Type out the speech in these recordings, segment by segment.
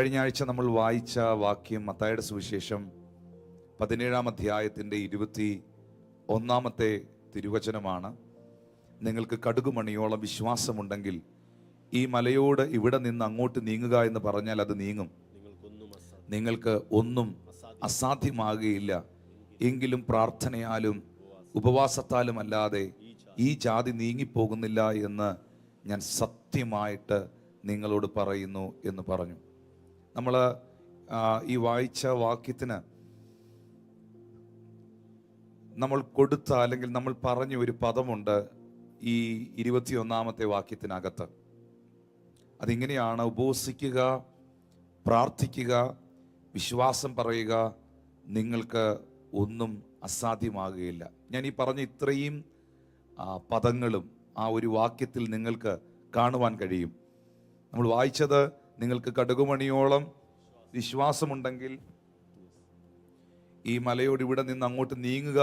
കഴിഞ്ഞ ആഴ്ച നമ്മൾ വായിച്ച വാക്യം മത്തായിയുടെ സുവിശേഷം 17-ാം അധ്യായത്തിൻ്റെ 21-ാമത്തെ തിരുവചനമാണ്. നിങ്ങൾക്ക് കടുകുമണിയോളം വിശ്വാസമുണ്ടെങ്കിൽ ഈ മലയോട് ഇവിടെ നിന്ന് അങ്ങോട്ട് നീങ്ങുക എന്ന് പറഞ്ഞാൽ അത് നീങ്ങും. നിങ്ങൾക്ക് ഒന്നും അസാധ്യമാകുകയില്ല. എങ്കിലും പ്രാർത്ഥനയാലും ഉപവാസത്താലും അല്ലാതെ ഈ ജാതി നീങ്ങിപ്പോകുന്നില്ല എന്ന് ഞാൻ സത്യമായിട്ട് നിങ്ങളോട് പറയുന്നു എന്ന് പറഞ്ഞു. നമ്മൾ ഈ വായിച്ച വാക്യത്തിന് നമ്മൾ കൊടുത്ത അല്ലെങ്കിൽ നമ്മൾ പറഞ്ഞ ഒരു പദമുണ്ട് ഈ 21-ാമത്തെ വാക്യത്തിനകത്ത്. അതിങ്ങനെയാണ്: ഉപവസിക്കുക, പ്രാർത്ഥിക്കുക, വിശ്വാസം പറയുക, നിങ്ങൾക്ക് ഒന്നും അസാധ്യമാകുകയില്ല. ഞാൻ ഈ പറഞ്ഞ ഇത്രയും പദങ്ങളും ആ ഒരു വാക്യത്തിൽ നിങ്ങൾക്ക് കാണുവാൻ കഴിയും. നമ്മൾ വായിച്ചത് നിങ്ങൾക്ക് കടുകുമണിയോളം വിശ്വാസമുണ്ടെങ്കിൽ ഈ മലയോട് ഇവിടെ നിന്ന് അങ്ങോട്ട് നീങ്ങുക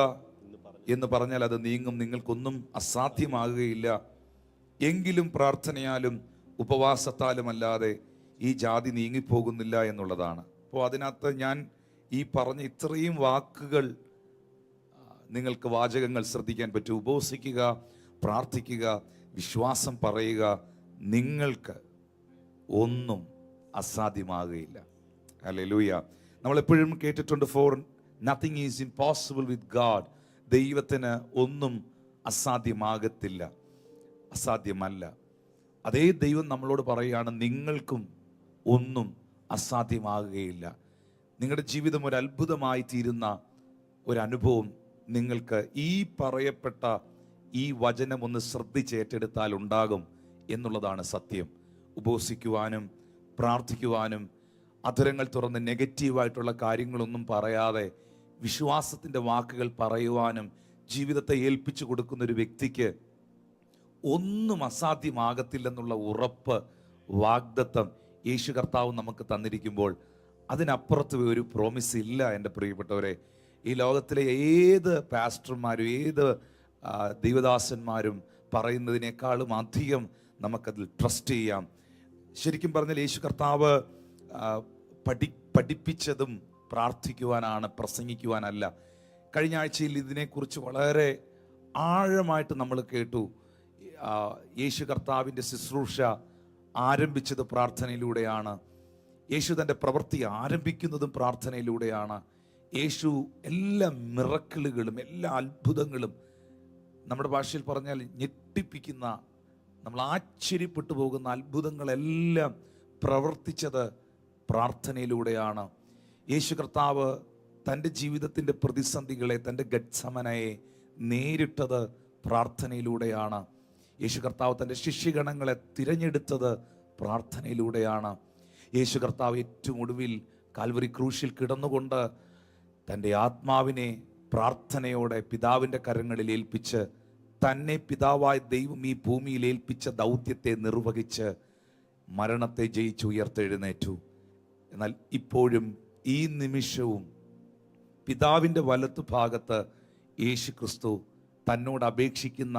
എന്ന് പറഞ്ഞാൽ അത് നീങ്ങും. നിങ്ങൾക്കൊന്നും അസാധ്യമാകുകയില്ല. എങ്കിലും പ്രാർത്ഥനയാലും ഉപവാസത്താലും അല്ലാതെ ഈ ജാതി നീങ്ങിപ്പോകുന്നില്ല എന്നുള്ളതാണ്. അപ്പോൾ അതിനകത്ത് ഞാൻ ഈ പറഞ്ഞ ഇത്രയും വാക്കുകൾ നിങ്ങൾക്ക് വാചകങ്ങൾ ശ്രദ്ധിക്കാൻ പറ്റും. ഉപവസിക്കുക, പ്രാർത്ഥിക്കുക, വിശ്വാസം പറയുക, നിങ്ങൾക്ക് ഒന്നും അസാധ്യമാകുകയില്ല. ഹല്ലേലൂയ. നമ്മളെപ്പോഴും കേട്ടിട്ടുണ്ട്, for nothing is impossible with God. ദൈവത്തിന് ഒന്നും അസാധ്യമാകത്തില്ല, അസാധ്യമല്ല. അതേ ദൈവം നമ്മളോട് പറയുകയാണ്, നിങ്ങൾക്കും ഒന്നും അസാധ്യമാകുകയില്ല. നിങ്ങളുടെ ജീവിതം ഒരു അത്ഭുതമായി തീരുന്ന ഒരനുഭവം നിങ്ങൾക്ക് ഈ പറയപ്പെട്ട ഈ വചനം ഒന്ന് ശ്രദ്ധിച്ചേറ്റെടുത്താൽ ഉണ്ടാകും എന്നുള്ളതാണ് സത്യം. ഉപവസിക്കുവാനും പ്രാർത്ഥിക്കുവാനും അധരങ്ങൾ തുറന്ന് നെഗറ്റീവായിട്ടുള്ള കാര്യങ്ങളൊന്നും പറയാതെ വിശ്വാസത്തിൻ്റെ വാക്കുകൾ പറയുവാനും ജീവിതത്തെ ഏൽപ്പിച്ചു കൊടുക്കുന്ന ഒരു വ്യക്തിക്ക് ഒന്നും അസാധ്യമാകത്തില്ലെന്നുള്ള ഉറപ്പ്, വാഗ്ദത്തം യേശു കർത്താവ് നമുക്ക് തന്നിരിക്കുമ്പോൾ അതിനപ്പുറത്ത് ഒരു പ്രോമിസ് ഇല്ല. എൻ്റെ പ്രിയപ്പെട്ടവരെ, ഈ ലോകത്തിലെ ഏത് പാസ്റ്റർമാരും ഏത് ദൈവദാസന്മാരും പറയുന്നതിനേക്കാളും അധികം നമുക്കതിൽ ട്രസ്റ്റ് ചെയ്യാം. ശരിക്കും പറഞ്ഞാൽ യേശു കർത്താവ് പഠിപ്പിച്ചതും പ്രാർത്ഥിക്കുവാനാണ്, പ്രസംഗിക്കുവാനല്ല. കഴിഞ്ഞ ആഴ്ചയിൽ ഇതിനെക്കുറിച്ച് വളരെ ആഴമായിട്ട് നമ്മൾ കേട്ടു. യേശു കർത്താവിൻ്റെ ശുശ്രൂഷ ആരംഭിച്ചത് പ്രാർത്ഥനയിലൂടെയാണ്. യേശു തൻ്റെ പ്രവൃത്തി ആരംഭിക്കുന്നതും പ്രാർത്ഥനയിലൂടെയാണ്. യേശു എല്ലാ മിറക്കിളുകളും എല്ലാ അത്ഭുതങ്ങളും, നമ്മുടെ ഭാഷയിൽ പറഞ്ഞാൽ ഞെട്ടിപ്പിക്കുന്ന, നമ്മൾ ആശ്ചര്യപ്പെട്ടു പോകുന്ന അത്ഭുതങ്ങളെല്ലാം പ്രവർത്തിച്ചത് പ്രാർത്ഥനയിലൂടെയാണ്. യേശു കർത്താവ് തൻ്റെ ജീവിതത്തിൻ്റെ പ്രതിസന്ധികളെ, തൻ്റെ ഗത്സമനയെ നേരിട്ടത് പ്രാർത്ഥനയിലൂടെയാണ്. യേശു കർത്താവ് തൻ്റെ ശിഷ്യഗണങ്ങളെ തിരഞ്ഞെടുത്തത് പ്രാർത്ഥനയിലൂടെയാണ്. യേശു കർത്താവ് ഏറ്റവും ഒടുവിൽ കാൽവരി ക്രൂശിൽ കിടന്നുകൊണ്ട് തൻ്റെ ആത്മാവിനെ പ്രാർത്ഥനയോടെ പിതാവിൻ്റെ കരങ്ങളിൽ ഏൽപ്പിച്ച് തന്നെ പിതാവായ ദൈവം ഈ ഭൂമിയിൽ ഏൽപ്പിച്ച ദൗത്യത്തെ നിർവഹിച്ച് മരണത്തെ ജയിച്ച് ഉയർത്തെഴുന്നേറ്റു. എന്നാൽ ഇപ്പോഴും ഈ നിമിഷവും പിതാവിൻ്റെ വലത്തു ഭാഗത്ത് യേശു ക്രിസ്തു തന്നോട് അപേക്ഷിക്കുന്ന,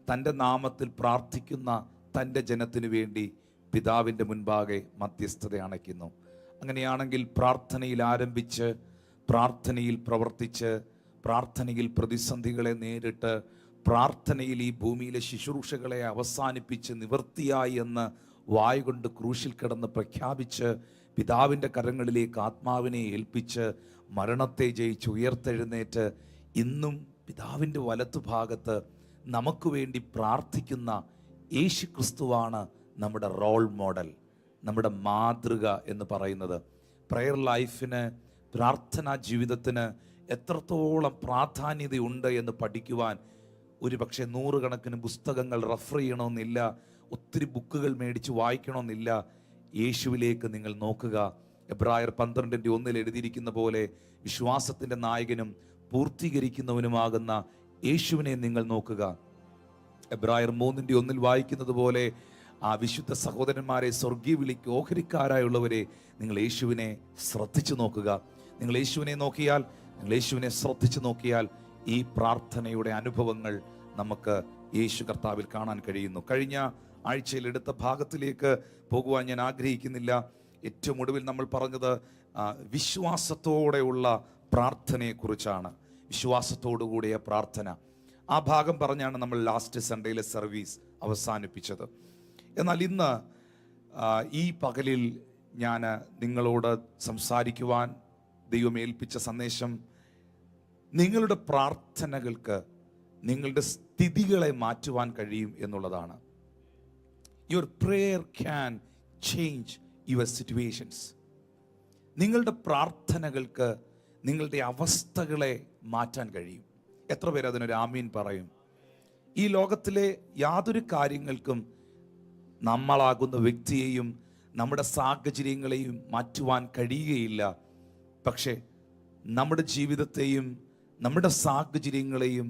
തൻ്റെ നാമത്തിൽ പ്രാർത്ഥിക്കുന്ന തൻ്റെ ജനത്തിനു വേണ്ടി പിതാവിൻ്റെ മുൻപാകെ മധ്യസ്ഥത അണയ്ക്കുന്നു. അങ്ങനെയാണെങ്കിൽ പ്രാർത്ഥനയിൽ ആരംഭിച്ച്, പ്രാർത്ഥനയിൽ പ്രവർത്തിച്ച്, പ്രാർത്ഥനയിൽ പ്രതിസന്ധികളെ നേരിട്ട്, പ്രാർത്ഥനയിൽ ഈ ഭൂമിയിലെ ശുശ്രൂഷകളെ അവസാനിപ്പിച്ച് നിവൃത്തിയായി എന്ന് വായുകൊണ്ട് ക്രൂശിൽ കിടന്ന് പ്രഖ്യാപിച്ച് പിതാവിൻ്റെ കരങ്ങളിലേക്ക് ആത്മാവിനെ ഏൽപ്പിച്ച് മരണത്തെ ജയിച്ച് ഉയർത്തെഴുന്നേറ്റ് ഇന്നും പിതാവിൻ്റെ വലത്തു ഭാഗത്ത് നമുക്ക് വേണ്ടി പ്രാർത്ഥിക്കുന്ന യേശു ക്രിസ്തുവാണ് നമ്മുടെ റോൾ മോഡൽ, നമ്മുടെ മാതൃക എന്ന് പറയുന്നത്. പ്രയർ ലൈഫിന്, പ്രാർത്ഥനാ ജീവിതത്തിന് എത്രത്തോളം പ്രാധാന്യതയുണ്ട് എന്ന് പഠിക്കുവാൻ ഒരു പക്ഷേ 100 കണക്കിന് പുസ്തകങ്ങൾ റെഫർ ചെയ്യണമെന്നില്ല, ഒത്തിരി ബുക്കുകൾ മേടിച്ച് വായിക്കണമെന്നില്ല. യേശുവിലേക്ക് നിങ്ങൾ നോക്കുക. എബ്രായർ 12:1 എഴുതിയിരിക്കുന്ന പോലെ വിശ്വാസത്തിൻ്റെ നായകനും പൂർത്തീകരിക്കുന്നവനുമാകുന്ന യേശുവിനെ നിങ്ങൾ നോക്കുക. എബ്രായർ 3:1 വായിക്കുന്നത് പോലെ ആ വിശുദ്ധ സഹോദരന്മാരെ, സ്വർഗീയ വിളിക്ക് ഓഹരിക്കാരായുള്ളവരെ, നിങ്ങൾ യേശുവിനെ ശ്രദ്ധിച്ചു നോക്കുക. നിങ്ങൾ യേശുവിനെ നോക്കിയാൽ, നിങ്ങൾ യേശുവിനെ ശ്രദ്ധിച്ചു നോക്കിയാൽ ഈ പ്രാർത്ഥനയുടെ അനുഭവങ്ങൾ നമുക്ക് യേശു കർത്താവിൽ കാണാൻ കഴിയുന്നു. കഴിഞ്ഞ ആഴ്ചയിൽ എടുത്ത ഭാഗത്തിലേക്ക് പോകുവാൻ ഞാൻ ആഗ്രഹിക്കുന്നില്ല. ഏറ്റവും ഒടുവിൽ നമ്മൾ പറഞ്ഞത് വിശ്വാസത്തോടെയുള്ള പ്രാർത്ഥനയെക്കുറിച്ചാണ്. വിശ്വാസത്തോടുകൂടിയ പ്രാർത്ഥന, ആ ഭാഗം പറഞ്ഞാണ് നമ്മൾ ലാസ്റ്റ് സൺഡേയിലെ സർവീസ് അവസാനിപ്പിച്ചത്. എന്നാൽ ഇന്ന് ഈ പകലിൽ ഞാൻ നിങ്ങളോട് സംസാരിക്കുവാൻ ദൈവം ഏൽപ്പിച്ച സന്ദേശം, നിങ്ങളുടെ പ്രാർത്ഥനകൾക്ക് നിങ്ങളുടെ സ്ഥിതികളെ മാറ്റുവാൻ കഴിയും എന്നുള്ളതാണ്. Your prayer can change your situations. നിങ്ങളുടെ പ്രാർത്ഥനകൾക്ക് നിങ്ങളുടെ അവസ്ഥകളെ മാറ്റാൻ കഴിയും. എത്ര പേര് അതിനൊരു ആമീൻ പറയും? ഈ ലോകത്തിലെ യാതൊരു കാര്യങ്ങൾക്കും നമ്മളാകുന്ന വ്യക്തിയെയും നമ്മുടെ സാഹചര്യങ്ങളെയും മാറ്റുവാൻ കഴിയുകയില്ല. പക്ഷേ നമ്മുടെ ജീവിതത്തെയും നമ്മുടെ സാഹചര്യങ്ങളെയും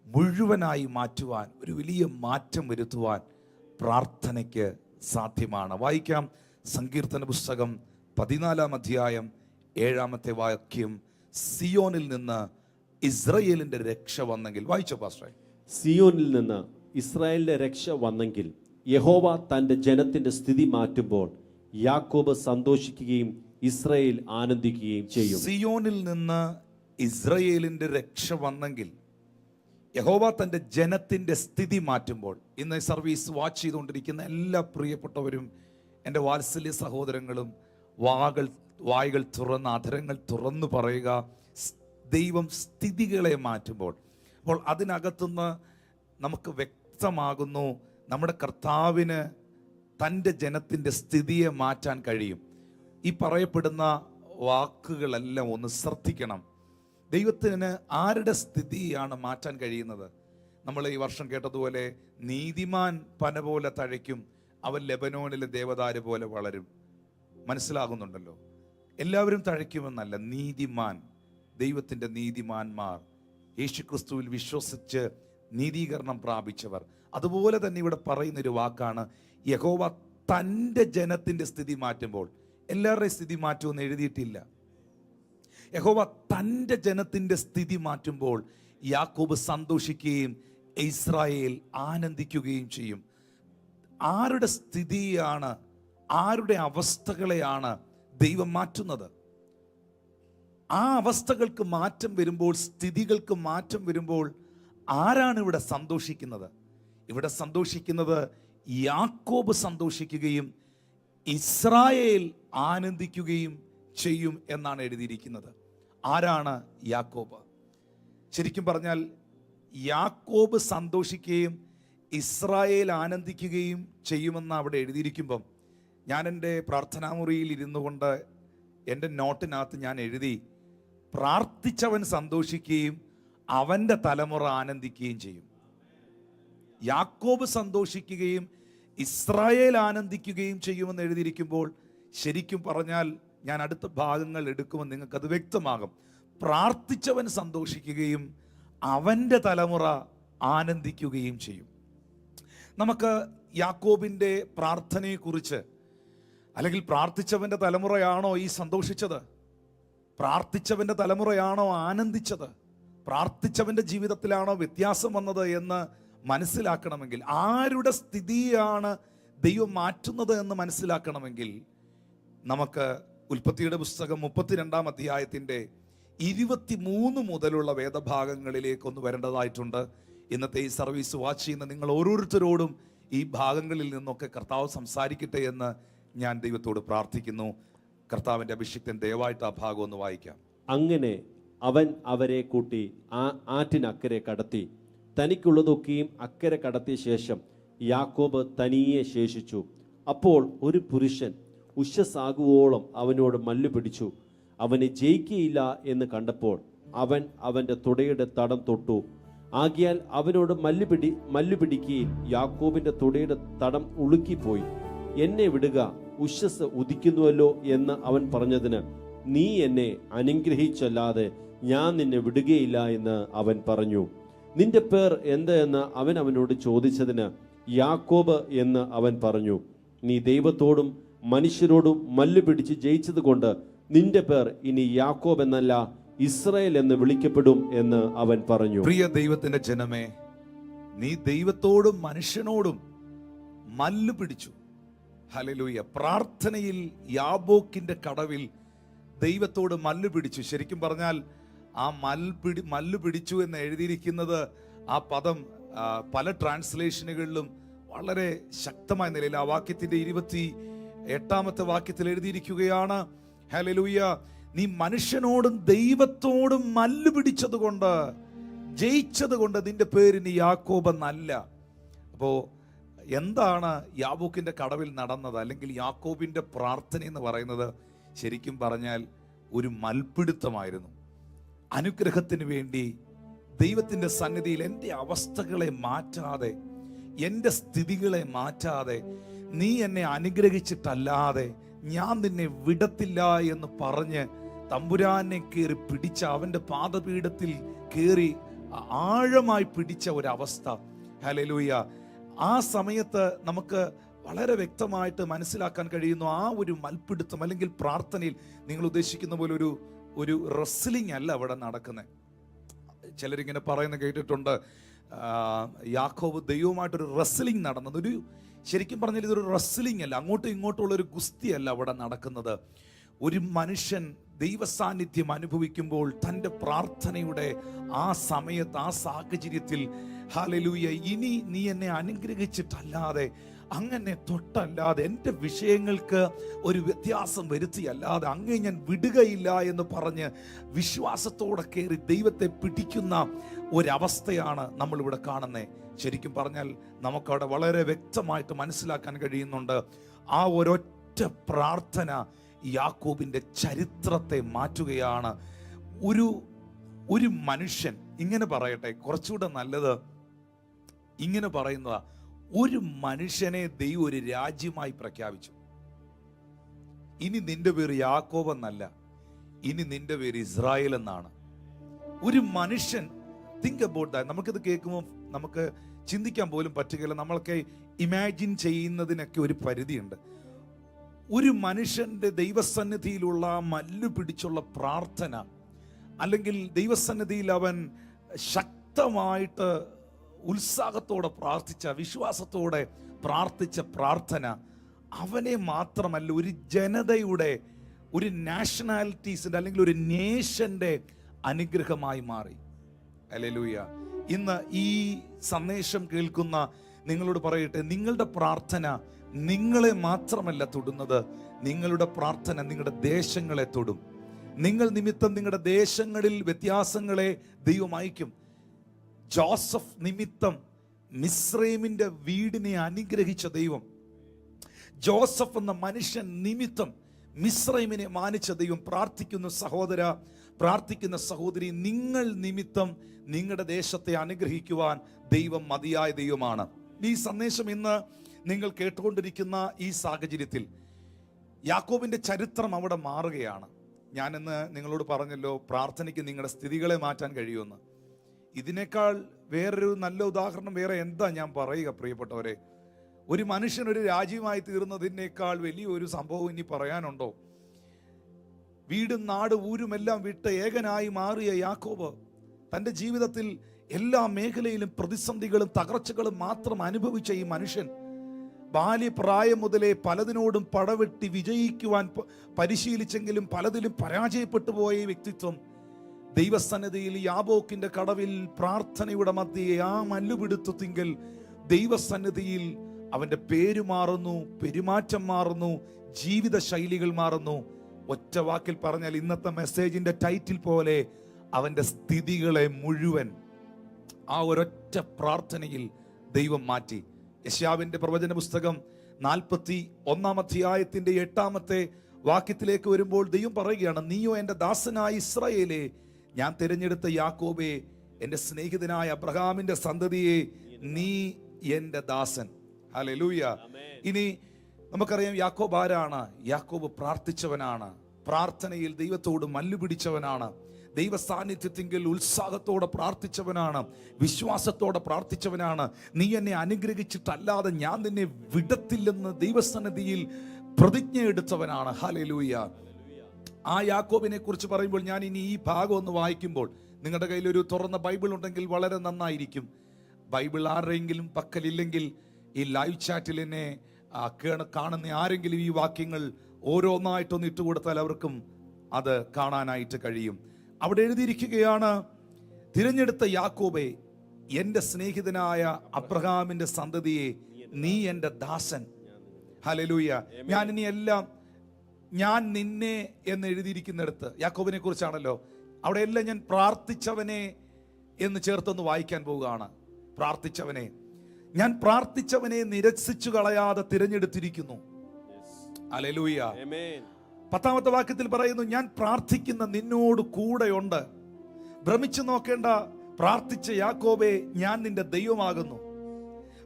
മുഴുവനായി മാറ്റുവാൻ, ഒരു വലിയ മാറ്റം വരുത്തുവാൻ പ്രാർത്ഥനയ്ക്ക് സാധ്യമാണ്. വായിക്കാം സങ്കീർത്തന പുസ്തകം 14 അധ്യായം 7 വാക്യം. സിയോനിൽ നിന്ന് ഇസ്രായേലിന്റെ രക്ഷ വന്നെങ്കിൽ. വായിച്ചോ പാസ്റ്ററെ. സിയോനിൽ നിന്ന് ഇസ്രായേലിന്റെ രക്ഷ വന്നെങ്കിൽ, യഹോവ തന്റെ ജനത്തിന്റെ സ്ഥിതി മാറ്റുമ്പോൾ യാക്കോബ് സന്തോഷിക്കുകയും ഇസ്രായേൽ ആനന്ദിക്കുകയും ചെയ്യും. സിയോനിൽ നിന്ന് ഇസ്രായേലിന്റെ രക്ഷ വന്നെങ്കിൽ, യഹോവ തന്റെ ജനത്തിന്റെ സ്ഥിതി മാറ്റുമ്പോൾ. ഇന്ന് സർവീസ് വാച്ച് ചെയ്തുകൊണ്ടിരിക്കുന്ന എല്ലാ പ്രിയപ്പെട്ടവരും, എൻ്റെ വാത്സല്യ സഹോദരങ്ങളും, വായ്കൾ തുറന്ന്, അധരങ്ങൾ തുറന്നു പറയുക, ദൈവം സ്ഥിതികളെ മാറ്റുമ്പോൾ. അപ്പോൾ അതിനകത്തുനിന്ന് നമുക്ക് വ്യക്തമാകുന്നു, നമ്മുടെ കർത്താവിന് തൻ്റെ ജനത്തിൻ്റെ സ്ഥിതിയെ മാറ്റാൻ കഴിയും. ഈ പറയപ്പെടുന്ന വാക്കുകളെല്ലാം ഒന്ന് ശ്രദ്ധിക്കണം. ദൈവത്തിന് ആരുടെ സ്ഥിതിയാണ് മാറ്റാൻ കഴിയുന്നത്? നമ്മൾ ഈ വർഷം കേട്ടതുപോലെ, നീതിമാൻ പന പോലെ തഴയ്ക്കും, അവൻ ലെബനോനിലെ ദേവദാരു പോലെ വളരും. മനസ്സിലാകുന്നുണ്ടല്ലോ? എല്ലാവരും തഴയ്ക്കുമെന്നല്ല, നീതിമാൻ, ദൈവത്തിൻ്റെ നീതിമാന്മാർ, യേശുക്രിസ്തുവിൽ വിശ്വസിച്ച് നീതീകരണം പ്രാപിച്ചവർ. അതുപോലെ തന്നെ ഇവിടെ പറയുന്നൊരു വാക്കാണ്, യഹോവ തൻ്റെ ജനത്തിൻ്റെ സ്ഥിതി മാറ്റുമ്പോൾ. എല്ലാവരുടെയും സ്ഥിതി മാറ്റുമെന്ന് എഴുതിയിട്ടില്ല. യഹോവ തൻ്റെ ജനത്തിൻ്റെ സ്ഥിതി മാറ്റുമ്പോൾ യാക്കോബ് സന്തോഷിക്കുകയും ഇസ്രായേൽ ആനന്ദിക്കുകയും ചെയ്യും. ആരുടെ സ്ഥിതിയാണ്, ആരുടെ അവസ്ഥകളെയാണ് ദൈവം മാറ്റുന്നത്? ആ അവസ്ഥകൾക്ക് മാറ്റം വരുമ്പോൾ, സ്ഥിതികൾക്ക് മാറ്റം വരുമ്പോൾ ആരാണ് ഇവിടെ സന്തോഷിക്കുന്നത്? ഇവിടെ സന്തോഷിക്കുന്നത് യാക്കോബ് സന്തോഷിക്കുകയും ഇസ്രായേൽ ആനന്ദിക്കുകയും ചെയ്യും എന്നാണ് എഴുതിയിരിക്കുന്നത്. ആരാണ് യാക്കോബ്? ശരിക്കും പറഞ്ഞാൽ യാക്കോബ് സന്തോഷിക്കുകയും ഇസ്രായേൽ ആനന്ദിക്കുകയും ചെയ്യുമെന്ന് അവിടെ എഴുതിയിരിക്കുമ്പം, ഞാൻ എൻ്റെ പ്രാർത്ഥനാമുറിയിൽ ഇരുന്നു കൊണ്ട് എൻ്റെ നോട്ടിനകത്ത് ഞാൻ എഴുതി, പ്രാർത്ഥിച്ചവൻ സന്തോഷിക്കുകയും അവൻ്റെ തലമുറ ആനന്ദിക്കുകയും ചെയ്യും. യാക്കോബ് സന്തോഷിക്കുകയും ഇസ്രായേൽ ആനന്ദിക്കുകയും ചെയ്യുമെന്ന് എഴുതിയിരിക്കുമ്പോൾ, ശരിക്കും പറഞ്ഞാൽ, ഞാൻ അടുത്ത ഭാഗങ്ങൾ എടുക്കുമെന്ന് നിങ്ങൾക്കത് വ്യക്തമാകും. പ്രാർത്ഥിച്ചവൻ സന്തോഷിക്കുകയും അവൻ്റെ തലമുറ ആനന്ദിക്കുകയും ചെയ്യും. നമുക്ക് യാക്കോബിൻ്റെ പ്രാർത്ഥനയെക്കുറിച്ച്, അല്ലെങ്കിൽ പ്രാർത്ഥിച്ചവൻ്റെ തലമുറയാണോ ഈ സന്തോഷിച്ചത്? പ്രാർത്ഥിച്ചവൻ്റെ തലമുറയാണോ ആനന്ദിച്ചത്? പ്രാർത്ഥിച്ചവൻ്റെ ജീവിതത്തിലാണോ വ്യത്യാസം വന്നത് എന്ന് മനസ്സിലാക്കണമെങ്കിൽ, ആരുടെ സ്ഥിതിയാണ് ദൈവം മാറ്റുന്നത് എന്ന് മനസ്സിലാക്കണമെങ്കിൽ, നമുക്ക് ഉൽപ്പത്തിയുടെ പുസ്തകം 32 അധ്യായത്തിൻ്റെ 23 മുതലുള്ള വേദഭാഗങ്ങളിലേക്കൊന്ന് വരേണ്ടതായിട്ടുണ്ട്. ഇന്നത്തെ ഈ സർവീസ് വാച്ച് ചെയ്യുന്ന നിങ്ങൾ ഓരോരുത്തരോടും ഈ ഭാഗങ്ങളിൽ നിന്നൊക്കെ കർത്താവ് സംസാരിക്കട്ടെ എന്ന് ഞാൻ ദൈവത്തോട് പ്രാർത്ഥിക്കുന്നു. കർത്താവിൻ്റെ അഭിഷിക്തൻ ദയവായിട്ട് ആ ഭാഗം ഒന്ന് വായിക്കാം. അങ്ങനെ അവൻ അവരെ കൂട്ടി ആറ്റിനക്കരെ കടത്തി, തനിക്കുള്ളതൊക്കെയും അക്കരെ കടത്തിയ ശേഷം യാക്കോബ് തനിയെ ശേഷിച്ചു. അപ്പോൾ ഒരു പുരുഷൻ ഉഷസ്സാകുവോളം അവനോട് മല്ലു പിടിച്ചു. അവനെ ജയിക്കുകയില്ല എന്ന് കണ്ടപ്പോൾ അവൻ അവൻ്റെ തുടയുടെ തടം തൊട്ടു. ആകിയാൽ അവനോട് മല്ലു പിടിക്കുകയും യാക്കോബിൻ്റെ തുടയുടെ തടം ഉളുക്കിപ്പോയി. എന്നെ വിടുക, ഉഷസ് ഉദിക്കുന്നുവല്ലോ എന്ന് അവൻ പറഞ്ഞതിന്, നീ എന്നെ അനുഗ്രഹിച്ചല്ലാതെ ഞാൻ നിന്നെ വിടുകയില്ല എന്ന് അവൻ പറഞ്ഞു. നിന്റെ പേർ എന്ത് എന്ന് അവൻ അവനോട് ചോദിച്ചതിന്, യാക്കോബ് എന്ന് അവൻ പറഞ്ഞു. നീ ദൈവത്തോടും മനുഷ്യരോടും മല്ലു പിടിച്ച് ജയിച്ചത് കൊണ്ട് നിന്റെ പേർ ഇനി യാക്കോബ് എന്നല്ല ഇസ്രായേൽ എന്ന് വിളിക്കപ്പെടും എന്ന് അവൻ പറഞ്ഞു. പ്രിയ ദൈവത്തിന്റെ ജനമേ, നീ ദൈവത്തോടും മനുഷ്യനോടും മല്ലു പിടിച്ചു. ഹല്ലേലൂയ. പ്രാർത്ഥനയിൽ യാബോക്കിന്റെ കടവിൽ ദൈവത്തോട് മല്ലു പിടിച്ചു. ശരിക്കും പറഞ്ഞാൽ ആ മല്ലു പിടിച്ചു എന്ന് എഴുതിയിരിക്കുന്നത് ആ പദം പല ട്രാൻസ്ലേഷനുകളിലും വളരെ ശക്തമായ നിലയിൽ ആ വാക്യത്തിന്റെ 28-ാമത്തെ വാക്യത്തിൽ എഴുതിയിരിക്കുകയാണ്, ഹല്ലേലൂയ, നീ മനുഷ്യനോടും ദൈവത്തോടും മല്ലു പിടിച്ചത് കൊണ്ട്, ജയിച്ചത് കൊണ്ട് നിന്റെ പേരിന് യാക്കോബ് എന്നല്ല. അപ്പോ എന്താണ് യാബോക്കിന്റെ കടവിൽ നടന്നത്, അല്ലെങ്കിൽ യാക്കോബിന്റെ പ്രാർത്ഥന എന്ന് പറയുന്നത്? ശരിക്കും പറഞ്ഞാൽ ഒരു മൽപിടുത്തമായിരുന്നു. അനുഗ്രഹത്തിന് വേണ്ടി ദൈവത്തിന്റെ സന്നിധിയിൽ എൻ്റെ അവസ്ഥകളെ മാറ്റാതെ, എൻ്റെ സ്ഥിതികളെ മാറ്റാതെ, നീ എന്നെ അനുഗ്രഹിച്ചിട്ടല്ലാതെ ഞാൻ നിന്നെ വിടത്തില്ല എന്ന് പറഞ്ഞ് തമ്പുരാനെ കയറി പിടിച്ച, അവൻ്റെ പാദപീഠത്തിൽ കയറി ആഴമായി പിടിച്ച ഒരവസ്ഥ. ഹല്ലേലൂയ. ആ സമയത്ത് നമുക്ക് വളരെ വ്യക്തമായിട്ട് മനസ്സിലാക്കാൻ കഴിയുന്നു ആ ഒരു മൽപിടുത്തം അല്ലെങ്കിൽ പ്രാർത്ഥനയിൽ നിങ്ങൾ ഉദ്ദേശിക്കുന്ന പോലെ ഒരു റെസ്ലിംഗ് അല്ല അവിടെ നടക്കുന്നത്. ചിലരിങ്ങനെ പറയുന്ന കേട്ടിട്ടുണ്ട്, യാക്കോബ് ദൈവവുമായിട്ടൊരു റെസ്ലിംഗ് നടന്നത്. ശരിക്കും പറഞ്ഞാൽ ഇതൊരു റെസ്ലിംഗ് അല്ല, അങ്ങോട്ടും ഇങ്ങോട്ടുള്ള ഒരു ഗുസ്തിയല്ല അവിടെ നടക്കുന്നത്. ഒരു മനുഷ്യൻ ദൈവസാന്നിധ്യം അനുഭവിക്കുമ്പോൾ തൻ്റെ പ്രാർത്ഥനയുടെ ആ സമയത്ത്, ആ സാഹചര്യത്തിൽ, ഹല്ലേലൂയ, ഇനി നീ എന്നെ അനുഗ്രഹിച്ചിട്ടല്ലാതെ, അങ്ങനെ തൊട്ടല്ലാതെ, എൻ്റെ വിഷയങ്ങൾക്ക് ഒരു വ്യത്യാസം വരുത്തിയല്ലാതെ അങ്ങേ ഞാൻ വിടുകയില്ല എന്ന് പറഞ്ഞ് വിശ്വാസത്തോടെ കയറി ദൈവത്തെ പിടിക്കുന്ന ഒരവസ്ഥയാണ് നമ്മളിവിടെ കാണുന്നത്. ശരിക്കും പറഞ്ഞാൽ നമുക്കവിടെ വളരെ വ്യക്തമായിട്ട് മനസ്സിലാക്കാൻ കഴിയുന്നുണ്ട്, ആ ഒരൊറ്റ പ്രാർത്ഥന യാക്കോബിന്റെ ചരിത്രത്തെ മാറ്റുകയാണ്. ഒരു മനുഷ്യൻ, ഇങ്ങനെ പറയട്ടെ, കുറച്ചുകൂടെ നല്ലത് ഇങ്ങനെ പറയുന്നതാ, ഒരു മനുഷ്യനെ ദൈവം ഒരു രാജ്യമായി പ്രഖ്യാപിച്ചു. ഇനി നിന്റെ പേര് യാക്കോബ് എന്നല്ല, ഇനി നിന്റെ പേര് ഇസ്രായേൽ എന്നാണ്. ഒരു മനുഷ്യൻ, തിങ്ക് അബൌട്ട് ദാറ്റ്. നമുക്കിത് കേൾക്കുമ്പോൾ നമുക്ക് ചിന്തിക്കാൻ പോലും പറ്റുകയില്ല. നമ്മളൊക്കെ ഇമാജിൻ ചെയ്യുന്നതിനൊക്കെ ഒരു പരിധിയുണ്ട്. ഒരു മനുഷ്യന്റെ ദൈവസന്നിധിയിലുള്ള മല്ലു പിടിച്ചുള്ള പ്രാർത്ഥന, അല്ലെങ്കിൽ ദൈവസന്നിധിയിൽ അവൻ ശക്തമായിട്ട് ഉത്സാഹത്തോടെ പ്രാർത്ഥിച്ച, വിശ്വാസത്തോടെ പ്രാർത്ഥിച്ച പ്രാർത്ഥന അവനെ മാത്രമല്ല, ഒരു ജനതയുടെ, ഒരു നാഷണാലിറ്റീസിന്റെ അല്ലെങ്കിൽ ഒരു നേഷന്റെ അനുഗ്രഹമായി മാറി. ഹല്ലേലൂയ. ഇന്ന് ഈ സന്ദേശം കേൾക്കുന്ന നിങ്ങളോട് പറയട്ടെ, നിങ്ങളുടെ പ്രാർത്ഥന നിങ്ങളെ മാത്രമല്ല തൊടുന്നത്, നിങ്ങളുടെ പ്രാർത്ഥന നിങ്ങളുടെ ദേശങ്ങളെ തൊടും. നിങ്ങൾ നിമിത്തം നിങ്ങളുടെ ദേശങ്ങളിൽ വ്യത്യാസങ്ങളെ ദൈവം അയക്കും. ജോസഫ് നിമിത്തം മിസ്രൈമിന്റെ വീടിനെ അനുഗ്രഹിച്ച ദൈവം, ജോസഫ് എന്ന മനുഷ്യൻ നിമിത്തം മിസ്രൈമിനെ മാനിച്ച ദൈവം. പ്രാർത്ഥിക്കുന്ന സഹോദര, പ്രാർത്ഥിക്കുന്ന സഹോദരി, നിങ്ങൾ നിമിത്തം നിങ്ങളുടെ ദേശത്തെ അനുഗ്രഹിക്കുവാൻ ദൈവം മതിയായ ദൈവമാണ്. ഈ സന്ദേശം ഇന്ന് നിങ്ങൾ കേട്ടുകൊണ്ടിരിക്കുന്ന ഈ സാഹചര്യത്തിൽ യാക്കോബിന്റെ ചരിത്രം അവിടെ മാറുകയാണ്. ഞാനിന്ന് നിങ്ങളോട് പറഞ്ഞല്ലോ, പ്രാർത്ഥനയ്ക്ക് നിങ്ങളുടെ സ്ഥിതികളെ മാറ്റാൻ കഴിയുമെന്ന്. ഇതിനേക്കാൾ വേറൊരു നല്ല ഉദാഹരണം വേറെ എന്താ ഞാൻ പറയുക പ്രിയപ്പെട്ടവരെ? ഒരു മനുഷ്യൻ ഒരു രാജ്യമായി തീർന്നതിനേക്കാൾ വലിയൊരു സംഭവം ഇനി പറയാനുണ്ടോ? വീടും നാട് ഊരുമെല്ലാം വിട്ട് ഏകനായി മാറിയ യാക്കോബ് തൻ്റെ ജീവിതത്തിൽ എല്ലാ മേഖലയിലും പ്രതിസന്ധികളും തകർച്ചകളും മാത്രം അനുഭവിച്ച ഈ മനുഷ്യൻ ബാല്യപ്രായം മുതലേ പലതിനോടും പടവെട്ടി വിജയിക്കുവാൻ പരിശീലിച്ചെങ്കിലും പലതിലും പരാജയപ്പെട്ടു പോയ ഈ വ്യക്തിത്വം ദൈവസന്നിധിയിൽ യാബോക്കിന്റെ കടവിൽ പ്രാർത്ഥനയുടെ മധ്യേ ആ മല്ലുപിടുത്തത്തിങ്കൽ ദൈവസന്നിധിയിൽ അവന്റെ പേര് മാറുന്നു, പെരുമാറ്റം മാറുന്നു, ജീവിത ശൈലികൾ മാറുന്നു. ഒറ്റ വാക്കിൽ പറഞ്ഞാൽ ഇന്നത്തെ മെസ്സേജിന്റെ ടൈറ്റിൽ പോലെ അവന്റെ സ്ഥിതികളെ മുഴുവൻ ആ ഒരൊറ്റ പ്രാർത്ഥനയിൽ ദൈവം മാറ്റി. യെശയ്യാവിന്റെ പ്രവചന പുസ്തകം 41-ാം അധ്യായത്തിന്റെ 8-ാമത്തെ വാക്യത്തിലേക്ക് വരുമ്പോൾ ദൈവം പറയുകയാണ്, നീയോ എൻ്റെ ദാസനായ ഇസ്രായേലേ, ഞാൻ തിരഞ്ഞെടുത്ത യാക്കോബേ, എൻ്റെ സ്നേഹിതനായ അബ്രഹാമിന്റെ സന്തതിയെ, നീ എൻ്റെ ദാസൻ. ഹല്ലേലൂയ. ഇനി നമുക്കറിയാം യാക്കോബ് ആരാണ്? യാക്കോബ് പ്രാർത്ഥിച്ചവനാണ്, പ്രാർത്ഥനയിൽ ദൈവത്തോട് മല്ലുപിടിച്ചവനാണ്, ദൈവ സാന്നിധ്യത്തിങ്കിൽ ഉത്സാഹത്തോടെ പ്രാർത്ഥിച്ചവനാണ്, വിശ്വാസത്തോടെ പ്രാർത്ഥിച്ചവനാണ്. നീ എന്നെ അനുഗ്രഹിച്ചിട്ടല്ലാതെ ഞാൻ നിന്നെ വിടത്തില്ലെന്ന് ദൈവസന്നിധിയിൽ പ്രതിജ്ഞ എടുത്തവനാണ്. ഹല്ലേലൂയ. ആ യാക്കോബിനെ കുറിച്ച് പറയുമ്പോൾ ഞാൻ ഇനി ഈ ഭാഗം ഒന്ന് വായിക്കുമ്പോൾ, നിങ്ങളുടെ കയ്യിൽ ഒരു തുറന്ന ബൈബിൾ ഉണ്ടെങ്കിൽ വളരെ നന്നായിരിക്കും. ബൈബിൾ ആരുടെയെങ്കിലും പക്കലില്ലെങ്കിൽ ഈ ലൈവ് ചാറ്റിൽ എന്നെ കാണുന്ന ആരെങ്കിലും ഈ വാക്യങ്ങൾ ഓരോന്നായിട്ടൊന്ന് ഇട്ടുകൊടുത്താൽ അവർക്കും അത് കാണാനായിട്ട് കഴിയും. അവിടെ എഴുതിയിരിക്കുകയാണ്, തിരഞ്ഞെടുത്ത യാക്കോബേ, എൻ്റെ സ്നേഹിതനായ അബ്രഹാമിന്റെ സന്തതിയെ, നീ എൻ്റെ ദാസൻ. ഹല്ലേലൂയ. ഞാൻ ഇനി എല്ലാം ഞാൻ നിന്നെ എന്ന് എഴുതിയിരിക്കുന്നിടത്ത് യാക്കോബിനെ കുറിച്ചാണല്ലോ, അവിടെ എല്ലാം ഞാൻ പ്രാർത്ഥിച്ചവനെ എന്ന് ചേർത്തൊന്ന് വായിക്കാൻ പോവുകയാണ്. പ്രാർത്ഥിച്ചവനെ, ഞാൻ പ്രാർത്ഥിച്ചവനെ നിരസിച്ചു കളയാതെ തിരഞ്ഞെടുത്തിരിക്കുന്നു. ഹല്ലേലൂയ. 10ാമത്തെ വാക്യത്തിൽ പറയുന്നു, ഞാൻ പ്രാർത്ഥിക്കുന്ന നിന്നോട് കൂടെയുണ്ട്. ഭ്രമിച്ചു നോക്കേണ്ട, പ്രാർത്ഥിച്ച യാക്കോബേ, ഞാൻ നിന്റെ ദൈവമാകുന്നു.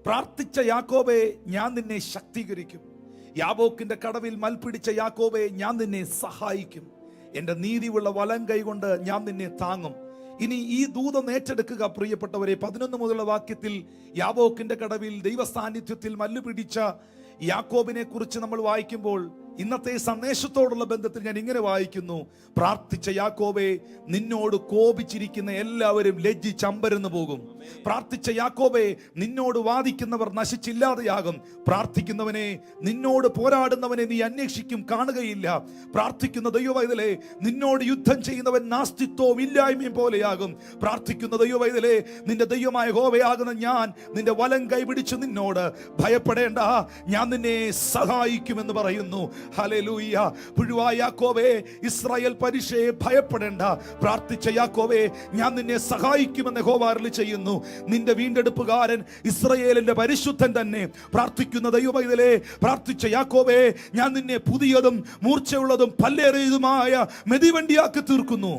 പ്രാർത്ഥിച്ച യാക്കോബേ, ഞാൻ നിന്നെ ശക്തീകരിക്കും. യാബോക്കിന്റെ കടവിൽ മൽപിടിച്ച യാക്കോബേ, ഞാൻ നിന്നെ സഹായിക്കും. എന്റെ നീതിയുള്ള വലം കൈകൊണ്ട് ഞാൻ നിന്നെ താങ്ങും. ഇനി ഈ ദൂതം ഏറ്റെടുക്കുക പ്രിയപ്പെട്ടവരെ. 11 മുതലുള്ള വാക്യത്തിൽ യാബോക്കിന്റെ കടവിൽ ദൈവസാന്നിധ്യത്തിൽ മല്ലുപിടിച്ച യാക്കോബിനെ കുറിച്ച് നമ്മൾ വായിക്കുമ്പോൾ ഇന്നത്തെ സന്ദേശത്തോടുള്ള ബന്ധത്തിൽ ഞാൻ ഇങ്ങനെ വായിക്കുന്നു, പ്രാർത്ഥിച്ച യാക്കോബേ, നിന്നോട് കോപിച്ചിരിക്കുന്ന എല്ലാവരും ലജ്ജിച്ചമ്പരന്ന് പോകും. പ്രാർത്ഥിച്ച യാക്കോബേ, നിന്നോട് വാദിക്കുന്നവർ നശിച്ചില്ലാതെയാകും. പ്രാർത്ഥിക്കുന്നവനെ, നിന്നോട് പോരാടുന്നവനെ നീ അന്വേഷിക്കും, കാണുകയില്ല. പ്രാർത്ഥിക്കുന്ന ദൈവവൈതലേ, നിന്നോട് യുദ്ധം ചെയ്യുന്നവൻ നാസ്തിത്വവും ഇല്ലായ്മയും പോലെയാകും. പ്രാർത്ഥിക്കുന്ന ദൈവവൈതലേ, നിന്റെ ദൈവമായ യഹോവയാകുന്ന ഞാൻ നിന്റെ വലം കൈപിടിച്ചു നിന്നോട് ഭയപ്പെടേണ്ട, ഞാൻ നിന്നെ സഹായിക്കുമെന്ന് പറയുന്നു. ഹല്ലേലൂയ. പുഴുവായ യാക്കോബേ, ഇസ്രായേൽ പരിശയെ ഭയപ്പെടേണ്ട. പ്രാർത്ഥിച്ച യാക്കോബേ, ഞാൻ നിന്നെ സഹായിക്കുമെന്ന് യഹോവ അരുളി ചെയ്യുന്നു. നിന്റെ വീണ്ടെടുപ്പുകാരൻ ഇസ്രായേലിന്റെ പരിശുദ്ധൻ തന്നെ. പ്രാർത്ഥിക്കുന്ന ദൈവമൈതലേ, പ്രാർത്ഥിച്ച യാക്കോബേ, ഞാൻ നിന്നെ പുതിയതും മൂർച്ചയുള്ളതും പല്ലേറിയതുമായ മെതിവണ്ടിയാക്കി തീർക്കുന്നു.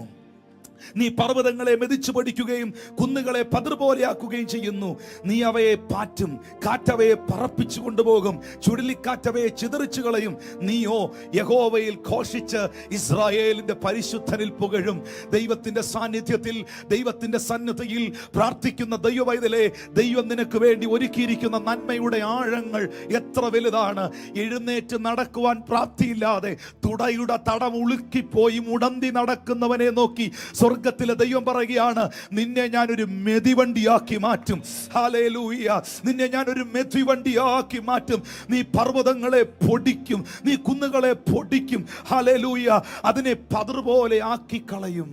നീ പർവ്വതങ്ങളെ മെതിച്ചു പഠിക്കുകയും കുന്നുകളെ പതിർ പോലെയാക്കുകയും ചെയ്യുന്നു. നീ അവയെ പാറ്റും, കാറ്റവയെ പറപ്പിച്ചു കൊണ്ടുപോകും, ചുഴലിക്കാറ്റവയെ ചിതറിച്ചു കളയും. നീയോ യഹോവയിൽ ഘോഷിച്ച് ഇസ്രായേലിന്റെ പരിശുദ്ധനിൽ പുകഴും. ദൈവത്തിന്റെ സാന്നിധ്യത്തിൽ, ദൈവത്തിന്റെ സന്നിധിയിൽ പ്രാർത്ഥിക്കുന്ന ദൈവവൈതലേ, ദൈവം നിനക്ക് വേണ്ടി ഒരുക്കിയിരിക്കുന്ന നന്മയുടെ ആഴങ്ങൾ എത്ര വലുതാണ്. എഴുന്നേറ്റ് നടക്കുവാൻ പ്രാപ്തിയില്ലാതെ തുടയുടെ തടം ഉളുക്കിപ്പോയി മുടന്തി നടക്കുന്നവനെ നോക്കി സ്വർഗത്തിലെ ദൈവം പറയുകയാണ്, നിന്നെ ഞാനൊരു മെതിവണ്ടിയാക്കി മാറ്റും. ഹല്ലേലൂയ. നിന്നെ ഞാനൊരു മെതിവണ്ടിയാക്കി മാറ്റും. നീ പർവ്വതങ്ങളെ പൊടിക്കും, നീ കുന്നുകളെ പൊടിക്കും. ഹല്ലേലൂയ. അതിനെ പതിർപോലെ ആക്കി കളയും.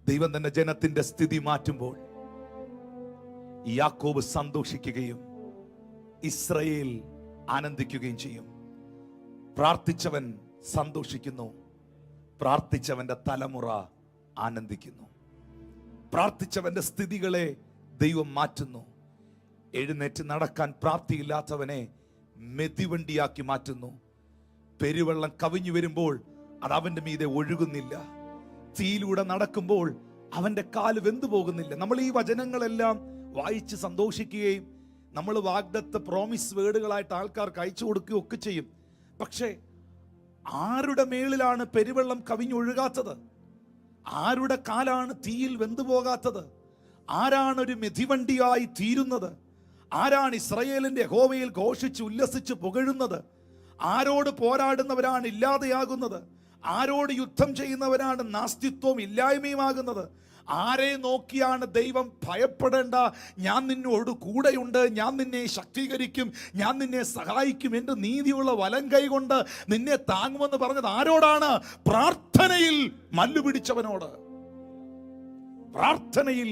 ദൈവം തന്റെ ജനത്തിന്റെ സ്ഥിതി മാറ്റുമ്പോൾ യാക്കോബ് സന്തോഷിക്കുകയും ഇസ്രായേൽ ആനന്ദിക്കുകയും ചെയ്യും. പ്രാർത്ഥിച്ചവൻ സന്തോഷിക്കുന്നു, പ്രാർത്ഥിച്ചവന്റെ തലമുറ ആനന്ദിക്കുന്നു. പ്രാർത്ഥിച്ചവന്റെ സ്ഥിതികളെ ദൈവം മാറ്റുന്നു. എഴുന്നേറ്റ് നടക്കാൻ പ്രാപ്തിയില്ലാത്തവനെ മെതിവണ്ടിയാക്കി മാറ്റുന്നു. പെരുവെള്ളം കവിഞ്ഞു വരുമ്പോൾ അത് അവന്റെ മീതെ ഒഴുകുന്നില്ല. തീയിലൂടെ നടക്കുമ്പോൾ അവന്റെ കാല് വെന്തു പോകുന്നില്ല. നമ്മൾ ഈ വചനങ്ങളെല്ലാം വായിച്ച് സന്തോഷിക്കുകയും നമ്മൾ വാഗ്ദത്ത പ്രോമിസ് വേർഡുകളായിട്ട് ആൾക്കാർക്ക് അയച്ചു കൊടുക്കുകയും ഒക്കെ ചെയ്യും. പക്ഷേ ആരുടെ മേളിലാണ് പെരുവെള്ളം കവിഞ്ഞൊഴുകാത്തത്? ആരുടെ കാലാണ് തീയിൽ വെന്തുപോകാത്തത്? ആരാണ് ഒരു മെതിവണ്ടിയായി തീരുന്നത്? ആരാണ് ഇസ്രായേലിന്റെ യഹോവയിൽ ഘോഷിച്ച് ഉല്ലസിച്ച് പുകഴുന്നത്? ആരോട് പോരാടുന്നവരാണ് ഇല്ലാതെയാകുന്നത്? ആരോട് യുദ്ധം ചെയ്യുന്നവരാണ് നാസ്തിത്വവും ഇല്ലായ്മയുമാകുന്നത്? ആരെ നോക്കിയാണ് ദൈവം ഭയപ്പെടേണ്ട, ഞാൻ നിന്നോട് കൂടെയുണ്ട്, ഞാൻ നിന്നെ ശക്തീകരിക്കും, ഞാൻ നിന്നെ സഹായിക്കും, എൻ്റെ നീതിയുള്ള വലം കൈ കൊണ്ട് നിന്നെ താങ്ങുമെന്ന് പറഞ്ഞത് ആരോടാണ്? പ്രാർത്ഥനയിൽ മല്ലുപിടിച്ചവനോട്, പ്രാർത്ഥനയിൽ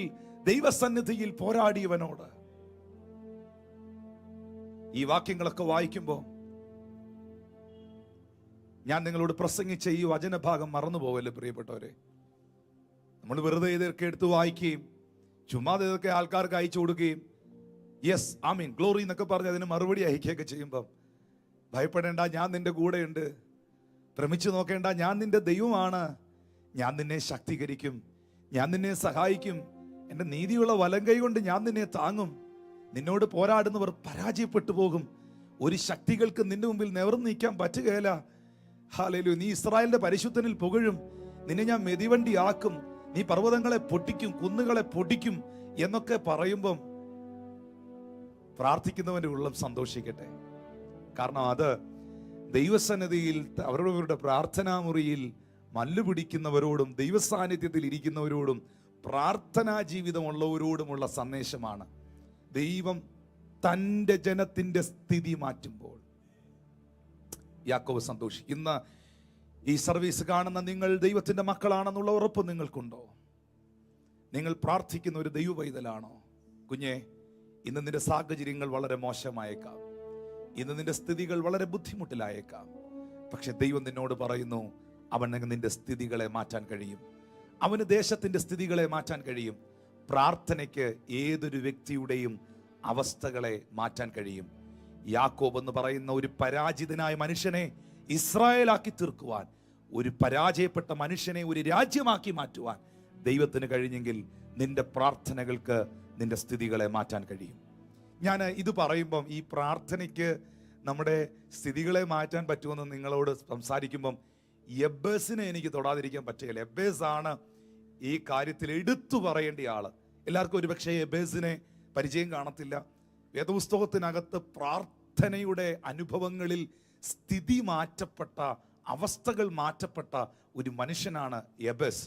ദൈവസന്നിധിയിൽ പോരാടിയവനോട്. ഈ വാക്യങ്ങളൊക്കെ വായിക്കുമ്പോൾ ഞാൻ നിങ്ങളോട് പ്രസംഗിച്ച ഈ വചനഭാഗം മറന്നുപോകല്ലേ പ്രിയപ്പെട്ടവരെ. നമ്മൾ വെറുതെ ഇതൊക്കെ എടുത്ത് വായിക്കുകയും ചുമ്മാതെ ഇതൊക്കെ ആൾക്കാർക്ക് അയച്ചു കൊടുക്കുകയും യെസ് ആമീൻ ഗ്ലോറി എന്നൊക്കെ പറഞ്ഞ് അതിന് മറുപടി അയക്കുകയൊക്കെ ചെയ്യുമ്പം ഭയപ്പെടേണ്ട, ഞാൻ നിന്റെ കൂടെയുണ്ട്. ഭ്രമിച്ചു നോക്കേണ്ട, ഞാൻ നിന്റെ ദൈവമാണ്. ഞാൻ നിന്നെ ശക്തീകരിക്കും, ഞാൻ നിന്നെ സഹായിക്കും, എൻ്റെ നീതിയുള്ള വലം കൈ കൊണ്ട് ഞാൻ നിന്നെ താങ്ങും. നിന്നോട് പോരാടുന്നവർ പരാജയപ്പെട്ടു പോകും. ഒരു ശക്തികൾക്ക് നിന്റെ മുമ്പിൽ നിവർന്നു നിൽക്കാൻ പറ്റുകയില്ല. ഹല്ലേലൂയ. നീ ഇസ്രായേലിന്റെ പരിശുദ്ധനിൽ പുകഴും, നിന്നെ ഞാൻ മെതിവണ്ടി ആക്കും, നീ പർവ്വതങ്ങളെ പൊട്ടിക്കും, കുന്നുകളെ പൊടിക്കും എന്നൊക്കെ പറയുമ്പം പ്രാർത്ഥിക്കുന്നവന്റെ ഉള്ളം സന്തോഷിക്കട്ടെ. കാരണം അത് ദൈവസന്നിധിയിൽ അവരവരുടെ പ്രാർത്ഥനാ മുറിയിൽ മല്ലുപിടിക്കുന്നവരോടും ദൈവസാന്നിധ്യത്തിൽ ഇരിക്കുന്നവരോടും പ്രാർത്ഥനാ ജീവിതമുള്ളവരോടുമുള്ള സന്ദേശമാണ്. ദൈവം തൻ്റെ ജനത്തിൻ്റെ സ്ഥിതി മാറ്റുമ്പോൾ യാക്കോബ് സന്തോഷിക്കും. ഇന്ന് ഈ സർവീസ് കാണുന്ന നിങ്ങൾ ദൈവത്തിൻ്റെ മക്കളാണെന്നുള്ള ഉറപ്പ് നിങ്ങൾക്കുണ്ടോ? നിങ്ങൾ പ്രാർത്ഥിക്കുന്ന ഒരു ദൈവ പൈതലാണോ? കുഞ്ഞെ, ഇന്ന് നിന്റെ സാഹചര്യങ്ങൾ വളരെ മോശമായേക്കാം, ഇന്ന് നിന്റെ സ്ഥിതികൾ വളരെ ബുദ്ധിമുട്ടിലായേക്കാം. പക്ഷെ ദൈവം നിന്നോട് പറയുന്നു, അവന് നിന്റെ സ്ഥിതികളെ മാറ്റാൻ കഴിയും. അവന് ദേശത്തിൻ്റെ സ്ഥിതികളെ മാറ്റാൻ കഴിയും. പ്രാർത്ഥനയ്ക്ക് ഏതൊരു വ്യക്തിയുടെയും അവസ്ഥകളെ മാറ്റാൻ കഴിയും. യാക്കോബ് എന്ന് പറയുന്ന ഒരു പരാജിതനായ മനുഷ്യനെ ഇസ്രായേലാക്കി തീർക്കുവാൻ, ഒരു പരാജയപ്പെട്ട മനുഷ്യനെ ഒരു രാജ്യമാക്കി മാറ്റുവാൻ ദൈവത്തിന് കഴിഞ്ഞെങ്കിൽ നിന്റെ പ്രാർത്ഥനകൾക്ക് നിന്റെ സ്ഥിതികളെ മാറ്റാൻ കഴിയും. ഞാൻ ഇത് പറയുമ്പം ഈ പ്രാർത്ഥനയ്ക്ക് നമ്മുടെ സ്ഥിതികളെ മാറ്റാൻ പറ്റുമെന്ന് നിങ്ങളോട് സംസാരിക്കുമ്പം യബ്ബേസിനെ എനിക്ക് തൊടാതിരിക്കാൻ പറ്റുകയില്ല. യബ്ബേസ് ആണ് ഈ കാര്യത്തിൽ എടുത്തു പറയേണ്ട ആള്. എല്ലാവർക്കും ഒരുപക്ഷെ യബ്ബേസിനെ പരിചയം കാണത്തില്ല. വേദപുസ്തകത്തിനകത്ത് പ്രാർത്ഥനയുടെ അനുഭവങ്ങളിൽ സ്ഥിതി മാറ്റപ്പെട്ട, അവസ്ഥകൾ മാറ്റപ്പെട്ട ഒരു മനുഷ്യനാണ് യബ്ബേസ്.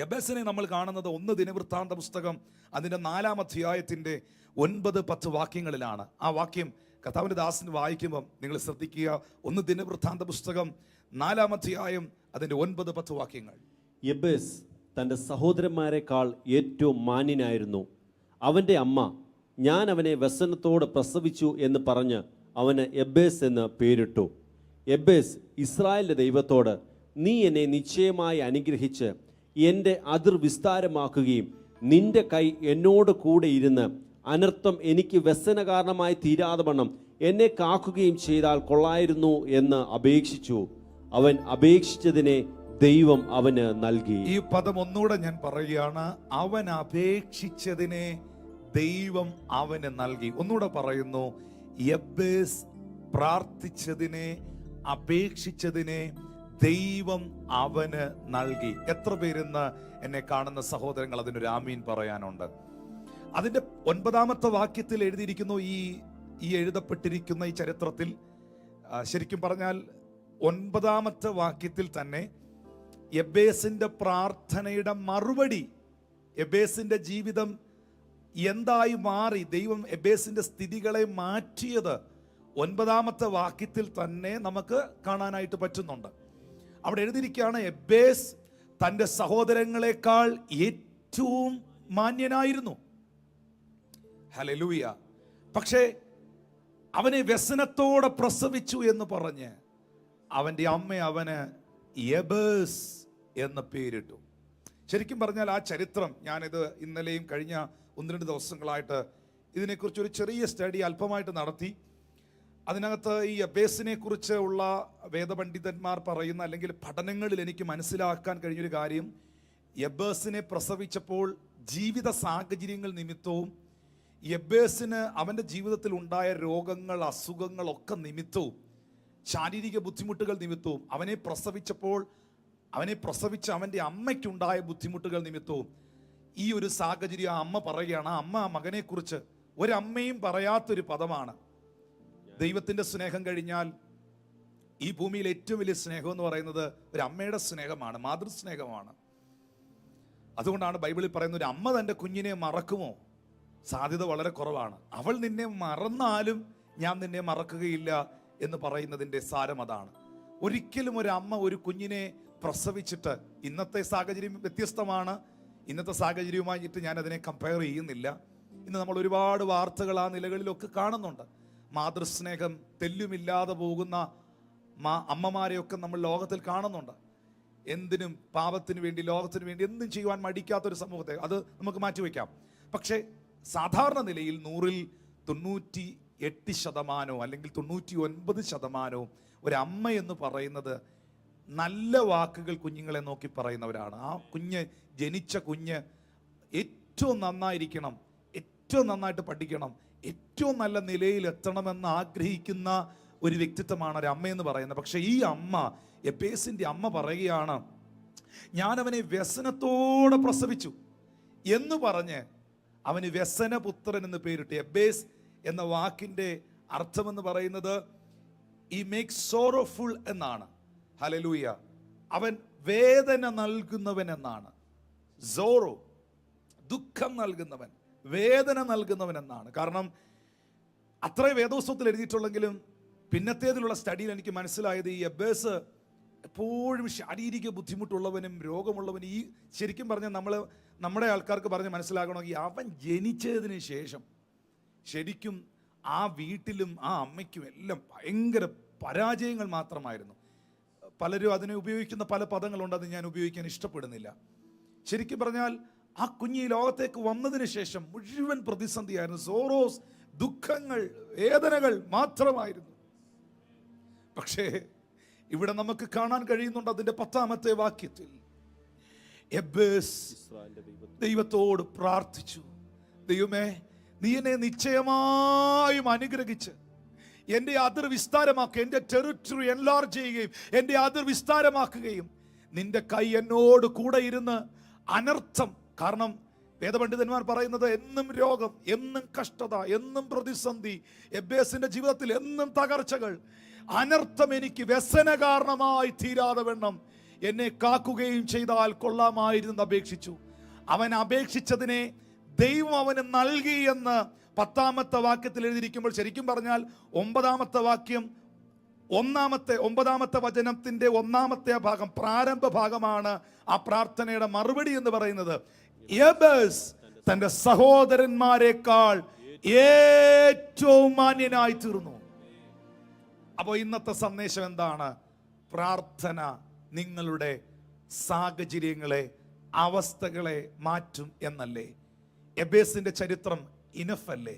യബ്ബേസിനെ നമ്മൾ കാണുന്നത് 1 ദിനവൃത്താന്ത പുസ്തകം അതിൻ്റെ 4-ാം അധ്യായത്തിൻ്റെ 9-10 വാക്യങ്ങളിലാണ്. ആ വാക്യം കർത്താവിന്റെ ദാസന് വായിക്കുമ്പം നിങ്ങൾ ശ്രദ്ധിക്കുക. 1 ദിനവൃത്താന്ത പുസ്തകം 4-ാം അധ്യായം അതിൻ്റെ 9-10 വാക്യങ്ങൾ. യബ്ബേസ് തൻ്റെ സഹോദരന്മാരെക്കാൾ ഏറ്റവും മാന്യനായിരുന്നു. അവൻ്റെ അമ്മ, ഞാൻ അവനെ വ്യസനത്തോടെ പ്രസവിച്ചു എന്ന് പറഞ്ഞ് അവന് യബ്ബേസ് എന്ന് പേരിട്ടു. യബ്ബേസ് ഇസ്രായേലിൻ്റെ ദൈവത്തോട്, നീ എന്നെ നിശ്ചയമായി അനുഗ്രഹിച്ച് എൻ്റെ അതിർ വിസ്താരമാക്കുകയും നിന്റെ കൈ എന്നോട് കൂടെ ഇരുന്ന് അനർത്ഥം എനിക്ക് വ്യസന കാരണമായി തീരാതെ വണ്ണം എന്നെ കാക്കുകയും ചെയ്താൽ കൊള്ളായിരുന്നു എന്ന് അപേക്ഷിച്ചു. അവൻ അപേക്ഷിച്ചതിനെ ദൈവം അവന് നൽകി. ഈ പദം ഒന്നുകൂടെ ഞാൻ പറയുകയാണ്. അവൻ അപേക്ഷിച്ചതിനെ ദൈവം അവന് നൽകി. ഒന്നുകൂടെ പറയുന്നു, യബ്ബേസ് പ്രാർത്ഥിച്ചതിനെ, അപേക്ഷിച്ചതിനെ ദൈവം അവന് നൽകി. എത്ര പേരെന്ന് എന്നെ കാണുന്ന സഹോദരങ്ങൾ അതിനൊരു ആമീൻ പറയാനുണ്ട്? അതിന്റെ 9-ാമത്തെ വാക്യത്തിൽ എഴുതിയിരിക്കുന്നു, ഈ എഴുതപ്പെട്ടിരിക്കുന്ന ഈ ചരിത്രത്തിൽ ശരിക്കും പറഞ്ഞാൽ 9-ാമത്തെ വാക്യത്തിൽ തന്നെ യബ്ബേസിന്റെ പ്രാർത്ഥനയുടെ മറുപടി, യബ്ബേസിന്റെ ജീവിതം എന്തായി മാറി, ദൈവം യബ്ബേസിന്റെ സ്ഥിതികളെ മാറ്റിയത് 9-ാമത്തെ വാക്യത്തിൽ തന്നെ നമുക്ക് കാണാനായിട്ട് പറ്റുന്നുണ്ട്. അവിടെ എഴുതിയിരിക്കുകയാണ്, യബ്ബേസ് തൻ്റെ സഹോദരങ്ങളെക്കാൾ ഏറ്റവും മാന്യനായിരുന്നു. ഹല്ലേലൂയ. പക്ഷേ അവനെ വ്യസനത്തോടെ പ്രസവിച്ചു എന്ന് പറഞ്ഞ് അവൻ്റെ അമ്മ അവന് യബ്ബേസ് എന്ന് പേരിട്ടു. ശരിക്കും പറഞ്ഞാൽ ആ ചരിത്രം, ഞാനിത് ഇന്നലെയും കഴിഞ്ഞ 1-2 ദിവസങ്ങളായിട്ട് ഇതിനെക്കുറിച്ച് ഒരു ചെറിയ സ്റ്റഡി അല്പമായിട്ട് നടത്തി. അതിനകത്ത് ഈ യബ്ബേസിനെ കുറിച്ച് ഉള്ള വേദപണ്ഡിതന്മാർ പറയുന്ന അല്ലെങ്കിൽ പഠനങ്ങളിൽ എനിക്ക് മനസ്സിലാക്കാൻ കഴിഞ്ഞൊരു കാര്യം, യബ്ബേസിനെ പ്രസവിച്ചപ്പോൾ ജീവിത സാഹചര്യങ്ങൾ നിമിത്തവും യബ്ബേസിന് അവൻ്റെ ജീവിതത്തിൽ ഉണ്ടായ രോഗങ്ങൾ, അസുഖങ്ങളൊക്കെ നിമിത്തവും, ശാരീരിക ബുദ്ധിമുട്ടുകൾ നിമിത്തവും, അവനെ പ്രസവിച്ച അവൻ്റെ അമ്മയ്ക്കുണ്ടായ ബുദ്ധിമുട്ടുകൾ നിമിത്തവും ഈ ഒരു സാഹചര്യം അമ്മ പറയുകയാണ്. ആ അമ്മ മകനെക്കുറിച്ച് ഒരമ്മയും പറയാത്തൊരു പദമാണ്. ദൈവത്തിൻ്റെ സ്നേഹം കഴിഞ്ഞാൽ ഈ ഭൂമിയിൽ ഏറ്റവും വലിയ സ്നേഹം എന്ന് പറയുന്നത് ഒരു അമ്മയുടെ സ്നേഹമാണ്, മാതൃസ്നേഹമാണ്. അതുകൊണ്ടാണ് ബൈബിളിൽ പറയുന്നത്, ഒരു അമ്മ തൻ്റെ കുഞ്ഞിനെ മറക്കുമോ? സാധ്യത വളരെ കുറവാണ്. അവൾ നിന്നെ മറന്നാലും ഞാൻ നിന്നെ മറക്കുകയില്ല എന്ന് പറയുന്നതിൻ്റെ സാരം അതാണ്. ഒരിക്കലും ഒരു അമ്മ ഒരു കുഞ്ഞിനെ പ്രസവിച്ചിട്ട്, ഇന്നത്തെ സാഹചര്യം വ്യത്യസ്തമാണ്, ഇന്നത്തെ സാഹചര്യവുമായിട്ട് ഞാൻ അതിനെ കമ്പയർ ചെയ്യുന്നില്ല. ഇന്ന് നമ്മൾ ഒരുപാട് വാർത്തകൾ ആ നിലകളിലൊക്കെ കാണുന്നുണ്ട്. മാതൃസ്നേഹം തെല്ലുമില്ലാതെ പോകുന്ന അമ്മമാരെയൊക്കെ നമ്മൾ ലോകത്തിൽ കാണുന്നുണ്ട്. എന്തിനും പാപത്തിന് വേണ്ടി, ലോകത്തിന് വേണ്ടി എന്തും ചെയ്യുവാൻ മടിക്കാത്തൊരു സമൂഹത്തെ അത് നമുക്ക് മാറ്റിവെക്കാം. പക്ഷേ സാധാരണ നിലയിൽ 100-ൽ 98% അല്ലെങ്കിൽ 99% ഒരമ്മ എന്ന് പറയുന്നത് നല്ല വാക്കുകൾ കുഞ്ഞുങ്ങളെ നോക്കി പറയുന്നവരാണ്. ആ ജനിച്ച കുഞ്ഞ് ഏറ്റവും നന്നായിരിക്കണം, ഏറ്റവും നന്നായിട്ട് പഠിക്കണം, ഏറ്റവും നല്ല നിലയിൽ എത്തണമെന്ന് ആഗ്രഹിക്കുന്ന ഒരു വ്യക്തിത്വമാണ് ഒരു അമ്മയെന്ന് പറയുന്നത്. പക്ഷെ ഈ അമ്മ, യബ്ബേസിന്റെ അമ്മ പറയുകയാണ്, ഞാൻ അവനെ വ്യസനത്തോടെ പ്രസവിച്ചു എന്ന് പറഞ്ഞ് അവന് വ്യസനപുത്രൻ എന്ന് പേരിട്ടു. യബ്ബേസ് എന്ന വാക്കിന്റെ അർത്ഥമെന്ന് പറയുന്നത് ഈ മേക്ക് സോറോഫുൾ എന്നാണ്. ഹല്ലേലൂയ. അവൻ വേദന നൽകുന്നവൻ എന്നാണ്. സോറോ, ദുഃഖം നൽകുന്നവൻ, വേദന നൽകുന്നവൻ എന്നാണ്. കാരണം അത്രേ വേദോസ്തവത്തിൽ എഴുതിയിട്ടുള്ളെങ്കിലും പിന്നത്തേതിലുള്ള സ്റ്റഡിയിൽ എനിക്ക് മനസ്സിലായത് ഈ എബേസ് എപ്പോഴും ശാരീരിക ബുദ്ധിമുട്ടുള്ളവനും രോഗമുള്ളവനും, ഈ ശരിക്കും പറഞ്ഞാൽ നമ്മുടെ ആൾക്കാർക്ക് പറഞ്ഞ് മനസ്സിലാക്കണമെങ്കിൽ അവൻ ജനിച്ചതിന് ശേഷം ശരിക്കും ആ വീട്ടിലും ആ അമ്മയ്ക്കും എല്ലാം ഭയങ്കര പരാജയങ്ങൾ മാത്രമായിരുന്നു. പലരും അതിനെ ഉപയോഗിക്കുന്ന പല പദങ്ങളുണ്ട്, അത് ഞാൻ ഉപയോഗിക്കാൻ ഇഷ്ടപ്പെടുന്നില്ല. ശരിക്കും പറഞ്ഞാൽ ആ കുഞ്ഞ് ഈ ലോകത്തേക്ക് വന്നതിന് ശേഷം മുഴുവൻ പ്രതിസന്ധിയായിരുന്നു. സോറോസ്, ദുഃഖങ്ങൾ, വേദനകൾ മാത്രമായിരുന്നു. പക്ഷേ ഇവിടെ നമുക്ക് കാണാൻ കഴിയുന്നുണ്ട് അതിന്റെ 10-ാമത്തെ വാക്യത്തിൽ എബേസ് ദൈവത്തോട് പ്രാർത്ഥിച്ചു, ദൈവമേ നീ എന്നെ നിശ്ചയമായും അനുഗ്രഹിച്ച് എൻ്റെ അതിർ വിസ്താരമാക്കുക, എൻ്റെ ടെറിട്ടറി എൻലാർജ് ചെയ്യുകയും എൻ്റെ അതിർ വിസ്താരമാക്കുകയും നിന്റെ കൈ എന്നോട് കൂടെ ഇരുന്ന് അനർത്ഥം, കാരണം വേദപണ്ഡിതന്മാർ പറയുന്നത് എന്നും രോഗം, എന്നും കഷ്ടത, എന്നും പ്രതിസന്ധി, എബേസിന്റെ ജീവിതത്തിൽ എന്നും തകർച്ചകൾ, അനർത്ഥം എനിക്ക് വ്യസന കാരണമായി തീരാതെ വണ്ണം എന്നെ കാക്കുകയും ചെയ്താൽ കൊള്ളാമായിരുന്നു അപേക്ഷിച്ചു. അവൻ അപേക്ഷിച്ചതിനെ ദൈവം അവന് നൽകി എന്ന് 10-ാമത്തെ വാക്യത്തിൽ എഴുതിയിരിക്കുമ്പോൾ ശരിക്കും പറഞ്ഞാൽ 9-ാമത്തെ വാക്യം 9-ാമത്തെ വചനത്തിന്റെ 1-ാമത്തെ ഭാഗം, പ്രാരംഭ ഭാഗമാണ് ആ പ്രാർത്ഥനയുടെ മറുപടി എന്ന് പറയുന്നത്. എബേസ് തന്റെ സഹോദരന്മാരെക്കാൾ ഏറ്റവും മാന്യനായി തീർന്നു. അപ്പോൾ ഇന്നത്തെ സന്ദേശം എന്താണ്? പ്രാർത്ഥന നിങ്ങളുടെ സാഹചര്യങ്ങളെ, അവസ്ഥകളെ മാറ്റും എന്നല്ലേ? എബേസിന്റെ ചരിത്രം ഇനഫ് അല്ലേ?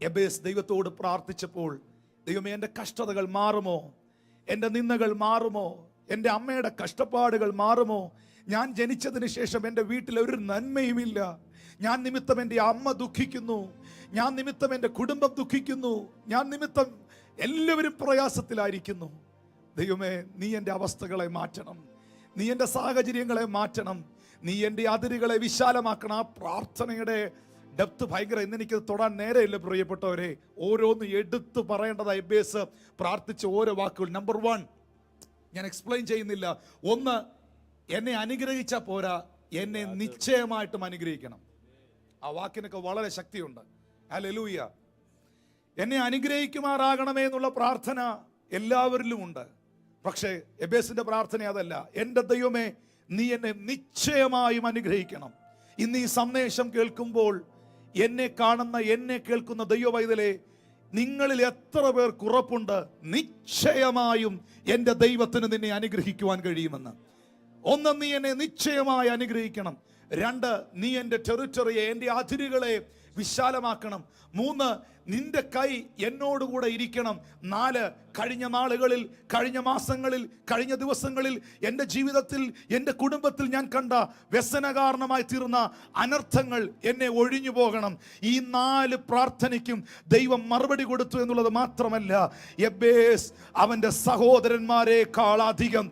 എബേസ് ദൈവത്തോട് പ്രാർത്ഥിച്ചപ്പോൾ, ദൈവമേ എൻ്റെ കഷ്ടതകൾ മാറുമോ, എൻ്റെ നിന്ദകൾ മാറുമോ, എൻ്റെ അമ്മയുടെ കഷ്ടപ്പാടുകൾ മാറുമോ, ഞാൻ ജനിച്ചതിന് ശേഷം എൻ്റെ വീട്ടിൽ ഒരു നന്മയുമില്ല, ഞാൻ നിമിത്തം എൻ്റെ അമ്മ ദുഃഖിക്കുന്നു, ഞാൻ നിമിത്തം എൻ്റെ കുടുംബം ദുഃഖിക്കുന്നു, ഞാൻ നിമിത്തം എല്ലാവരും പ്രയാസത്തിലായിരിക്കുന്നു. ദൈവമേ നീ എൻ്റെ അവസ്ഥകളെ മാറ്റണം, നീ എൻ്റെ സാഹചര്യങ്ങളെ മാറ്റണം, നീ എൻ്റെ അതിരുകളെ വിശാലമാക്കണം. ആ പ്രാർത്ഥനയുടെ ഡെപ്ത് ഭയങ്കര. ഇന്നെനിക്ക് തൊടാൻ നേരെയില്ല പ്രിയപ്പെട്ടവരെ, ഓരോന്ന് എടുത്തു പറയേണ്ടത്. എബേസ് പ്രാർത്ഥിച്ച ഓരോ വാക്കുകൾ. നമ്പർ 1 ഞാൻ എക്സ്പ്ലെയിൻ ചെയ്യുന്നില്ല. 1, എന്നെ അനുഗ്രഹിച്ചാൽ പോരാ, എന്നെ നിശ്ചയമായിട്ടും അനുഗ്രഹിക്കണം. ആ വാക്കിനൊക്കെ വളരെ ശക്തിയുണ്ട്. ഹല്ലേലൂയ. എന്നെ അനുഗ്രഹിക്കുമാറാകണമേ എന്നുള്ള പ്രാർത്ഥന എല്ലാവരിലും ഉണ്ട്. പക്ഷേ എബേസിന്റെ പ്രാർത്ഥന അതല്ല. എൻ്റെ ദൈവമേ നീ എന്നെ നിശ്ചയമായും അനുഗ്രഹിക്കണം. ഇന്ന് ഈ സന്ദേശം കേൾക്കുമ്പോൾ എന്നെ കാണുന്ന, എന്നെ കേൾക്കുന്ന ദൈവവൈതലേ, നിങ്ങളിൽ എത്ര പേർക്ക് ഉറപ്പുണ്ട് നിശ്ചയമായും എൻ്റെ ദൈവത്തിന് നിന്നെ അനുഗ്രഹിക്കുവാൻ കഴിയുമെന്ന്? 1, നീ എന്നെ നിശ്ചയമായി അനുഗ്രഹിക്കണം. 2, നീ എൻ്റെ ടെറിറ്ററിയെ, എൻ്റെ അതിരുകളെ വിശാലമാക്കണം. 3, നിന്റെ കൈ എന്നോടുകൂടെ ഇരിക്കണം. 4, കഴിഞ്ഞ നാളുകളിൽ, കഴിഞ്ഞ മാസങ്ങളിൽ, കഴിഞ്ഞ ദിവസങ്ങളിൽ എൻ്റെ ജീവിതത്തിൽ, എൻ്റെ കുടുംബത്തിൽ ഞാൻ കണ്ട വ്യസന കാരണമായി തീർന്ന അനർത്ഥങ്ങൾ എന്നെ ഒഴിഞ്ഞു പോകണം. ഈ 4 പ്രാർത്ഥനയ്ക്കും ദൈവം മറുപടി കൊടുത്തു എന്നുള്ളത് മാത്രമല്ല, എബേസ് അവൻ്റെ സഹോദരന്മാരെക്കാൾ അധികം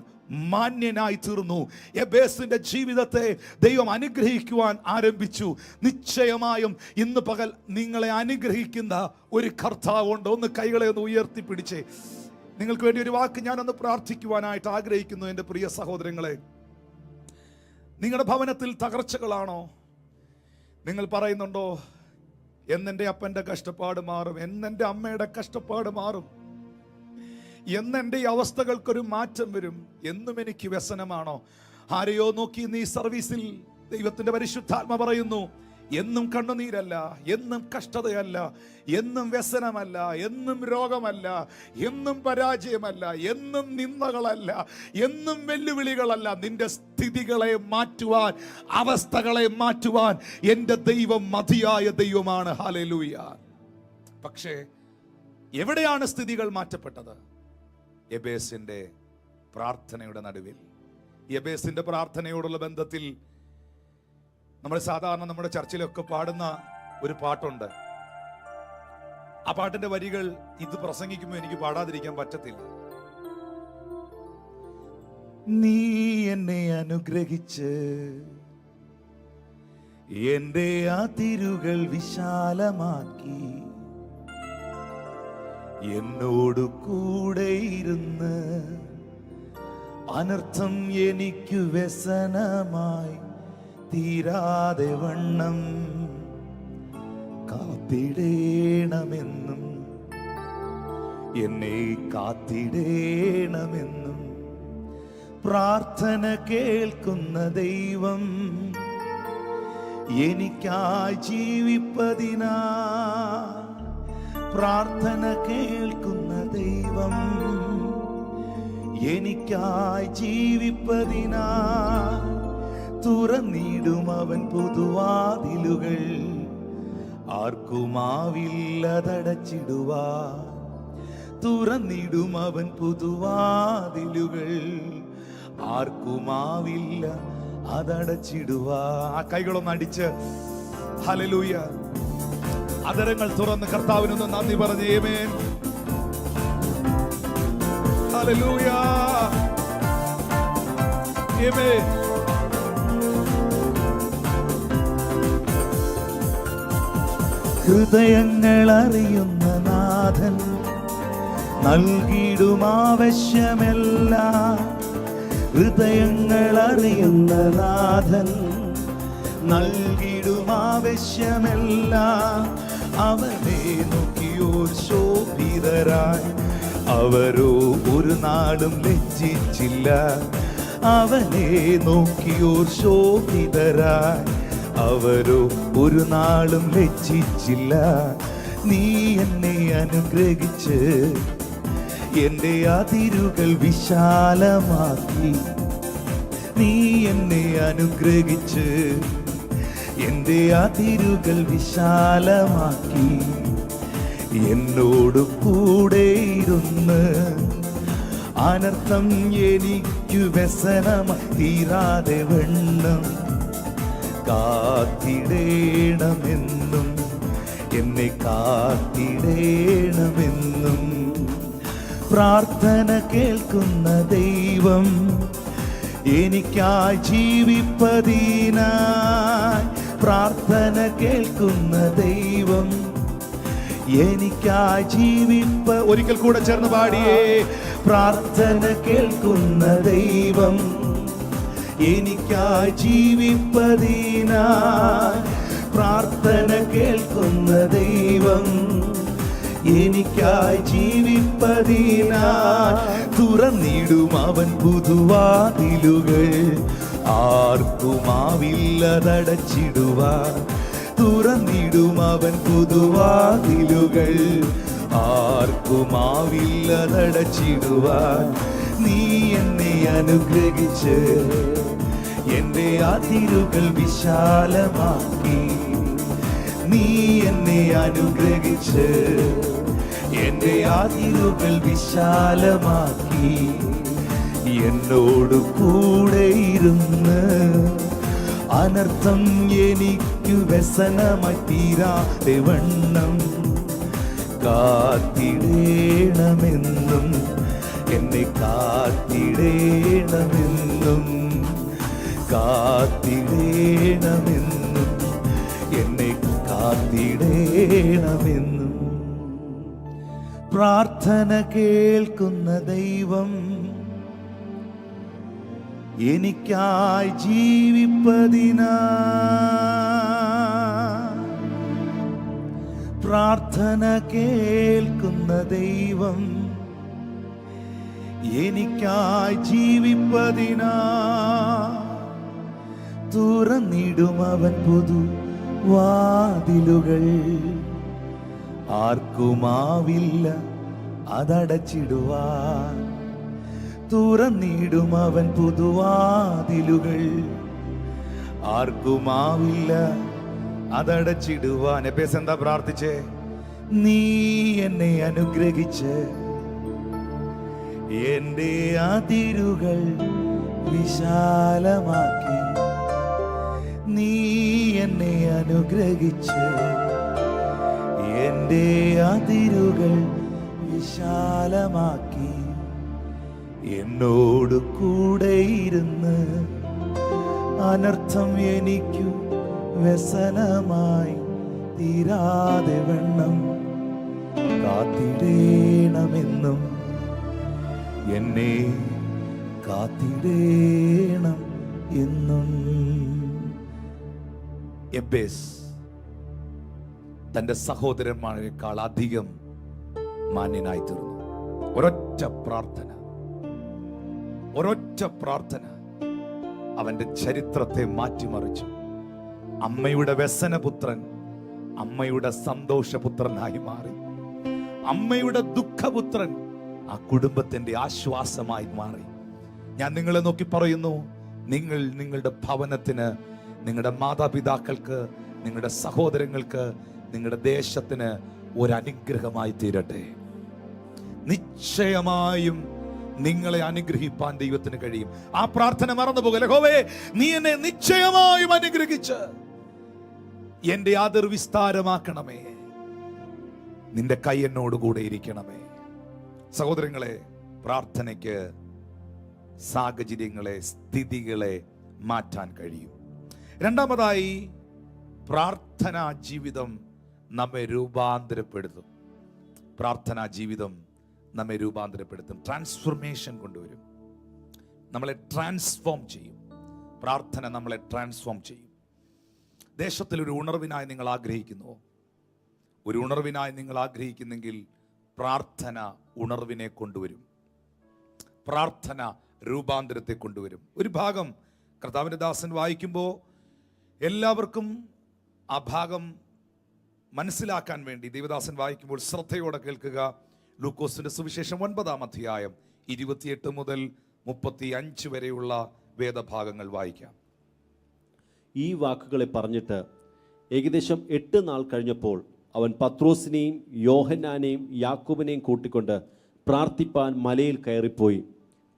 മാന്യനായി തീർന്നു. എബേസിന്റെ ജീവിതത്തെ ദൈവം അനുഗ്രഹിക്കുവാൻ ആരംഭിച്ചു. നിശ്ചയമായും ഇന്ന് പകൽ നിങ്ങളെ അനുഗ്രഹിക്കുന്ന ഒരു കർത്താവുണ്ട്. ഒന്ന് കൈകളെ ഒന്ന് ഉയർത്തിപ്പിടിച്ചേ. നിങ്ങൾക്ക് വേണ്ടി ഒരു വാക്ക് ഞാനൊന്ന് പ്രാർത്ഥിക്കുവാനായിട്ട് ആഗ്രഹിക്കുന്നു. എൻ്റെ പ്രിയ സഹോദരങ്ങളെ, നിങ്ങളുടെ ഭവനത്തിൽ തകർച്ചകളാണോ? നിങ്ങൾ പറയുന്നുണ്ടോ, എന്നെൻ്റെ അപ്പൻ്റെ കഷ്ടപ്പാട് മാറും, എന്നെൻ്റെ അമ്മയുടെ കഷ്ടപ്പാട് മാറും, എന്നെൻ്റെ ഈ അവസ്ഥകൾക്കൊരു മാറ്റം വരും, എന്നും എനിക്ക് വ്യസനമാണോ? ആരെയോ നോക്കി നീ സർവീസിൽ ദൈവത്തിന്റെ പരിശുദ്ധാത്മ പറയുന്നു, എന്നും കണ്ണുനീരല്ല, എന്നും കഷ്ടതയല്ല, എന്നും വ്യസനമല്ല, എന്നും രോഗമല്ല, എന്നും പരാജയമല്ല, എന്നും നിന്ദകളല്ല, എന്നും വെല്ലുവിളികളല്ല. നിന്റെ സ്ഥിതികളെ മാറ്റുവാൻ, അവസ്ഥകളെ മാറ്റുവാൻ എൻ്റെ ദൈവം മതിയായ ദൈവമാണ്. ഹല്ലേലൂയ. പക്ഷേ എവിടെയാണ് സ്ഥിതികൾ മാറ്റപ്പെട്ടത്? എബേസിന്റെ പ്രാർത്ഥനയുടെ നടുവിൽ. എബേസിന്റെ പ്രാർത്ഥനയോടുള്ള ബന്ധത്തിൽ നമ്മൾ സാധാരണ നമ്മുടെ ചർച്ചിലൊക്കെ പാടുന്ന ഒരു പാട്ടുണ്ട്. ആ പാട്ടിന്റെ വരികൾ ഇത് പ്രസംഗിക്കുമ്പോൾ എനിക്ക് പാടാതിരിക്കാൻ പറ്റത്തില്ല. നീ എന്നെ അനുഗ്രഹിച്ച് എന്റെ അതിരുകൾ വിശാലമാക്കി, എന്നോട് കൂടെ ഇരുന്ന് അനർത്ഥം എനിക്ക് വ്യസനമായി തീരാതെ വണ്ണം കാത്തിടേണമെന്നും എന്നെ കാത്തിടേണമെന്നും പ്രാർത്ഥന കേൾക്കുന്ന ദൈവം എനിക്കായി ജീവിപ്പതിനാ. പ്രാർത്ഥന കേൾക്കുന്ന ദൈവം എനിക്കായി ജീവിപ്പതിനാ. തുറന്നിടും അവൻ പുതുവാതിലുകൾ, ആർക്കുമാവില്ലതടച്ചിടുവാൻ. തുറന്നിടും അവൻ പുതുവാതിലുകൾ, ആർക്കുമാവില്ല അതടച്ചിടുവാ. ആ കൈകളൊന്ന് അടിച്ച് ഹല്ലേലൂയ, അതരങ്ങൾ തുറന്ന് കർത്താവിനൊന്ന് നന്ദി പറഞ്ഞ് ആമേൻ. ഹല്ലേലൂയ, ആമേൻ. ഹൃദയങ്ങൾ അറിയുന്ന നാഥൻ നൽകിയിടും ആവശ്യമെല്ലാം. ഹൃദയങ്ങൾ അറിയുന്ന നാഥൻ നൽകിയിടും ആവശ്യമെല്ലാം. അവനെ നോക്കിയോർ ശോഭിതരായി അവരോ ഒരു നാളും ലജ്ജിച്ചില്ല. അവനെ നോക്കിയോർ ശോഭിതരായി അവരോ ഒരു നാളും ലജ്ജിച്ചില്ല. നീ എന്നെ അനുഗ്രഹിച്ച് എന്റെ അതിരുകൾ വിശാലമാക്കി. നീ എന്നെ അനുഗ്രഹിച്ച് എന്റെ അതിരുകൾ വിശാലമാക്കി. എന്നോട് കൂടെ ഇരുന്ന് അനർത്ഥം എനിക്കു വ്യസനമായി തീരാതെ വണ്ണം കാത്തിടേണമെന്നും എന്നെ കാത്തിടേണമെന്നും. പ്രാർത്ഥന കേൾക്കുന്ന ദൈവം എനിക്കായി ജീവിപ്പതിനായി. പ്രാർത്ഥന കേൾക്കുന്ന ദൈവം എനിക്കായി ഒരിക്കൽ കൂടെ ചേർന്ന് പാടിയേ. പ്രാർത്ഥന കേൾക്കുന്ന ദൈവം എനിക്കായി ജീവിപ്പതിനായി. പ്രാർത്ഥന കേൾക്കുന്ന ദൈവം എനിക്കായി ജീവിപ്പതിനായി. തുറന്നിടും അവൻ പുതുവാതിലുകൾ, ആർക്കുമാവില്ലതടച്ചിടുവാൻ. തുറന്നിടും അവൻ പുതുവാതിലുകൾ, ആർക്കുമാവില്ലതടച്ചിടുവാൻ. നീ എന്നെ അനുഗ്രഹിച്ച് എന്റെ അതിരുകൾ വിശാലമാക്കി. നീ എന്നെ അനുഗ്രഹിച്ച് എന്റെ അതിരുകൾ വിശാലമാക്കി. എന്നോട് കൂടെ ഇരുന്ന് അനർത്ഥം എനിക്കു വ്യസനമായി തീരാതെ വണ്ണം കാത്തിടേണമെന്നും എന്നെ കാത്തിടേണമെന്നും കാത്തിടേണമെന്നും എന്നെ കാത്തിടേണമെന്നും. പ്രാർത്ഥന കേൾക്കുന്ന ദൈവം എനിക്കായി ജീവിപ്പതിനാ. പ്രാർത്ഥന കേൾക്കുന്ന ദൈവം എനിക്കായി ജീവിപ്പതിനാ. തുറന്നിടും അവൻ പുതുവാതിലുകൾ, ആർക്കുമാവില്ല അതടച്ചിടുവാൻ. തുറന്നിടും അവൻ പുതുവാതിലുകൾ, ആർക്കുമാവില്ല അതടച്ചിടുവാൻ. എപ്പേസ് എന്താ പ്രാർത്ഥിച്ചേ? നീ എന്നെ അനുഗ്രഹിച്ച് എന്റെ അതിരുകൾ വിശാലമാക്കി. നീ എന്നെ അനുഗ്രഹിച്ച് എന്റെ അതിരുകൾ വിശാലമാക്കി. എന്നോട് കൂടെ ഇരുന്ന് അനർത്ഥം എനിക്കു വ്യസനമായി തീരാതെ വണ്ണം കാത്തിടേണമെന്നും എന്നെ കാത്തിടേണം എന്നും. എബേസ് തന്റെ സഹോദരന്മാരെക്കാൾ അധികം മാന്യനായി തീർന്നു. ഒരൊറ്റ പ്രാർത്ഥന, ഒരൊറ്റ പ്രാർത്ഥന അവന്റെ ചരിത്രത്തെ മാറ്റിമറിച്ചു. അമ്മയുടെ വ്യസനപുത്രൻ അമ്മയുടെ സന്തോഷപുത്രനായി മാറി. അമ്മയുടെ ദുഃഖപുത്രൻ ആ കുടുംബത്തിന്റെ ആശ്വാസമായി മാറി. ഞാൻ നിങ്ങളെ നോക്കി പറയുന്നു, നിങ്ങൾ നിങ്ങളുടെ ഭവനത്തിന്, നിങ്ങളുടെ മാതാപിതാക്കൾക്ക്, നിങ്ങളുടെ സഹോദരങ്ങൾക്ക്, നിങ്ങളുടെ ദേശത്തിന് ഒരു അനുഗ്രഹമായി തീരട്ടെ. നിശ്ചയമായും നിങ്ങളെ അനുഗ്രഹിപ്പാൻ ദൈവത്തിന് കഴിയും. ആ പ്രാർത്ഥന മറന്നു പോകല്ലേ. യഹോവേ, നീ എന്നെ നിശ്ചയമായും അനുഗ്രഹിച്ച് എന്റെ അതിർ വിസ്താരമാക്കണമേ. നിന്റെ കൈ എന്നോട് കൂടെ ഇരിക്കണമേ. സഹോദരങ്ങളെ, പ്രാർത്ഥനയ്ക്ക് സാഹചര്യങ്ങളെ, സ്ഥിതികളെ മാറ്റാൻ കഴിയും. രണ്ടാമതായി, പ്രാർത്ഥനാ ജീവിതം നമ്മെ രൂപാന്തരപ്പെടുത്തും. പ്രാർത്ഥനാ ജീവിതം നമ്മെ രൂപാന്തരപ്പെടുത്തും, ട്രാൻസ്ഫോർമേഷൻ കൊണ്ടുവരും, നമ്മളെ ട്രാൻസ്ഫോം ചെയ്യും. പ്രാർത്ഥന നമ്മളെ ട്രാൻസ്ഫോം ചെയ്യും. ദേശത്തിൽ ഒരു ഉണർവിനായി നിങ്ങൾ ആഗ്രഹിക്കുന്നു, ഒരു ഉണർവിനായി നിങ്ങൾ ആഗ്രഹിക്കുന്നെങ്കിൽ പ്രാർത്ഥന ഉണർവിനെ കൊണ്ടുവരും, പ്രാർത്ഥന രൂപാന്തരത്തെ കൊണ്ടുവരും. ഒരു ഭാഗം കർത്താവിന്റെ ദാസൻ വായിക്കുമ്പോൾ എല്ലാവർക്കും ആ ഭാഗം മനസ്സിലാക്കാൻ വേണ്ടി ദൈവദാസൻ വായിക്കുമ്പോൾ ശ്രദ്ധയോടെ കേൾക്കുക. ലൂക്കോസിന്റെ സുവിശേഷം 9-ാം അധ്യായം 28 മുതൽ 35 വരെയുള്ള വേദഭാഗങ്ങൾ വായിക്കാം. ഈ വാക്കുകളെ പറഞ്ഞിട്ട് ഏകദേശം 8 നാൾ കഴിഞ്ഞപ്പോൾ അവൻ പത്രോസിനെയും യോഹന്നാനെയും യാക്കോബിനെയും കൂട്ടിക്കൊണ്ട് പ്രാർത്ഥിപ്പാൻ മലയിൽ കയറിപ്പോയി.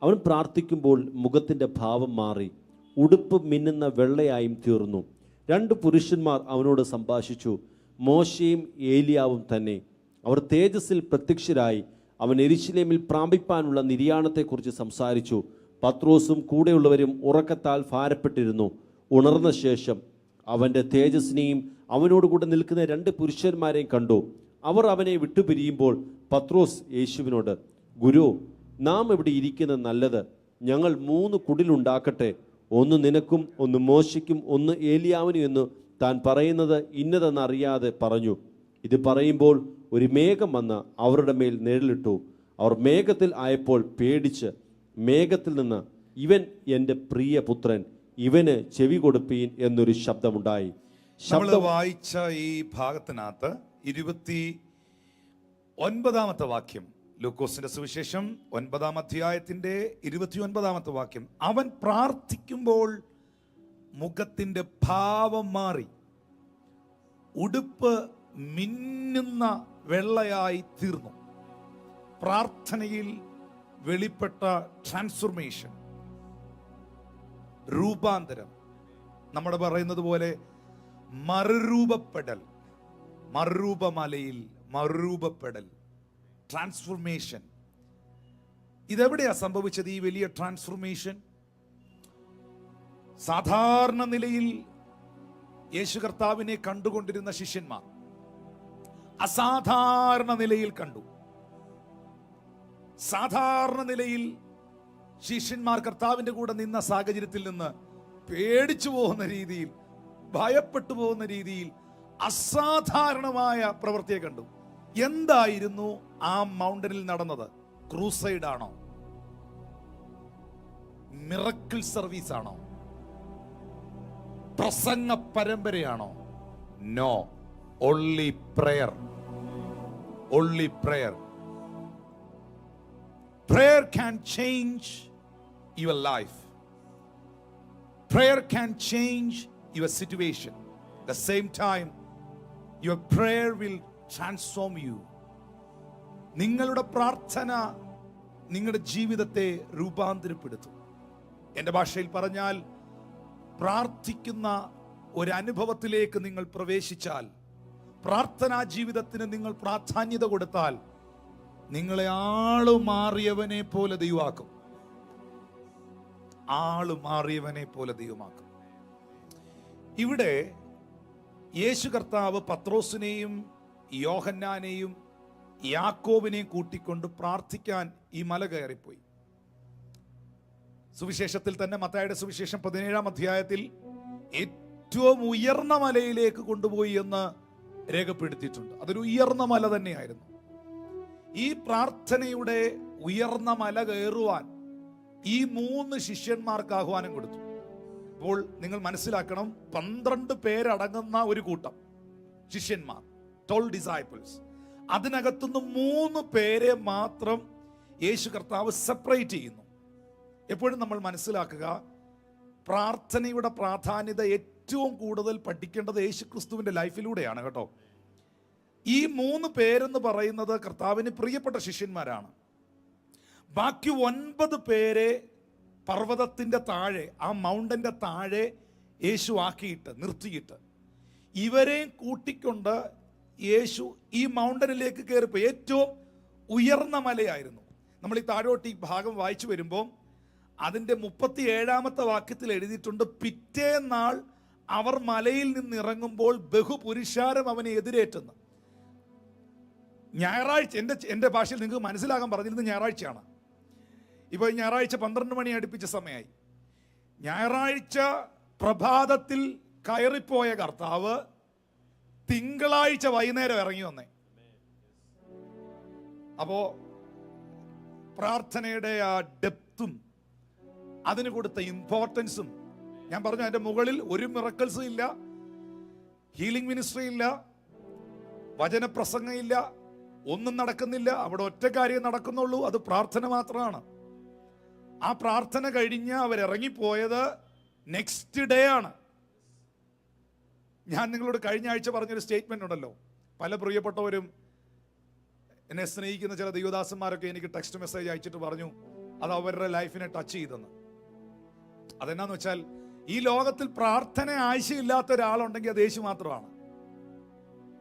അവൻ പ്രാർത്ഥിക്കുമ്പോൾ മുഖത്തിൻ്റെ ഭാവം മാറി, ഉടുപ്പ് മിന്നുന്ന വെള്ളയായും തീർന്നു. 2 പുരുഷന്മാർ അവനോട് സംഭാഷിച്ചു, മോശയും ഏലിയാവും തന്നെ. അവർ തേജസ്സിൽ പ്രത്യക്ഷരായി അവൻ യെരൂശലേമിൽ പ്രാപിപ്പാനുള്ള നിര്യാണത്തെക്കുറിച്ച് സംസാരിച്ചു. പത്രോസും കൂടെയുള്ളവരും ഉറക്കത്താൽ ഭാരപ്പെട്ടിരുന്നു. ഉണർന്ന ശേഷം അവൻ്റെ തേജസ്സിനെയും അവനോടുകൂടെ നിൽക്കുന്ന 2 പുരുഷന്മാരെയും കണ്ടു. അവർ അവനെ വിട്ടുപിരിയുമ്പോൾ പത്രോസ് യേശുവിനോട്, ഗുരു, നാം ഇവിടെ ഇരിക്കുന്നത് നല്ലത്. ഞങ്ങൾ 3 കുടിലുണ്ടാക്കട്ടെ, ഒന്ന് നിനക്കും ഒന്ന് മോശയ്ക്കും ഒന്ന് ഏലിയാവിനും എന്ന് താൻ പറയുന്നത് ഇന്നതെന്നറിയാതെ പറഞ്ഞു. ഇത് പറയുമ്പോൾ ഒരു മേഘം വന്ന് അവരുടെ മേൽ നിഴലിട്ടു. അവർ മേഘത്തിൽ ആയപ്പോൾ പേടിച്ച് മേഘത്തിൽ നിന്ന്, ഇവൻ എൻ്റെ പ്രിയ പുത്രൻ, ഇവന് ചെവി കൊടുപ്പീൻ എന്നൊരു ശബ്ദമുണ്ടായി. നമ്മൾ വായിച്ച ഈ ഭാഗത്തിനകത്ത് 29-ാമത്തെ വാക്യം, ലൂക്കോസിന്റെ സുവിശേഷം 9-ാം അധ്യായത്തിന്റെ 29-ാമത്തെ വാക്യം, അവൻ പ്രാർത്ഥിക്കുമ്പോൾ മുഖത്തിന്റെ ഭാവം മാറി, ഉടുപ്പ് മിന്നുന്ന വെള്ളയായി തീർന്നു. പ്രാർത്ഥനയിൽ വെളിപ്പെട്ട ട്രാൻസ്ഫോർമേഷൻ, രൂപാന്തരം, നമ്മുടെ പറയുന്നത് പോലെ മറുരൂപപ്പെടൽ, മറുരൂപമലയിൽ മറുരൂപപ്പെടൽ, ട്രാൻസ്ഫോർമേഷൻ. ഇതെവിടെയാ സംഭവിച്ചത്? ഈ വലിയ ട്രാൻസ്ഫോർമേഷൻ സാധാരണ നിലയിൽ യേശു കർത്താവിനെ കണ്ടുകൊണ്ടിരുന്ന ശിഷ്യന്മാർ അസാധാരണ നിലയിൽ കണ്ടു. സാധാരണ നിലയിൽ ശിഷ്യന്മാർ കർത്താവിന്റെ കൂടെ നിന്ന സാഹചര്യത്തിൽ നിന്ന് പേടിച്ചു പോകുന്ന രീതിയിൽ, ഭയപ്പെട്ടു പോകുന്ന രീതിയിൽ അസാധാരണമായ പ്രവൃത്തിയെ കണ്ടു. എന്തായിരുന്നു ആ മൗണ്ടനിൽ നടന്നത്? ക്രൂസൈഡ് ആണോ? മിറക്കിൾ സർവീസ് ആണോ? പ്രസംഗ പരമ്പരയാണോ? No, only prayer. Only prayer. Prayer can change your life. Prayer can change your situation. At the same time, your prayer will transform you. നിങ്ങളുടെ പ്രാർത്ഥന നിങ്ങളുടെ ജീവിതത്തെ രൂപാന്തരപ്പെടുത്തും. എൻ്റെ ഭാഷയിൽ പറഞ്ഞാൽ, പ്രാർത്ഥിക്കുന്ന ഒരു അനുഭവത്തിലേക്ക് നിങ്ങൾ പ്രവേശിച്ചാൽ, പ്രാർത്ഥനാ ജീവിതത്തിന് നിങ്ങൾ പ്രാധാന്യത കൊടുത്താൽ, നിങ്ങളെ ആള് മാറിയവനെ പോലെ ദൈവമാക്കും. ആള് മാറിയവനെ പോലെ ദൈവമാക്കും. ഇവിടെ യേശു കർത്താവ് പത്രോസിനെയും യോഹന്നാനെയും യാക്കോബിനെയും കൂട്ടിക്കൊണ്ട് പ്രാർത്ഥിക്കാൻ ഈ മല കയറിപ്പോയി. സുവിശേഷത്തിൽ തന്നെ മത്തായിയുടെ സുവിശേഷം 17-ാം അധ്യായത്തിൽ ഏറ്റവും ഉയർന്ന മലയിലേക്ക് കൊണ്ടുപോയി എന്ന് രേഖപ്പെടുത്തിയിട്ടുണ്ട്. അതൊരു ഉയർന്ന മല തന്നെയായിരുന്നു. ഈ പ്രാർത്ഥനയുടെ ഉയർന്ന മല കയറുവാൻ ഈ 3 ശിഷ്യന്മാർക്ക് ആഹ്വാനം കൊടുത്തു. അപ്പോൾ നിങ്ങൾ മനസ്സിലാക്കണം, 12 പേരടങ്ങുന്ന ഒരു കൂട്ടം ശിഷ്യന്മാർ, 12 ഡിസൈപ്പിൾസ്. അതിനകത്തുനിന്ന് 3 പേരെ മാത്രം യേശു കർത്താവ് സെപ്പറേറ്റ് ചെയ്യുന്നു. എപ്പോഴും നമ്മൾ മനസ്സിലാക്കുക, പ്രാർത്ഥനയുടെ പ്രാധാന്യത ഏറ്റവും കൂടുതൽ പഠിക്കേണ്ടത് യേശു ക്രിസ്തുവിന്റെ ലൈഫിലൂടെയാണ് കേട്ടോ. ഈ 3 പേരെന്ന് പറയുന്നത് കർത്താവിന് പ്രിയപ്പെട്ട ശിഷ്യന്മാരാണ്. ബാക്കി 9 പേരെ പർവ്വതത്തിന്റെ താഴെ, ആ മൗണ്ടന്റെ താഴെ യേശു ആക്കിയിട്ട് നിർത്തിയിട്ട് ഇവരെയും കൂട്ടിക്കൊണ്ട് യേശു ഈ മൗണ്ടനിലേക്ക് കയറിപ്പോയി. ഏറ്റവും ഉയർന്ന മലയായിരുന്നു. നമ്മൾ ഈ താഴോട്ട് ഈ ഭാഗം വായിച്ചു വരുമ്പോൾ അതിൻ്റെ 37ാമത്തെ വാക്യത്തിൽ എഴുതിയിട്ടുണ്ട്, പിറ്റേന്നാൾ അവർ മലയിൽ നിന്ന് ഇറങ്ങുമ്പോൾ ബഹുപുരുഷാരം അവനെ എതിരേറ്റുന്നു. ഞായറാഴ്ച, എൻ്റെ ഭാഷയിൽ നിങ്ങൾക്ക് മനസ്സിലാകാൻ പറഞ്ഞിരുന്നത് ഞായറാഴ്ചയാണ്. ഇപ്പോൾ ഞായറാഴ്ച 12 മണി അടുപ്പിച്ച സമയമായി. ഞായറാഴ്ച പ്രഭാതത്തിൽ കയറിപ്പോയ കർത്താവ് തിങ്കളാഴ്ച വൈകുന്നേരം ഇറങ്ങി വന്നേ. അപ്പോ പ്രാർത്ഥനയുടെ ആ ഡെപ്തും അതിന് കൊടുത്ത ഇമ്പോർട്ടൻസും ഞാൻ പറഞ്ഞു. അതിന്റെ മുകളിൽ ഒരു മിറക്കിൾസും ഇല്ല, ഹീലിംഗ് മിനിസ്ട്രി ഇല്ല, വചനപ്രസംഗം ഇല്ല, ഒന്നും നടക്കുന്നില്ല. അവിടെ ഒറ്റ കാര്യം നടക്കുന്നുള്ളൂ, അത് പ്രാർത്ഥന മാത്രമാണ്. ആ പ്രാർത്ഥന കഴിഞ്ഞ് അവരിറങ്ങിപ്പോയത് നെക്സ്റ്റ് ഡേ ആണ്. ഞാൻ നിങ്ങളോട് കഴിഞ്ഞ ആഴ്ച പറഞ്ഞൊരു സ്റ്റേറ്റ്മെന്റ് ഉണ്ടല്ലോ, പല പ്രിയപ്പെട്ടവരും എന്നെ സ്നേഹിക്കുന്ന ചില ദൈവദാസന്മാരൊക്കെ എനിക്ക് ടെക്സ്റ്റ് മെസ്സേജ് അയച്ചിട്ട് പറഞ്ഞു അത് അവരുടെ ലൈഫിനെ ടച്ച് ചെയ്തെന്ന്. അതെന്നാന്ന് വെച്ചാൽ, ഈ ലോകത്തിൽ പ്രാർത്ഥന ആവശ്യമില്ലാത്ത ഒരാളുണ്ടെങ്കിൽ അത് യേശു മാത്രമാണ്.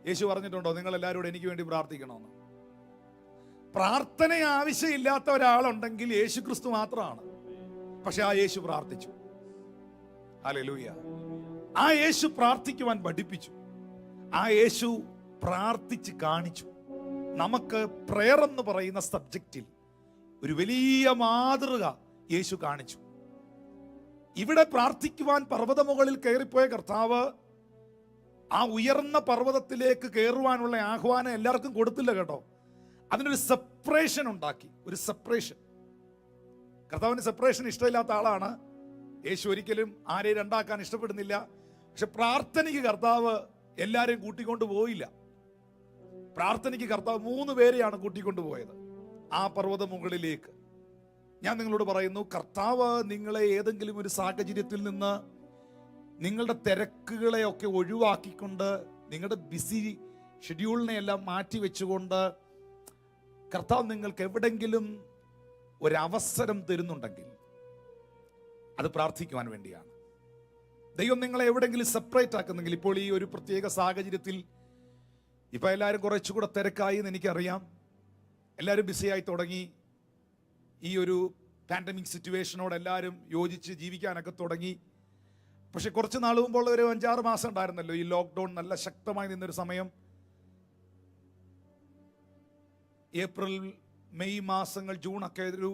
യേശു പറഞ്ഞിട്ടുണ്ടോ നിങ്ങൾ എല്ലാവരോടും എനിക്ക് വേണ്ടി പ്രാർത്ഥിക്കണമെന്ന്? പ്രാർത്ഥന ആവശ്യമില്ലാത്ത ഒരാളുണ്ടെങ്കിൽ യേശു ക്രിസ്തു മാത്രമാണ്. പക്ഷെ ആ യേശു പ്രാർത്ഥിച്ചു. ഹല്ലേലൂയ. ആ യേശു പ്രാർത്ഥിക്കുവാൻ പഠിപ്പിച്ചു. ആ യേശു പ്രാർത്ഥിച്ച് കാണിച്ചു. നമുക്ക് പ്രയർ എന്ന് പറയുന്ന സബ്ജക്റ്റിൽ ഒരു വലിയ മാതൃക യേശു കാണിച്ചു. ഇവിടെ പ്രാർത്ഥിക്കുവാൻ പർവ്വതമുകളിൽ കയറിപ്പോയ കർത്താവ് ആ ഉയർന്ന പർവ്വതത്തിലേക്ക് കയറുവാനുള്ള ആഹ്വാനം എല്ലാവർക്കും കൊടുത്തില്ല കേട്ടോ. അതിനൊരു സെപ്പറേഷൻ ഉണ്ടാക്കി. ഒരു സെപ്പറേഷൻ. കർത്താവിന് സെപ്പറേഷൻ ഇഷ്ടമില്ലാത്ത ആളാണ്. യേശു ഒരിക്കലും ആരെയും രണ്ടാക്കാൻ ഇഷ്ടപ്പെടുന്നില്ല. പക്ഷെ പ്രാർത്ഥനയ്ക്ക് കർത്താവ് എല്ലാരെയും കൂട്ടിക്കൊണ്ട് പോയില്ല. പ്രാർത്ഥനയ്ക്ക് കർത്താവ് 3 പേരെയാണ് കൂട്ടിക്കൊണ്ടുപോയത് ആ പർവ്വത മുകളിലേക്ക്. ഞാൻ നിങ്ങളോട് പറയുന്നു, കർത്താവ് നിങ്ങളെ ഏതെങ്കിലും ഒരു സാഹചര്യത്തിൽ നിന്ന് നിങ്ങളുടെ തിരക്കുകളെയൊക്കെ ഒഴിവാക്കിക്കൊണ്ട്, നിങ്ങളുടെ ബിസി ഷെഡ്യൂളിനെ എല്ലാം മാറ്റി വെച്ചുകൊണ്ട് കർത്താവ് നിങ്ങൾക്ക് എവിടെങ്കിലും ഒരവസരം തരുന്നുണ്ടെങ്കിൽ അത് പ്രാർത്ഥിക്കുവാൻ വേണ്ടിയാണ്. ദൈവം നിങ്ങളെ എവിടെങ്കിലും സെപ്പറേറ്റ് ആക്കുന്നെങ്കിൽ, ഇപ്പോൾ ഈ ഒരു പ്രത്യേക സാഹചര്യത്തിൽ ഇപ്പം എല്ലാവരും കുറച്ചുകൂടെ തിരക്കായി എന്ന് എനിക്കറിയാം. എല്ലാവരും ബിസിയായി തുടങ്ങി. ഈ ഒരു പാൻഡമിക് സിറ്റുവേഷനോട് എല്ലാവരും യോജിച്ച് ജീവിക്കാനൊക്കെ തുടങ്ങി. പക്ഷെ കുറച്ച് നാൾ മുമ്പുള്ള ഒരു 5-6 മാസം ഉണ്ടായിരുന്നല്ലോ ഈ ലോക്ക്ഡൗൺ നല്ല ശക്തമായി നിന്നൊരു സമയം. ഏപ്രിൽ, മെയ് മാസങ്ങൾ, ജൂണൊക്കെ ഒരു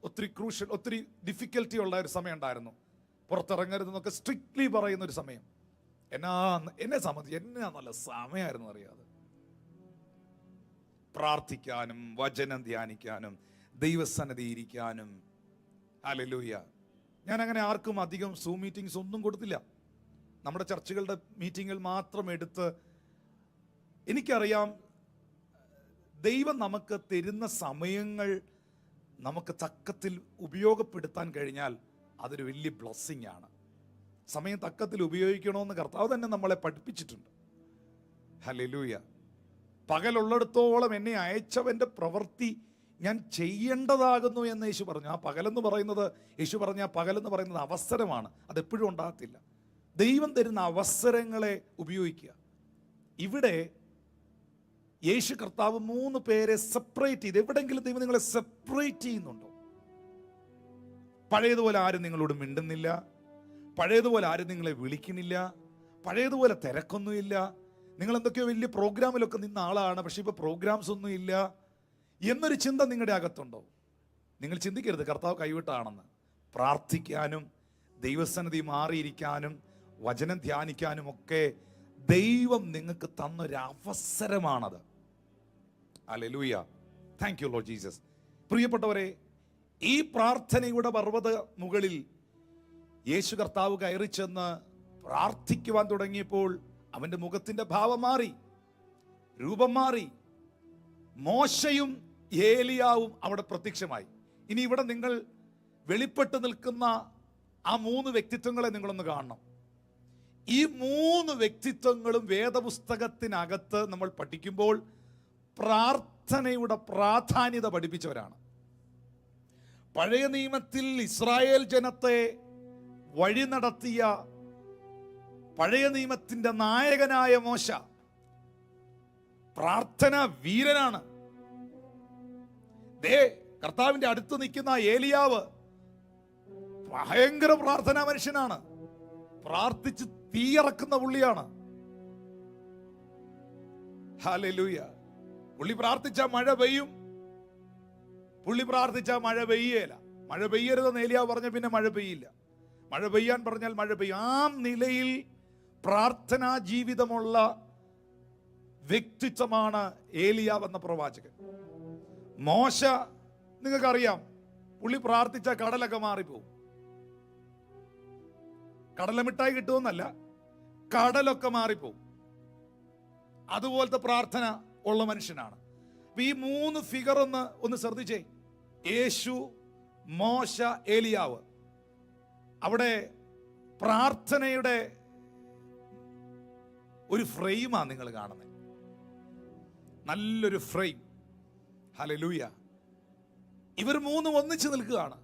ഒത്തിരി ഡിഫിക്കൽറ്റി ഉള്ള ഒരു സമയം ഉണ്ടായിരുന്നു. പുറത്തിറങ്ങരുതെന്നൊക്കെ സ്ട്രിക്ട്ലി പറയുന്ന ഒരു സമയം. എന്നെ സംബന്ധിച്ച് എന്നാ നല്ല സമയമായിരുന്നു അറിയാതെ. പ്രാർത്ഥിക്കാനും വചനം ധ്യാനിക്കാനും ദൈവസന്നിധി ഇരിക്കാനും. ഹല്ലേലൂയ. ഞാൻ അങ്ങനെ ആർക്കും അധികം സൂം മീറ്റിംഗ്സ് ഒന്നും കൊടുത്തില്ല. നമ്മുടെ ചർച്ചുകളുടെ മീറ്റിങ്ങുകൾ മാത്രം എടുത്ത്, എനിക്കറിയാം ദൈവം നമുക്ക് തരുന്ന സമയങ്ങൾ നമുക്ക് തക്കത്തിൽ ഉപയോഗപ്പെടുത്താൻ കഴിഞ്ഞാൽ അതൊരു വലിയ ബ്ലെസ്സിങ് ആണ്. സമയം തക്കത്തിൽ ഉപയോഗിക്കണമെന്ന് കർത്താവ് തന്നെ നമ്മളെ പഠിപ്പിച്ചിട്ടുണ്ട്. ഹല്ലേലൂയ. പകലുള്ളിടത്തോളം എന്നെ അയച്ചവന്റെ പ്രവൃത്തി ഞാൻ ചെയ്യേണ്ടതാകുന്നു എന്ന് യേശു പറഞ്ഞു. ആ പകലെന്ന് പറയുന്നത്, യേശു പറഞ്ഞ ആ പകലെന്ന് പറയുന്നത് അവസരമാണ്. അതെപ്പോഴും ഉണ്ടാകത്തില്ല. ദൈവം തരുന്ന അവസരങ്ങളെ ഉപയോഗിക്കുക. ഇവിടെ യേശു കർത്താവ് 3 പേരെ സെപ്പറേറ്റ് ചെയ്ത്, എവിടെങ്കിലും ദൈവം നിങ്ങളെ സെപ്പറേറ്റ് ചെയ്യുന്നുണ്ടോ? പഴയതുപോലെ ആരും നിങ്ങളോട് മിണ്ടുന്നില്ല, പഴയതുപോലെ ആരും നിങ്ങളെ വിളിക്കുന്നില്ല, പഴയതുപോലെ തിരക്കൊന്നുമില്ല. നിങ്ങൾ എന്തൊക്കെയോ വലിയ പ്രോഗ്രാമിലൊക്കെ നിന്ന ആളാണ്, പക്ഷെ ഇപ്പോൾ പ്രോഗ്രാംസ് ഒന്നും ഇല്ല എന്നൊരു ചിന്ത നിങ്ങളുടെ അകത്തുണ്ടോ? നിങ്ങൾ ചിന്തിക്കരുത് കർത്താവ് കൈവിട്ടാണെന്ന്. പ്രാർത്ഥിക്കാനും ദൈവസന്നിധി മാറിയിരിക്കാനും വചനം ധ്യാനിക്കാനും ഒക്കെ ദൈവം നിങ്ങൾക്ക് തന്നൊരവസരമാണത്. Hallelujah. Thank you Lord Jesus. പ്രിയപ്പെട്ടവരെ, ഈ പ്രാർത്ഥനയുടെ പർവ്വത മുകളിൽ യേശു കർത്താവ് കയറി ചെന്ന് പ്രാർത്ഥിക്കുവാൻ തുടങ്ങിയപ്പോൾ അവന്റെ മുഖത്തിന്റെ ഭാവം മാറി, രൂപം മാറി. മോശയും ഏലിയാവും അവിടെ പ്രത്യക്ഷമായി. ഇനി ഇവിടെ നിങ്ങൾ വെളിപ്പെട്ട് നിൽക്കുന്ന ആ 3 വ്യക്തിത്വങ്ങളെ നിങ്ങളൊന്ന് കാണണം. ഈ 3 വ്യക്തിത്വങ്ങളും വേദപുസ്തകത്തിനകത്ത് നമ്മൾ പഠിക്കുമ്പോൾ പ്രാർത്ഥനയുടെ പ്രാധാന്യത പഠിപ്പിച്ചവരാണ്. പഴയ നിയമത്തിൽ ഇസ്രായേൽ ജനത്തെ വഴി നടത്തിയ പഴയ നിയമത്തിന്റെ നായകനായ മോശ പ്രാർത്ഥന വീരനാണ്. കർത്താവിന്റെ അടുത്ത് നിൽക്കുന്ന ഏലിയാവ് ഭയങ്കര പ്രാർത്ഥനാ മനുഷ്യനാണ്. പ്രാർത്ഥിച്ച് തീയിറക്കുന്ന പുള്ളിയാണ്. ഹല്ലേലൂയ. പുള്ളി പ്രാർത്ഥിച്ച മഴ പെയ്യും, പുള്ളി പ്രാർത്ഥിച്ച മഴ പെയ്യേല. മഴ പെയ്യരുതെന്ന് ഏലിയാവ് പറഞ്ഞ പിന്നെ മഴ പെയ്യില്ല. മഴ പെയ്യാൻ പറഞ്ഞാൽ മഴ പെയ്യും. ആ നിലയിൽ പ്രാർത്ഥനാ ജീവിതമുള്ള വ്യക്തിത്വമാണ് ഏലിയാവ് എന്ന പ്രവാചകൻ. മോശ നിങ്ങൾക്കറിയാം, പുള്ളി പ്രാർത്ഥിച്ച കടലൊക്കെ മാറിപ്പോവും. കടലമിഠായി കിട്ടുമെന്നല്ല, കടലൊക്കെ മാറിപ്പോവും. അതുപോലത്തെ പ്രാർത്ഥന ഉള്ള മനുഷ്യനാണ്. ഈ 3 ഫിഗർ ഒന്ന് ശ്രദ്ധിച്ചേ. യേശു, മോശ, ഏലിയാവ്. അവിടെ പ്രാർത്ഥനയുടെ ഒരു ഫ്രെയിമാണ് നിങ്ങൾ കാണുന്നത്. നല്ലൊരു ഫ്രെയിം. ഹല്ലേലൂയ. ഇവർ 3 ഒന്നിച്ച് നിൽക്കുകയാണ്.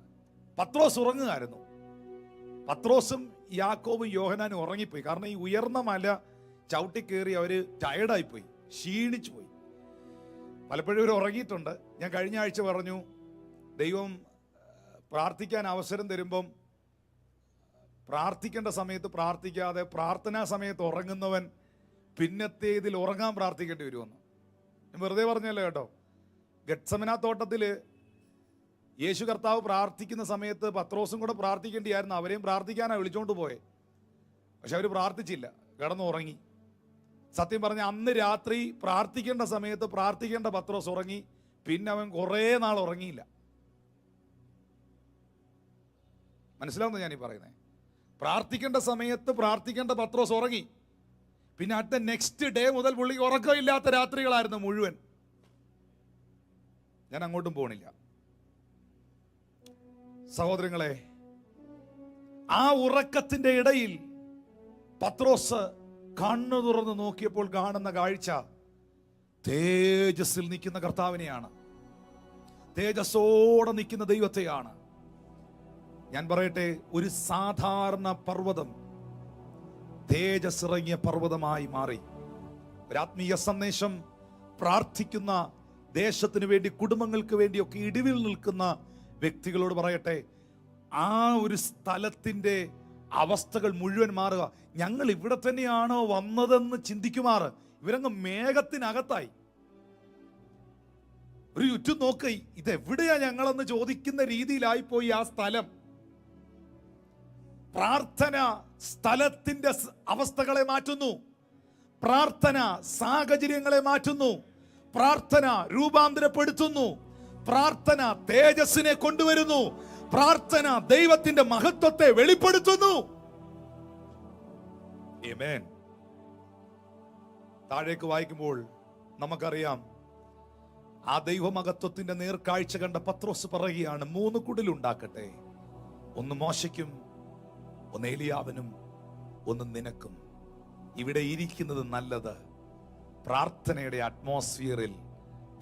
പത്രോസ് ഉറങ്ങുകയായിരുന്നു. പത്രോസും യാക്കോബും യോഹന്നാനും ഉറങ്ങിപ്പോയി. കാരണം ഈ ഉയർന്ന മല ചവിട്ടിക്കേറി അവര് ടയർഡായിപ്പോയി, ക്ഷീണിച്ചു പോയി. പലപ്പോഴും ഇവർ ഉറങ്ങിയിട്ടുണ്ട്. ഞാൻ കഴിഞ്ഞ ആഴ്ച പറഞ്ഞു, ദൈവം പ്രാർത്ഥിക്കാൻ അവസരം തരുമ്പം പ്രാർത്ഥിക്കേണ്ട സമയത്ത് പ്രാർത്ഥിക്കാതെ പ്രാർത്ഥനാ സമയത്ത് ഉറങ്ങുന്നവൻ പിന്നത്തേതിൽ ഉറങ്ങാൻ പ്രാർത്ഥിക്കേണ്ടി വരുമെന്ന്. ഞാൻ വെറുതെ പറഞ്ഞല്ലോ കേട്ടോ. ഗെത്സമന തോട്ടത്തിൽ യേശു കർത്താവ് പ്രാർത്ഥിക്കുന്ന സമയത്ത് പത്രോസും കൂടെ പ്രാർത്ഥിക്കേണ്ടിയായിരുന്നു. അവരെയും പ്രാർത്ഥിക്കാനാണ് വിളിച്ചോണ്ട് പോയെ. പക്ഷെ അവർ പ്രാർത്ഥിച്ചില്ല, കിടന്നുറങ്ങി. സത്യം പറഞ്ഞ അന്ന് രാത്രി പ്രാർത്ഥിക്കേണ്ട സമയത്ത് പ്രാർത്ഥിക്കേണ്ട പത്രോസ് ഉറങ്ങി. പിന്നെ അവൻ കുറേ നാൾ ഉറങ്ങിയില്ല. മനസ്സിലാവുന്ന ഞാനീ പറയുന്നത്. പ്രാർത്ഥിക്കേണ്ട സമയത്ത് പ്രാർത്ഥിക്കേണ്ട പത്രോസ് ഉറങ്ങി. പിന്നെ അടുത്ത നെക്സ്റ്റ് ഡേ മുതൽ പുള്ളി ഉറക്കമില്ലാത്ത രാത്രികളായിരുന്നു മുഴുവൻ. ഞാൻ അങ്ങോട്ടും പോണില്ല. സഹോദരങ്ങളെ, ആ ഉറക്കത്തിന്റെ ഇടയിൽ പത്രോസ് കണ്ണു തുറന്ന് നോക്കിയപ്പോൾ കാണുന്ന കാഴ്ച തേജസ്സിൽ നിൽക്കുന്ന കർത്താവിനെയാണ്. തേജസ്സോടെ നിൽക്കുന്ന ദൈവത്തെയാണ്. ഞാൻ പറയട്ടെ, ഒരു സാധാരണ പർവ്വതം തേജസ് ഇറങ്ങിയ പർവ്വതമായി മാറി. ഒരാത്മീയ സന്ദേശം പ്രാർത്ഥിക്കുന്ന, ദേശത്തിന് വേണ്ടി, കുടുംബങ്ങൾക്ക് വേണ്ടിയൊക്കെ ഇടിവിൽ നിൽക്കുന്ന വ്യക്തികളോട് പറയട്ടെ, ആ ഒരു സ്ഥലത്തിന്റെ അവസ്ഥകൾ മുഴുവൻ മാറുക. ഞങ്ങൾ ഇവിടെ തന്നെയാണോ വന്നതെന്ന് ചിന്തിക്കുമാറ് ഇവരങ്ങ് മേഘത്തിനകത്തായി. ഒരു ചുറ്റും നോക്ക, ഇതെവിടെയാ ഞങ്ങളെന്ന് ചോദിക്കുന്ന രീതിയിലായിപ്പോയി ആ സ്ഥലം. പ്രാർത്ഥന സ്ഥലത്തിന്റെ അവസ്ഥകളെ മാറ്റുന്നു. പ്രാർത്ഥന സാഹചര്യങ്ങളെ മാറ്റുന്നു. പ്രാർത്ഥന രൂപാന്തരപ്പെടുത്തുന്നു. പ്രാർത്ഥന തേജസ്സിനെ കൊണ്ടുവരുന്നു. പ്രാർത്ഥന ദൈവത്തിന്റെ മഹത്വത്തെ വെളിപ്പെടുത്തുന്നു. ആമേൻ. താഴേക്ക് വായിക്കുമ്പോൾ നമുക്കറിയാം, ആ ദൈവമഹത്വത്തിന്റെ നേർക്കാഴ്ച കണ്ട പത്രോസ് പറയുകയാണ്, 3 കുടിലുണ്ടാക്കട്ടെ, ഒന്ന് മോശയ്ക്കും, ഒന്ന് ഏലിയാവിനും, ഒന്ന് നിനക്കും. ഇവിടെ ഇരിക്കുന്നത് നല്ലത്. പ്രാർത്ഥനയുടെ അറ്റ്മോസ്ഫിയറിൽ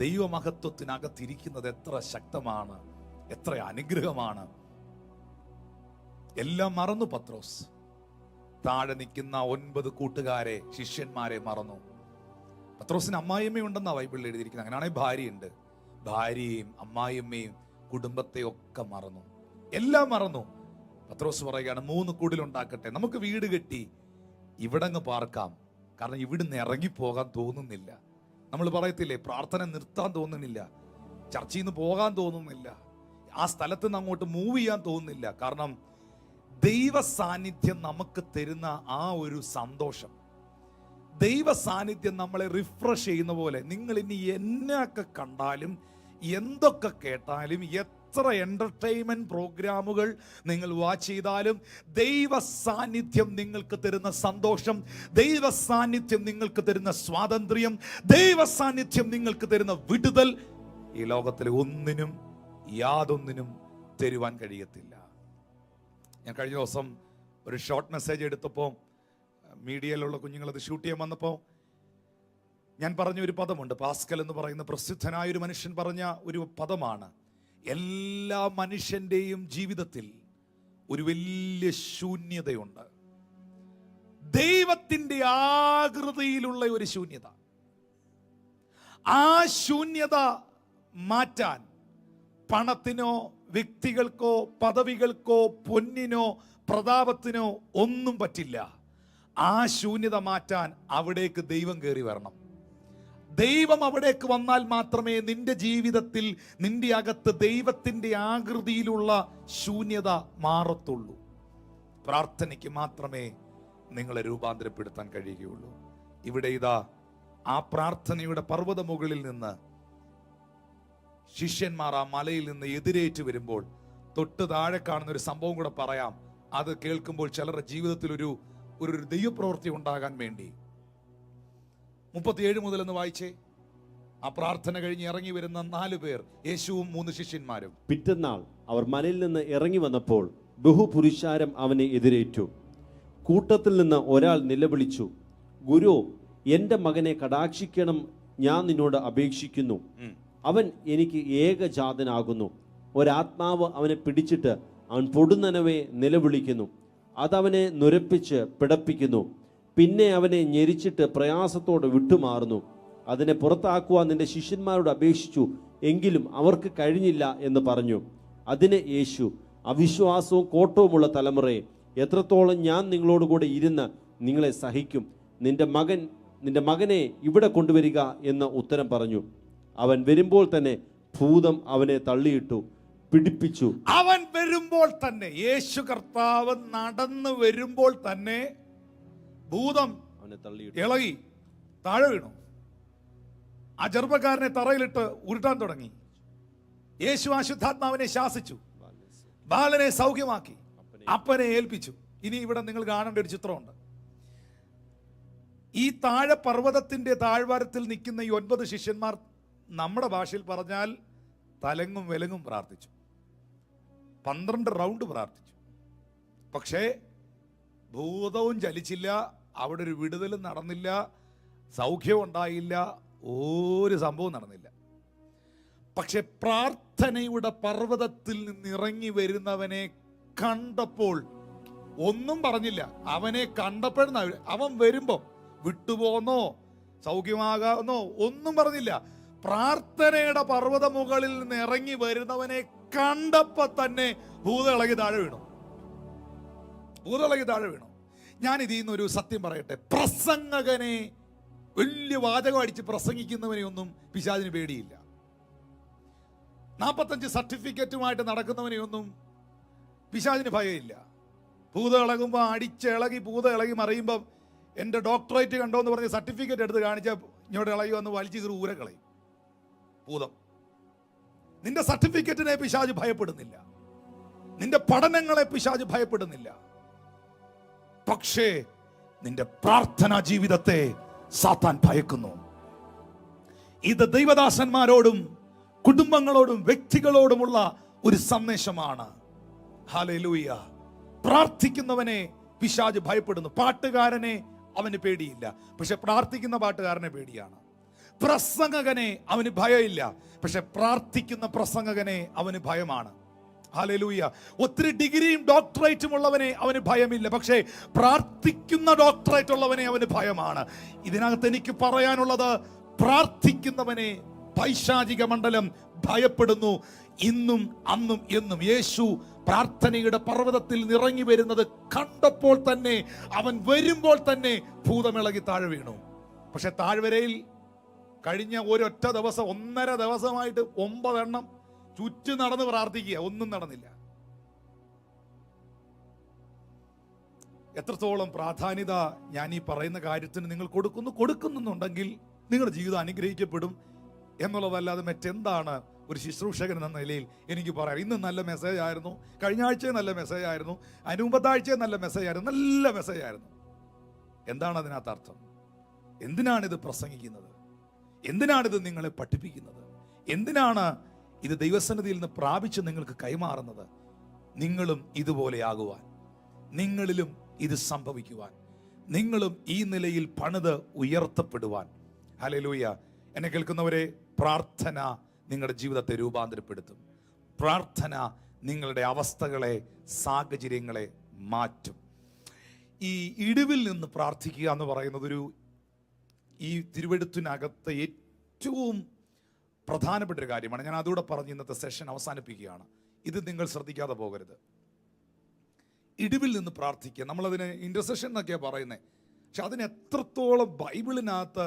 ദൈവമഹത്വത്തിനകത്തിരിക്കുന്നത് എത്ര ശക്തമാണ്, എത്ര അനുഗ്രഹമാണ്. എല്ലാം മറന്നു പത്രോസ്. താഴെ നിൽക്കുന്ന 9 കൂട്ടുകാരെ, ശിഷ്യന്മാരെ മറന്നു. പത്രോസിന് അമ്മായിയമ്മയുണ്ടെന്നാ ബൈബിളിൽ എഴുതിയിരിക്കുന്നത്. അങ്ങനെയാണെങ്കിൽ ഭാര്യയുണ്ട്. ഭാര്യയും അമ്മായിയമ്മയും കുടുംബത്തെയൊക്കെ മറന്നു, എല്ലാം മറന്നു. പത്രോസ് പറയുകയാണ്, 3 കുടിലുണ്ടാക്കട്ടെ, നമുക്ക് വീട് കെട്ടി ഇവിടെ അങ്ങ് പാർക്കാം. കാരണം ഇവിടുന്ന് ഇറങ്ങിപ്പോകാൻ തോന്നുന്നില്ല. നമ്മൾ പറയത്തില്ലേ, പ്രാർത്ഥന നിർത്താൻ തോന്നുന്നില്ല, ചർച്ചയിൽ നിന്ന് പോകാൻ തോന്നുന്നില്ല, ആ സ്ഥലത്ത് നിന്ന് അങ്ങോട്ട് മൂവ് ചെയ്യാൻ തോന്നുന്നില്ല. കാരണം ദൈവ സാന്നിധ്യം നമുക്ക് തരുന്ന ആ ഒരു സന്തോഷം, ദൈവ സാന്നിധ്യം നമ്മളെ റിഫ്രഷ് ചെയ്യുന്ന പോലെ. നിങ്ങൾ ഇനി എന്നൊക്കെ കണ്ടാലും എന്തൊക്കെ കേട്ടാലും, എത്ര എന്റർടൈൻമെന്റ് പ്രോഗ്രാമുകൾ നിങ്ങൾ വാച്ച് ചെയ്താലും, ദൈവ സാന്നിധ്യം നിങ്ങൾക്ക് തരുന്ന സന്തോഷം, ദൈവ സാന്നിധ്യം നിങ്ങൾക്ക് തരുന്ന സ്വാതന്ത്ര്യം, ദൈവ സാന്നിധ്യം നിങ്ങൾക്ക് തരുന്ന വിടുതൽ ഈ ലോകത്തിലെ ഒന്നിനും യാതൊന്നിനും തരുവാൻ കഴിയത്തില്ല. ഞാൻ കഴിഞ്ഞ ദിവസം ഒരു ഷോർട്ട് മെസ്സേജ് എടുത്തപ്പോൾ മീഡിയയിലുള്ള കുഞ്ഞുങ്ങളത് ഷൂട്ട് ചെയ്യാൻ വന്നപ്പോൾ ഞാൻ പറഞ്ഞ ഒരു പദമുണ്ട്. പാസ്കൽ എന്ന് പറയുന്ന പ്രസിദ്ധനായ ഒരു മനുഷ്യൻ പറഞ്ഞ ഒരു പദമാണ്: എല്ലാ മനുഷ്യന്റെയും ജീവിതത്തിൽ ഒരു വലിയ ശൂന്യതയുണ്ട്, ദൈവത്തിന്റെ ആകൃതിയിലുള്ള ഒരു ശൂന്യത. ആ ശൂന്യത മാറ്റാൻ പണത്തിനോ വ്യക്തികൾക്കോ പദവികൾക്കോ പൊന്നിനോ പ്രതാപത്തിനോ ഒന്നും പറ്റില്ല. ആ ശൂന്യത മാറ്റാൻ അവിടേക്ക് ദൈവം കയറി വരണം. ദൈവം അവിടേക്ക് വന്നാൽ മാത്രമേ നിന്റെ ജീവിതത്തിൽ, നിന്റെ അകത്ത് ദൈവത്തിന്റെ ആകൃതിയിലുള്ള ശൂന്യത മാറത്തുള്ളൂ. പ്രാർത്ഥനയ്ക്ക് മാത്രമേ നിങ്ങളെ രൂപാന്തരപ്പെടുത്താൻ കഴിയുകയുള്ളൂ. ഇവിടെ ഇതാ ആ പ്രാർത്ഥനയുടെ പർവ്വത മുകളിൽ നിന്ന് ശിഷ്യന്മാർ ആ മലയിൽ നിന്ന് എതിരേറ്റ് വരുമ്പോൾ തൊട്ട് താഴെ കാണുന്ന ഒരു സംഭവം കൂടെ പറയാം. അത് കേൾക്കുമ്പോൾ ചിലരുടെ ജീവിതത്തിൽ ഒരു ദൈവപ്രവൃത്തി ഉണ്ടാകാൻ വേണ്ടി 37 മുതൽ എന്ന് വായിച്ചേ. ആ പ്രാർത്ഥന കഴിഞ്ഞ് ഇറങ്ങി വരുന്ന 4 പേർ, യേശുവും 3 ശിഷ്യന്മാരും. പിറ്റന്നാൾ അവർ മലയിൽ നിന്ന് ഇറങ്ങി വന്നപ്പോൾ ബഹുപുരുഷാരം അവനെ എതിരേറ്റു. കൂട്ടത്തിൽ നിന്ന് ഒരാൾ നിലവിളിച്ചു, ഗുരു, എൻ്റെ മകനെ കടാക്ഷിക്കണം, ഞാൻ നിന്നോട് അപേക്ഷിക്കുന്നു. അവൻ എനിക്ക് ഏകജാതനാകുന്നു. ഒരാത്മാവ് അവനെ പിടിച്ചിട്ട് അവൻ പൊടുന്നനവെ നിലവിളിക്കുന്നു. അതവനെ നുരപ്പിച്ച് പിടപ്പിക്കുന്നു. പിന്നെ അവനെ ഞെരിച്ചിട്ട് പ്രയാസത്തോടെ വിട്ടുമാറുന്നു. അതിനെ പുറത്താക്കുവാൻ നിന്റെ ശിഷ്യന്മാരോട് അപേക്ഷിച്ചു, എങ്കിലും അവർക്ക് കഴിഞ്ഞില്ല എന്ന് പറഞ്ഞു. അതിന് യേശു, അവിശ്വാസവും കോട്ടവുമുള്ള തലമുറയെ, എത്രത്തോളം ഞാൻ നിങ്ങളോടുകൂടെ ഇരുന്ന് നിങ്ങളെ സഹിക്കും? നിന്റെ മകനെ ഇവിടെ കൊണ്ടുവരിക എന്ന് ഉത്തരം പറഞ്ഞു. അവൻ വരുമ്പോൾ തന്നെ ഭൂതം അവനെ തള്ളിയിട്ടു, പിടിപ്പിച്ചു. അവൻ വരുമ്പോൾ തന്നെ, യേശു കർത്താവ് നടന്നു വരുമ്പോൾ തന്നെ ഭൂതം അവനെ തള്ളിയിട്ടു, ഇളകി താഴെ വീണു. ആ ചെറുപ്പക്കാരനെ തറയിലിട്ട് ഉരുട്ടാൻ തുടങ്ങി. യേശു അശുദ്ധാത്മാവിനെ ശാസിച്ചു, ബാലനെ സൗഖ്യമാക്കി, അപ്പനെ ഏൽപ്പിച്ചു. ഇനി ഇവിടെ നിങ്ങൾ കാണേണ്ട ഒരു ചിത്രമുണ്ട്. ഈ താഴെ പർവ്വതത്തിന്റെ താഴ്വാരത്തിൽ നിൽക്കുന്ന ഈ 9 ശിഷ്യന്മാർ നമ്മുടെ ഭാഷയിൽ പറഞ്ഞാൽ തലങ്ങും വിലങ്ങും പ്രാർത്ഥിച്ചു. 12 റൗണ്ട് പ്രാർത്ഥിച്ചു. പക്ഷേ ഭൂതവും ചലിച്ചില്ല, അവിടെ ഒരു വിടുതലും നടന്നില്ല, സൗഖ്യവും ഉണ്ടായില്ല, ഒരു സംഭവം നടന്നില്ല. പക്ഷെ പ്രാർത്ഥനയുടെ പർവ്വതത്തിൽ നിന്ന് ഇറങ്ങി വരുന്നവനെ കണ്ടപ്പോൾ ഒന്നും പറഞ്ഞില്ല. അവനെ കണ്ടപ്പോഴെന്ന, അവൻ വരുമ്പോ വിട്ടുപോന്നോ സൗഖ്യമാകാന്നോ ഒന്നും പറഞ്ഞില്ല. പ്രാർത്ഥനയുടെ പർവ്വത മുകളിൽ നിന്ന് ഇറങ്ങി വരുന്നവനെ കണ്ടപ്പോ തന്നെ ഭൂതം ഇളകി താഴെ വീണു. ഞാൻ ഇതിൽ നിന്നൊരു സത്യം പറയട്ടെ. പ്രസംഗകനെ, വലിയ വാചകം അടിച്ച് പ്രസംഗിക്കുന്നവനെ ഒന്നും പിശാചിന് പേടിയില്ല. 45 സർട്ടിഫിക്കറ്റുമായിട്ട് നടക്കുന്നവനെയൊന്നും പിശാചിന് ഭയമില്ല. ഭൂതം ഇളകുമ്പോൾ അടിച്ചിളകി ഭൂതം ഇളകി മറിയുമ്പം എൻ്റെ ഡോക്ടറേറ്റ് കണ്ടോ എന്ന് പറഞ്ഞ് സർട്ടിഫിക്കറ്റ് എടുത്ത് കാണിച്ച ഇങ്ങോട്ട് ഇളകി വന്ന് വലിച്ചു കീറി ഊരകളയും ഭൂതം. നിന്റെ സർട്ടിഫിക്കറ്റിനെ പിശാച് ഭയപ്പെടുന്നില്ല, നിന്റെ പഠനങ്ങളെ പിശാച് ഭയപ്പെടുന്നില്ല. പക്ഷേ നിന്റെ പ്രാർത്ഥനാ ജീവിതത്തെ സാത്താൻ ഭയക്കുന്നു. ഇത് ദൈവദാസന്മാരോടും കുടുംബങ്ങളോടും വ്യക്തികളോടുമുള്ള ഒരു സന്ദേശമാണ്. ഹല്ലേലൂയ. പ്രാർത്ഥിക്കുന്നവനെ പിശാച് ഭയപ്പെടുന്നു. പാട്ടുകാരനെ അവന് പേടിയില്ല, പക്ഷെ പ്രാർത്ഥിക്കുന്ന പാട്ടുകാരനെ പേടിയാണ്. പ്രസംഗകനെ അവന് ഭയമില്ല, പക്ഷെ പ്രാർത്ഥിക്കുന്ന പ്രസംഗകനെ അവന് ഭയമാണ്. ഹല്ലേലൂയ. ഒത്തിരി ഡിഗ്രിയും ഡോക്ടറേറ്റും ഉള്ളവനെ അവന് ഭയമില്ല, പക്ഷേ പ്രാർത്ഥിക്കുന്ന ഡോക്ടറേറ്റ് ഉള്ളവനെ അവന് ഭയമാണ്. ഇതിനകത്ത് എനിക്ക് പറയാനുള്ളത്, പ്രാർത്ഥിക്കുന്നവനെ പൈശാചിക മണ്ഡലം ഭയപ്പെടുന്നു. ഇന്നും അന്നും എന്നും. യേശു പ്രാർത്ഥനയുടെ പർവ്വതത്തിൽ നിറങ്ങി വരുന്നത് കണ്ടപ്പോൾ തന്നെ, അവൻ വരുമ്പോൾ തന്നെ ഭൂതമിളകി താഴെ വീണു. പക്ഷെ താഴ്വരയിൽ കഴിഞ്ഞ ഒരൊറ്റ ദിവസം, 1.5 ദിവസമായിട്ട് 9 എണ്ണം ചുറ്റും നടന്ന് പ്രാർത്ഥിക്കുക, ഒന്നും നടന്നില്ല. എത്രത്തോളം പ്രാധാന്യത ഞാൻ ഈ പറയുന്ന കാര്യത്തിന് നിങ്ങൾ കൊടുക്കുന്നുണ്ടെങ്കിൽ നിങ്ങളുടെ ജീവിതം അനുഗ്രഹിക്കപ്പെടും എന്നുള്ളതല്ലാതെ മറ്റെന്താണ് ഒരു ശുശ്രൂഷകൻ എന്ന നിലയിൽ എനിക്ക് പറയാം, ഇന്ന് നല്ല മെസ്സേജ് ആയിരുന്നു, കഴിഞ്ഞ ആഴ്ച നല്ല മെസ്സേജ് ആയിരുന്നു, അതിന് മുമ്പത്തെ ആഴ്ച നല്ല മെസ്സേജ് ആയിരുന്നു, നല്ല മെസ്സേജ് ആയിരുന്നു. എന്താണ് അതിനകത്ത് അർത്ഥം? എന്തിനാണിത് പ്രസംഗിക്കുന്നത്? എന്തിനാണിത് നിങ്ങളെ പഠിപ്പിക്കുന്നത്? എന്തിനാണ് ഇത് ദൈവസന്നിധിയിൽ നിന്ന് പ്രാപിച്ച് നിങ്ങൾക്ക് കൈമാറുന്നത്? നിങ്ങളും ഇതുപോലെയാകുവാൻ, നിങ്ങളിലും ഇത് സംഭവിക്കുവാൻ, നിങ്ങളും ഈ നിലയിൽ പണിത് ഉയർത്തപ്പെടുവാൻ. ഹല്ലേലൂയ. എന്നെ കേൾക്കുന്നവരെ, പ്രാർത്ഥന നിങ്ങളുടെ ജീവിതത്തെ രൂപാന്തരപ്പെടുത്തും. പ്രാർത്ഥന നിങ്ങളുടെ അവസ്ഥകളെ, സാഹചര്യങ്ങളെ മാറ്റും. ഈ ഇടിവിൽ നിന്ന് പ്രാർത്ഥിക്കുക എന്ന് പറയുന്നത് ഈ തിരുവെഴുത്തിനകത്ത് ഏറ്റവും പ്രധാനപ്പെട്ട ഒരു കാര്യമാണ്. ഞാൻ അതുകൂടെ പറഞ്ഞ് ഇന്നത്തെ സെഷൻ അവസാനിപ്പിക്കുകയാണ്. ഇത് നിങ്ങൾ ശ്രദ്ധിക്കാതെ പോകരുത്. ഇടിവിൽ നിന്ന് പ്രാർത്ഥിക്കുക, നമ്മളതിന് ഇന്റർസെഷൻ എന്നൊക്കെയാണ് പറയുന്നത്. പക്ഷെ അതിന് എത്രത്തോളം ബൈബിളിനകത്ത്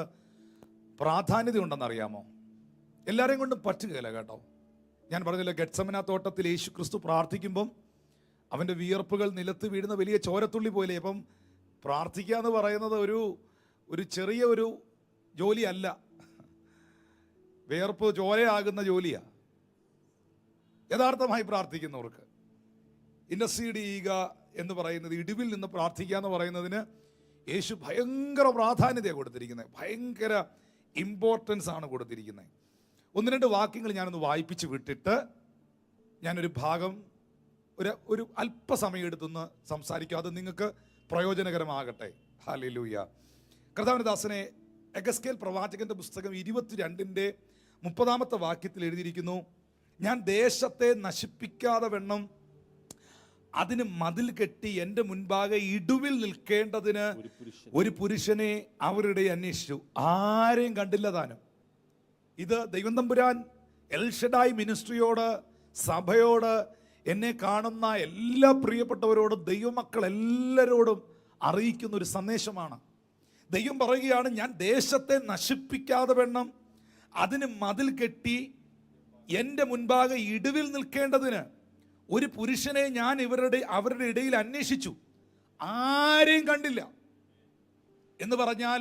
പ്രാധാന്യത ഉണ്ടെന്നറിയാമോ? എല്ലാവരെയും കൊണ്ടും പറ്റുകയില്ല കേട്ടോ. ഞാൻ പറഞ്ഞില്ല, ഗെത്സമന തോട്ടത്തിൽ യേശു ക്രിസ്തു പ്രാർത്ഥിക്കുമ്പം അവൻ്റെ വിയർപ്പുകൾ നിലത്ത് വീഴുന്ന വലിയ ചോരത്തുള്ളി പോലെ. അപ്പം പ്രാർത്ഥിക്കുക എന്ന് പറയുന്നത് ഒരു ചെറിയ ഒരു ജോലിയല്ല, വിയർപ്പ് ചോരയാകുന്ന ജോലിയാണ്. യഥാർത്ഥമായി പ്രാർത്ഥിക്കുന്നവർക്ക് ഇന്റർസീഡ് ചെയ്യുക എന്ന് പറയുന്നത്, ഇടിവിൽ നിന്ന് പ്രാർത്ഥിക്കുക എന്ന് പറയുന്നതിന് യേശു ഭയങ്കര പ്രാധാന്യതയാണ് കൊടുത്തിരിക്കുന്നത്, ഭയങ്കര ഇമ്പോർട്ടൻസ് ആണ് കൊടുത്തിരിക്കുന്നത്. 1-2 വാക്യങ്ങൾ ഞാനൊന്ന് വായിപ്പിച്ച് വിട്ടിട്ട് ഞാനൊരു ഭാഗം ഒരു അല്പസമയം എടുത്തൊന്ന് സംസാരിക്കുക. അത് നിങ്ങൾക്ക് പ്രയോജനകരമാകട്ടെ. ഹല്ലേലൂയ. കർത്താവിന്റെ ദാസനെ, എഗസ്കേൽ പ്രവാചകന്റെ പുസ്തകം 22-30 വാക്യത്തിൽ എഴുതിയിരിക്കുന്നു, ഞാൻ ദേശത്തെ നശിപ്പിക്കാതെ വണ്ണം അതിന് മതിൽ കെട്ടി എൻ്റെ മുൻപാകെ ഇടുവിൽ നിൽക്കേണ്ടതിന് ഒരു പുരുഷനെ അവരുടെ അന്വേഷിച്ചു, ആരെയും കണ്ടില്ല താനും. ഇത് ദൈവം തമ്പുരാൻ എൽ ഷഡായ് മിനിസ്ട്രിയോട്, സഭയോട്, എന്നെ കാണുന്ന എല്ലാ പ്രിയപ്പെട്ടവരോടും, ദൈവമക്കൾ എല്ലാവരോടും അറിയിക്കുന്ന ഒരു സന്ദേശമാണ്. ദൈവം പറയുകയാണ്, ഞാൻ ദേശത്തെ നശിപ്പിക്കാതെ വണ്ണം അതിന് മതിൽ കെട്ടി എൻ്റെ മുൻപാകെ ഇടുവിൽ നിൽക്കേണ്ടതിന് ഒരു പുരുഷനെ ഞാൻ അവരുടെ ഇടയിൽ അന്വേഷിച്ചു, ആരെയും കണ്ടില്ല. എന്ന് പറഞ്ഞാൽ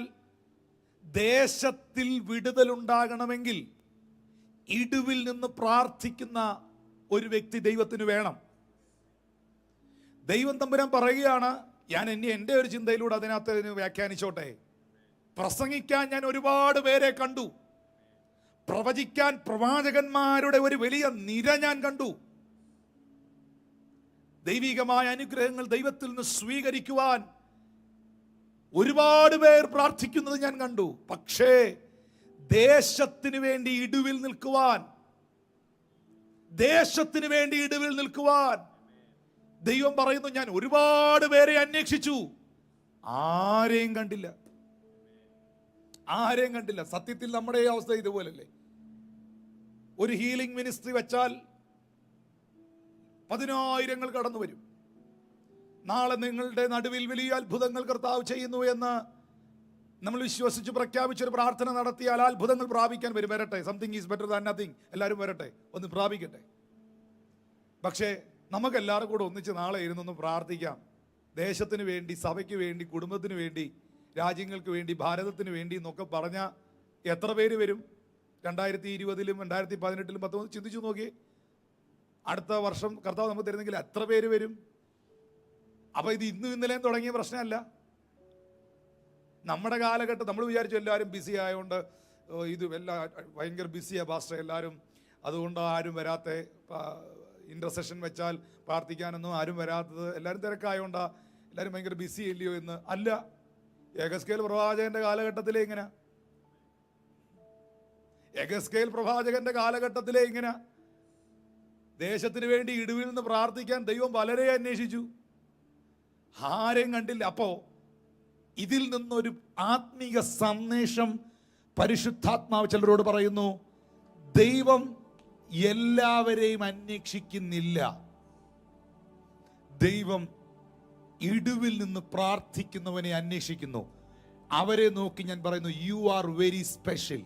ദേശത്തിൽ വിടുതലുണ്ടാകണമെങ്കിൽ ഇടുവിൽ നിന്ന് പ്രാർത്ഥിക്കുന്ന ഒരു വ്യക്തി ദൈവത്തിന് വേണം. ദൈവം തമ്പുരാൻ പറയുകയാണ്, ഞാൻ എൻ്റെ ഒരു ചിന്തയിലൂടെ അതിനകത്ത് വ്യാഖ്യാനിച്ചോട്ടെ. പ്രസംഗിക്കാൻ ഞാൻ ഒരുപാട് പേരെ കണ്ടു, പ്രവചിക്കാൻ പ്രവാചകന്മാരുടെ ഒരു വലിയ നിര ഞാൻ കണ്ടു, ദൈവികമായ അനുഗ്രഹങ്ങൾ ദൈവത്തിൽ നിന്ന് സ്വീകരിക്കുവാൻ ഒരുപാട് പേർ പ്രാർത്ഥിക്കുന്നത് ഞാൻ കണ്ടു. പക്ഷേ ദേശത്തിന് വേണ്ടി ഇടുവിൽ നിൽക്കുവാൻ, ദേശത്തിന് വേണ്ടി ഇടുവിൽ നിൽക്കുവാൻ ദൈവം പറയുന്നു, ഞാൻ ഒരുപാട് പേരെ അന്വേഷിച്ചു, ആരെയും കണ്ടില്ല, ആരെയും കണ്ടില്ല. സത്യത്തിൽ നമ്മുടെ അവസ്ഥ ഇതുപോലല്ലേ? ഒരു ഹീലിംഗ് മിനിസ്ട്രി വെച്ചാൽ 10,000 കടന്നു വരും. നാളെ നിങ്ങളുടെ നടുവിൽ വലിയ അത്ഭുതങ്ങൾ കർത്താവ് ചെയ്യുന്നു എന്ന് നമ്മൾ വിശ്വസിച്ച് പ്രഖ്യാപിച്ചൊരു പ്രാർത്ഥന നടത്തിയാൽ അത്ഭുതങ്ങൾ പ്രാപിക്കാൻ വരട്ടെ. Something is better than nothing. എല്ലാവരും വരട്ടെ, ഒന്ന് പ്രാപിക്കട്ടെ. പക്ഷേ നമുക്കെല്ലാവരും കൂടെ ഒന്നിച്ച് നാളെ ഇരുന്നൊന്ന് പ്രാർത്ഥിക്കാം. ദേശത്തിന് വേണ്ടി, സഭയ്ക്ക് വേണ്ടി, കുടുംബത്തിന് വേണ്ടി, രാജ്യങ്ങൾക്ക് വേണ്ടി, ഭാരതത്തിന് വേണ്ടി എന്നൊക്കെ പറഞ്ഞാൽ എത്ര പേര് വരും? 2020-ലും 2018-ലും 19 ചിന്തിച്ചു നോക്കി. അടുത്ത വർഷം കർത്താവ് നമുക്ക് തരുന്നെങ്കിൽ എത്ര പേര് വരും? അപ്പൊ ഇത് ഇന്നും ഇന്നലെയും തുടങ്ങിയ പ്രശ്നമല്ല. നമ്മുടെ കാലഘട്ടം നമ്മൾ വിചാരിച്ചു എല്ലാവരും ബിസി ആയതുകൊണ്ട് ഇത് ഭയങ്കര ബിസിയാ പാസ്റ്റർ എല്ലാവരും, അതുകൊണ്ട് ആരും വരാത്ത, ഇന്റർസെഷൻ വെച്ചാൽ പ്രാർത്ഥിക്കാനൊന്നും ആരും വരാത്തത്, എല്ലാവരും തിരക്കായോണ്ടാ, എല്ലാവരും ഭയങ്കര ബിസി ഇല്ലയോ എന്ന് അല്ല. എഗസ്കേൽ പ്രവാചകന്റെ കാലഘട്ടത്തിലെ ഇങ്ങനെ, എഗസ്കേൽ പ്രവാചകന്റെ കാലഘട്ടത്തിലെ ഇങ്ങനെ ദേശത്തിന് വേണ്ടി ഇടുവിൽ നിന്ന് പ്രാർത്ഥിക്കാൻ ദൈവം വളരെ അന്വേഷിച്ചു, ആരെയും കണ്ടില്ല. അപ്പോ ഇതിൽ നിന്നൊരു ആത്മീക സന്ദേശം പരിശുദ്ധാത്മാവ് ചിലരോട് പറയുന്നു, ദൈവം എല്ലാവരെയും അന്വേഷിക്കുന്നില്ല, ദൈവം ഇടുവിൽ നിന്ന് പ്രാർത്ഥിക്കുന്നവനെ അന്വേഷിക്കുന്നു. അവരെ നോക്കി ഞാൻ പറയുന്നു, you are very special,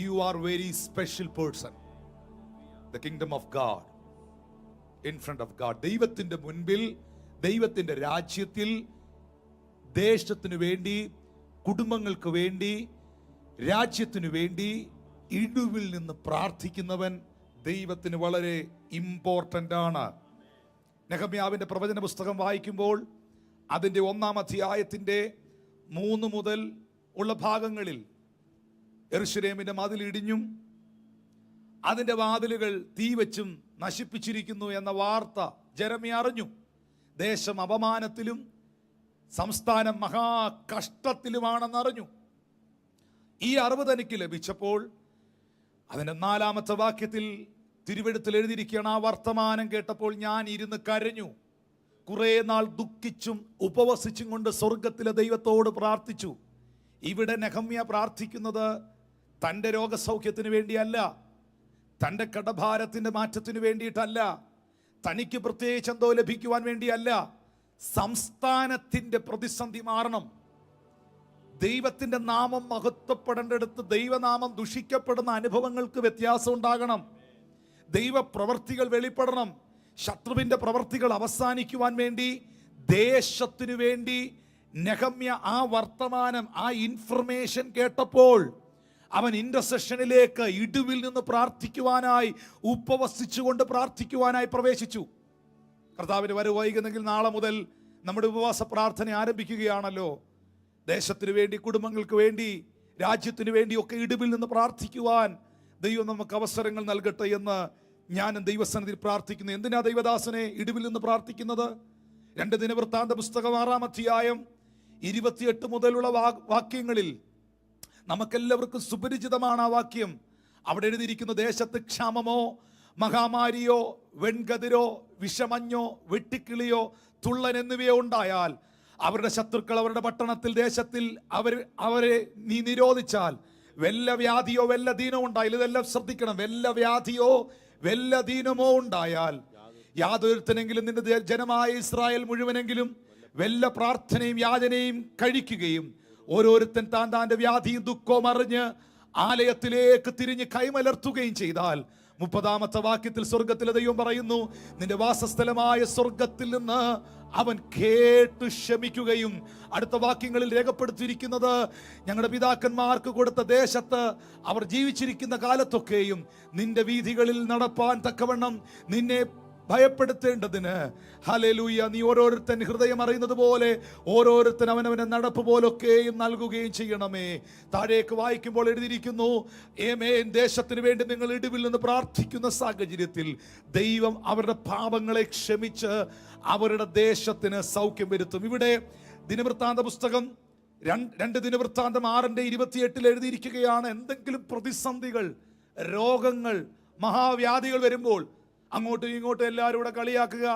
you are very special person. The kingdom of God, in front of God. ദൈവത്തിന്റെ മുൻപിൽ, ദൈവത്തിന്റെ രാജ്യത്തിൽ, ദേശത്തിനു വേണ്ടി, കുടുംബങ്ങൾക്ക് വേണ്ടി, രാജ്യത്തിനു വേണ്ടി, ഇടിവിൽ നിന്ന് പ്രാർത്ഥിക്കുന്നവൻ ദൈവത്തിന് വളരെ ഇമ്പോർട്ടൻ്റ് ആണ്. നെഹമ്യാവിൻ്റെ പ്രവചന പുസ്തകം വായിക്കുമ്പോൾ അതിൻ്റെ 1-ാം അധ്യായത്തിൻ്റെ 3 മുതൽ ഉള്ള ഭാഗങ്ങളിൽ യെരൂശലേമിൻ്റെ മതിൽ ഇടിഞ്ഞും അതിൻ്റെ വാതിലുകൾ തീവച്ചും നശിപ്പിച്ചിരിക്കുന്നു എന്ന വാർത്ത ജെരമ്യാ അറിഞ്ഞു. ദേശം അപമാനത്തിലും സംസ്ഥാനം മഹാകഷ്ടത്തിലുമാണെന്നറിഞ്ഞു. ഈ അറിവ് തനിക്ക് ലഭിച്ചപ്പോൾ അതിൻ്റെ 4-ാമത്തെ വാക്യത്തിൽ തിരുവെഴുത്തിൽ എഴുതിയിരിക്കുകയാണ്, ആ വർത്തമാനം കേട്ടപ്പോൾ ഞാൻ ഇരുന്ന് കരഞ്ഞു, കുറേ നാൾ ദുഃഖിച്ചും ഉപവസിച്ചും കൊണ്ട് സ്വർഗത്തിലെ ദൈവത്തോട് പ്രാർത്ഥിച്ചു. ഇവിടെ നെഹമ്യാ പ്രാർത്ഥിക്കുന്നത് തൻ്റെ രോഗസൗഖ്യത്തിന് വേണ്ടിയല്ല, തൻ്റെ കടഭാരത്തിൻ്റെ മാറ്റത്തിന് വേണ്ടിയിട്ടല്ല, തനിക്ക് പ്രത്യേകിച്ച് എന്തോ ലഭിക്കുവാൻ വേണ്ടിയല്ല. സംസ്ഥാനത്തിൻ്റെ പ്രതിസന്ധി മാറണം. ദൈവത്തിൻ്റെ നാമം മഹത്വപ്പെടേണ്ടടുത്ത് ദൈവനാമം ദുഷിക്കപ്പെടുന്ന അനുഭവങ്ങൾക്ക് വ്യത്യാസം ഉണ്ടാകണം. ദൈവപ്രവർത്തികൾ വെളിപ്പെടണം. ശത്രുവിൻ്റെ പ്രവർത്തികൾ അവസാനിക്കുവാൻ വേണ്ടി, ദേശത്തിനു വേണ്ടി നെഹമ്യാ ആ വർത്തമാനം, ആ ഇൻഫർമേഷൻ കേട്ടപ്പോൾ അവൻ ഇന്റർസെഷനിലേക്ക് ഇടിവിൽ നിന്ന് പ്രാർത്ഥിക്കുവാനായി, ഉപവസിച്ചുകൊണ്ട് പ്രാർത്ഥിക്കുവാനായി പ്രവേശിച്ചു. കർത്താവിന് വരവ് വൈകുന്നെങ്കിൽ നാളെ മുതൽ നമ്മുടെ ഉപവാസ പ്രാർത്ഥന ആരംഭിക്കുകയാണല്ലോ. ദേശത്തിന് വേണ്ടി, കുടുംബങ്ങൾക്ക് വേണ്ടി, രാജ്യത്തിന് വേണ്ടി ഒക്കെ ഇടിവിൽ നിന്ന് പ്രാർത്ഥിക്കുവാൻ ദൈവം നമുക്ക് അവസരങ്ങൾ നൽകട്ടെ എന്ന് ഞാനും ദൈവസന്നിധിയിൽ പ്രാർത്ഥിക്കുന്നു. എന്തിനാ ദൈവദാസനെ ഇടിവിൽ നിന്ന് പ്രാർത്ഥിക്കുന്നത്? 2 ദിനവൃത്താന്ത പുസ്തകം 6-ാം അധ്യായം 28 മുതലുള്ള വാക്യങ്ങളിൽ നമുക്കെല്ലാവർക്കും സുപരിചിതമാണ് ആ വാക്യം. അവിടെ എഴുതിയിരിക്കുന്നു, ദേശത്ത് ക്ഷാമമോ മഹാമാരിയോ വെൺകതിരോ വിഷമഞ്ഞോ വെട്ടിക്കിളിയോ തുള്ളൻ എന്നിവയോ ഉണ്ടായാൽ, അവരുടെ ശത്രുക്കൾ അവരുടെ പട്ടണത്തിൽ ദേശത്തിൽ അവരെ നീ നിരോധിച്ചാൽ, വല്ല വ്യാധിയോ വല്ല ദീനമോ ഉണ്ടായാൽ, ഇതെല്ലാം ശ്രദ്ധിക്കണം, വല്ല വ്യാധിയോ വല്ല ദീനമോ ഉണ്ടായാൽ, യാതൊരുത്തനെങ്കിലും നിന്റെ ജനമായ ഇസ്രായേൽ മുഴുവനെങ്കിലും വല്ല പ്രാർത്ഥനയും യാചനയും കഴിക്കുകയും ഓരോരുത്തൻ താൻ്റെ വ്യാധിയും ദുഃഖവും അറിഞ്ഞ് ആലയത്തിലേക്ക് തിരിഞ്ഞ് കൈമലർത്തുകയും ചെയ്താൽ, 30-ാമത്തെ വാക്യത്തിൽ സ്വർഗത്തിലെ ദൈവം പറയുന്നു, നിന്റെ വാസസ്ഥലമായ സ്വർഗത്തിൽ നിന്ന് അവൻ കേട്ട് ക്ഷമിക്കുകയും, അടുത്ത വാക്യങ്ങളിൽ രേഖപ്പെടുത്തിയിരിക്കുന്നത്, ഞങ്ങളുടെ പിതാക്കന്മാർക്ക് കൊടുത്ത ദേശത്ത് അവർ ജീവിച്ചിരിക്കുന്ന കാലത്തൊക്കെയും നിന്റെ വീഥികളിൽ നടപ്പാൻ തക്കവണ്ണം നിന്നെ ഭയപ്പെടുത്തേണ്ടതിന്, ഹല്ലേലൂയ, നീ ഓരോരുത്തൻ ഹൃദയം അറിയുന്നത് പോലെ ഓരോരുത്തൻ അവനവനെ നടപ്പ് പോലൊക്കെയും നൽകുകയും ചെയ്യണമേ. താഴേക്ക് വായിക്കുമ്പോൾ എഴുതിയിരിക്കുന്നു, ഏമേൻ, ദേശത്തിന് വേണ്ടി നിങ്ങൾ ഇടിവിൽ നിന്ന് പ്രാർത്ഥിക്കുന്ന സാഹചര്യത്തിൽ ദൈവം അവരുടെ പാപങ്ങളെ ക്ഷമിച്ച് അവരുടെ ദേശത്തിന് സൗഖ്യം വരുത്തും. ഇവിടെ ദിനവൃത്താന്ത പുസ്തകം 2 ദിനവൃത്താന്തം 6:28 എഴുതിയിരിക്കുകയാണ്, എന്തെങ്കിലും പ്രതിസന്ധികൾ, രോഗങ്ങൾ, മഹാവ്യാധികൾ വരുമ്പോൾ അങ്ങോട്ടും ഇങ്ങോട്ടും എല്ലാവരും കൂടെ കളിയാക്കുക,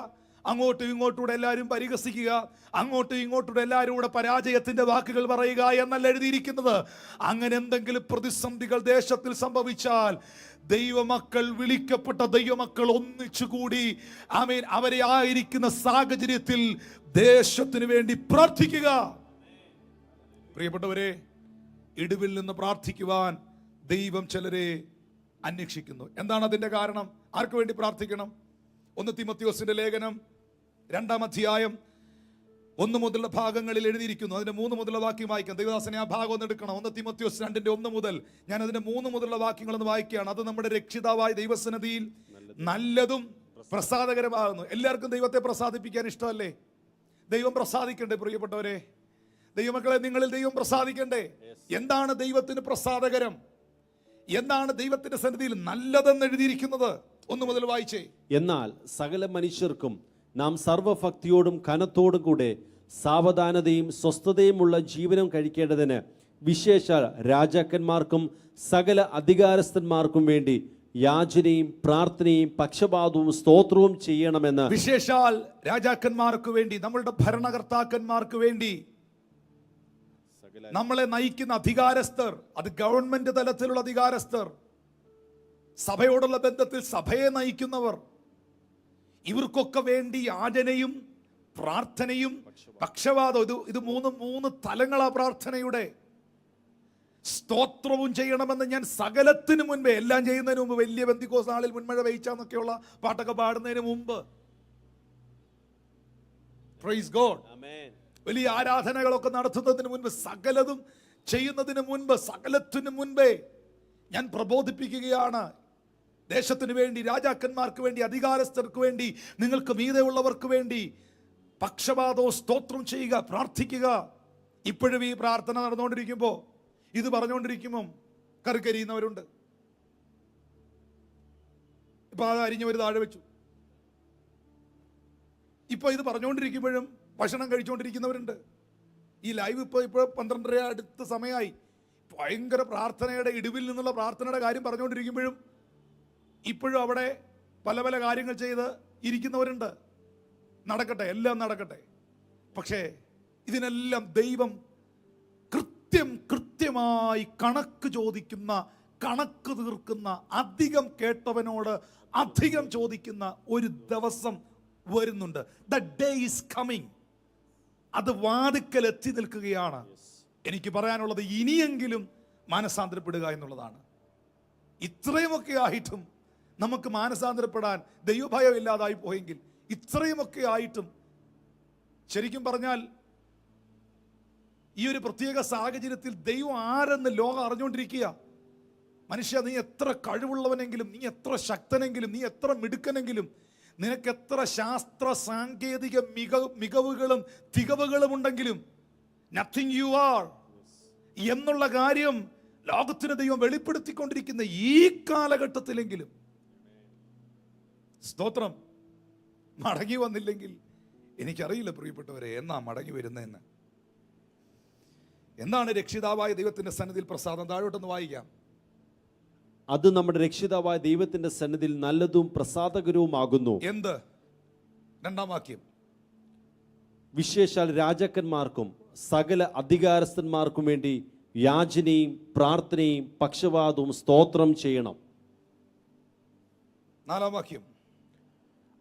അങ്ങോട്ടും ഇങ്ങോട്ടും എല്ലാവരും പരിഹസിക്കുക, അങ്ങോട്ടും ഇങ്ങോട്ടും എല്ലാവരും കൂടെ പരാജയത്തിന്റെ വാക്കുകൾ പറയുക എന്നല്ല എഴുതിയിരിക്കുന്നത്. അങ്ങനെ എന്തെങ്കിലും പ്രതിസന്ധികൾ ദേശത്തിൽ സംഭവിച്ചാൽ ദൈവമക്കൾ, വിളിക്കപ്പെട്ട ദൈവമക്കൾ ഒന്നിച്ചുകൂടി ആമേൻ അവരെ ആയിരിക്കുന്ന സാഹചര്യത്തിൽ ദേശത്തിന് വേണ്ടി പ്രാർത്ഥിക്കുക. പ്രിയപ്പെട്ടവരെ, ഇടിവിൽ നിന്ന് പ്രാർത്ഥിക്കുവാൻ ദൈവം ചിലരെ അന്വേഷിക്കുന്നു. എന്താണ് അതിന്റെ കാരണം? ആർക്ക് വേണ്ടി പ്രാർത്ഥിക്കണം? 1 തീമോഥെയോസിന്റെ ലേഖനം 2-ാം അധ്യായം 1 മുതലുള്ള ഭാഗങ്ങളിൽ എഴുതിയിരിക്കുന്നു. അതിന്റെ 3 മുതലുള്ള വാക്യം വായിക്കാം. ദൈവദാസനെ ആ ഭാഗം ഒന്ന് എടുക്കണം. 1 തീമോഥെയോസ് 2:1 മുതൽ ഞാൻ അതിന്റെ 3 മുതലുള്ള വാക്യങ്ങളൊന്ന് വായിക്കുകയാണ്. അത് നമ്മുടെ രക്ഷിതാവായ ദൈവസന്നിധിയിൽ നല്ലതും പ്രസാദകരമാകുന്നു. എല്ലാവർക്കും ദൈവത്തെ പ്രസാദിപ്പിക്കാൻ ഇഷ്ടമല്ലേ? ദൈവം പ്രസാദിക്കണ്ടേ? പ്രിയപ്പെട്ടവരെ, ദൈവമക്കളെ, നിങ്ങളിൽ ദൈവം പ്രസാദിക്കണ്ടേ? എന്താണ് ദൈവത്തിന് പ്രസാദകരം? എന്താണ് ദൈവത്തിന്റെ സന്നിധിയിൽ നല്ലതെന്ന് എഴുതിയിരിക്കുന്നത്? 1 മുതൽ വായിച്ചേ. എന്നാൽ സകല മനുഷ്യർക്കും നാം സർവഭക്തിയോടും കനത്തോടും കൂടെ സാവധാനതയും സ്വസ്ഥതയുമുള്ള ജീവനം കഴിക്കേണ്ടതിന്, വിശേഷാൽ രാജാക്കന്മാർക്കും സകല അധികാരസ്ഥന്മാർക്കും വേണ്ടി യാചനയും പ്രാർത്ഥനയും പക്ഷപാതവും സ്തോത്രവും ചെയ്യണമെന്ന്. വിശേഷാൽ രാജാക്കന്മാർക്ക് വേണ്ടി, നമ്മളുടെ ഭരണകർത്താക്കന്മാർക്ക് വേണ്ടി, നമ്മളെ നയിക്കുന്ന അധികാരസ്ഥർ, അത് ഗവൺമെന്റ് തലത്തിലുള്ള അധികാരസ്ഥർ, സഭയോടുള്ള ബന്ധത്തിൽ സഭയെ നയിക്കുന്നവർ, ഇവർക്കൊക്കെ വേണ്ടി യാചനയും പ്രാർത്ഥനയും പക്ഷപാതവും, ഇത് മൂന്ന് തലങ്ങളാ പ്രാർത്ഥനയുടെ. സ്തോത്രവും ചെയ്യണമെന്ന് ഞാൻ സകലത്തിനു മുൻപേ, എല്ലാം ചെയ്യുന്നതിന് മുമ്പ്, വലിയ പെന്തിക്കോസ് നാളിൽ മുൻമഴ പെയ്ച്ചാന്നൊക്കെയുള്ള പാട്ടൊക്കെ പാടുന്നതിന് മുമ്പ്, പ്രൈസ് ഗോഡ്, വലിയ ആരാധനകളൊക്കെ നടത്തുന്നതിന് മുൻപ്, സകലതും ചെയ്യുന്നതിന് മുൻപ്, സകലത്തിനു മുൻപേ ഞാൻ പ്രബോധിപ്പിക്കുകയാണ്. ദേശത്തിന് വേണ്ടി, രാജാക്കന്മാർക്ക് വേണ്ടി, അധികാരസ്ഥർക്ക് വേണ്ടി, നിങ്ങൾക്ക് മീതെയുള്ളവർക്ക് വേണ്ടി പക്ഷപാതവും സ്തോത്രം ചെയ്യുക, പ്രാർത്ഥിക്കുക. ഇപ്പോഴും ഈ പ്രാർത്ഥന നടന്നുകൊണ്ടിരിക്കുമ്പോൾ, ഇത് പറഞ്ഞുകൊണ്ടിരിക്കുമ്പം കറിക്കരിയുന്നവരുണ്ട്. ഇപ്പൊ അത് അരിഞ്ഞവർ താഴെ വെച്ചു. ഇപ്പൊ ഇത് പറഞ്ഞുകൊണ്ടിരിക്കുമ്പോഴും ഭക്ഷണം കഴിച്ചുകൊണ്ടിരിക്കുന്നവരുണ്ട്. ഈ ലൈവ് ഇപ്പോൾ 12:30 അടുത്ത സമയമായി. ഭയങ്കര പ്രാർത്ഥനയുടെ ഇടിവിൽ നിന്നുള്ള പ്രാർത്ഥനയുടെ കാര്യം പറഞ്ഞുകൊണ്ടിരിക്കുമ്പോഴും ഇപ്പോഴും അവിടെ പല പല കാര്യങ്ങൾ ചെയ്ത് ഇരിക്കുന്നവരുണ്ട്. നടക്കട്ടെ, എല്ലാം നടക്കട്ടെ. പക്ഷേ ഇതിനെല്ലാം ദൈവം കൃത്യമായി കണക്ക് ചോദിക്കുന്ന, കണക്ക് തീർക്കുന്ന, അധികം കേട്ടവനോട് അധികം ചോദിക്കുന്ന ഒരു ദിവസം വരുന്നുണ്ട്. The day is coming. അത് വാതിക്കൽ എത്തി നിൽക്കുകയാണ്. എനിക്ക് പറയാനുള്ളത് ഇനിയെങ്കിലും മാനസാന്തരപ്പെടുക എന്നുള്ളതാണ്. ഇത്രയുമൊക്കെ ആയിട്ടും നമുക്ക് മാനസാന്തരപ്പെടാൻ ദൈവഭയം ഇല്ലാതായി പോയെങ്കിൽ, ഇത്രയുമൊക്കെ ആയിട്ടും ശരിക്കും പറഞ്ഞാൽ ഈ ഒരു പ്രത്യേക സാഹചര്യത്തിൽ ദൈവം ആരെന്ന് ലോകം അറിഞ്ഞുകൊണ്ടിരിക്കുക. മനുഷ്യ, നീ എത്ര കഴിവുള്ളവനെങ്കിലും, നീ എത്ര ശക്തനെങ്കിലും, നീ എത്ര മിടുക്കനെങ്കിലും, നിനക്ക് എത്ര ശാസ്ത്ര സാങ്കേതിക മികവുകളും തികവുകളും ഉണ്ടെങ്കിലും, നത്തിങ് യു ആർ എന്നുള്ള കാര്യം ലോകത്തിന് ദൈവം വെളിപ്പെടുത്തിക്കൊണ്ടിരിക്കുന്ന ഈ കാലഘട്ടത്തിലെങ്കിലും, സ്തോത്രം, മടങ്ങി വന്നില്ലെങ്കിൽ എനിക്കറിയില്ല പ്രിയപ്പെട്ടവരെ എന്നാ മടങ്ങി വരുന്നതെന്ന്. എന്താണ് രക്ഷിതാവായ ദൈവത്തിന്റെ സന്നിധിയിൽ പ്രസാദം? താഴോട്ടൊന്ന് വായിക്കാം. അത് നമ്മുടെ രക്ഷിതാവായ ദൈവത്തിന്റെ സന്നിധിയിൽ നല്ലതും പ്രസാദകരവുമാകുന്നു. എന്ത്? രണ്ടാം വാക്യം. വിശേഷാൽ രാജാക്കന്മാർക്കും സകല അധികാരസ്ഥന്മാർക്കും വേണ്ടി യാചനയും പ്രാർത്ഥനയും പക്ഷപാതവും സ്തോത്രം ചെയ്യണം. നാലാം വാക്യം.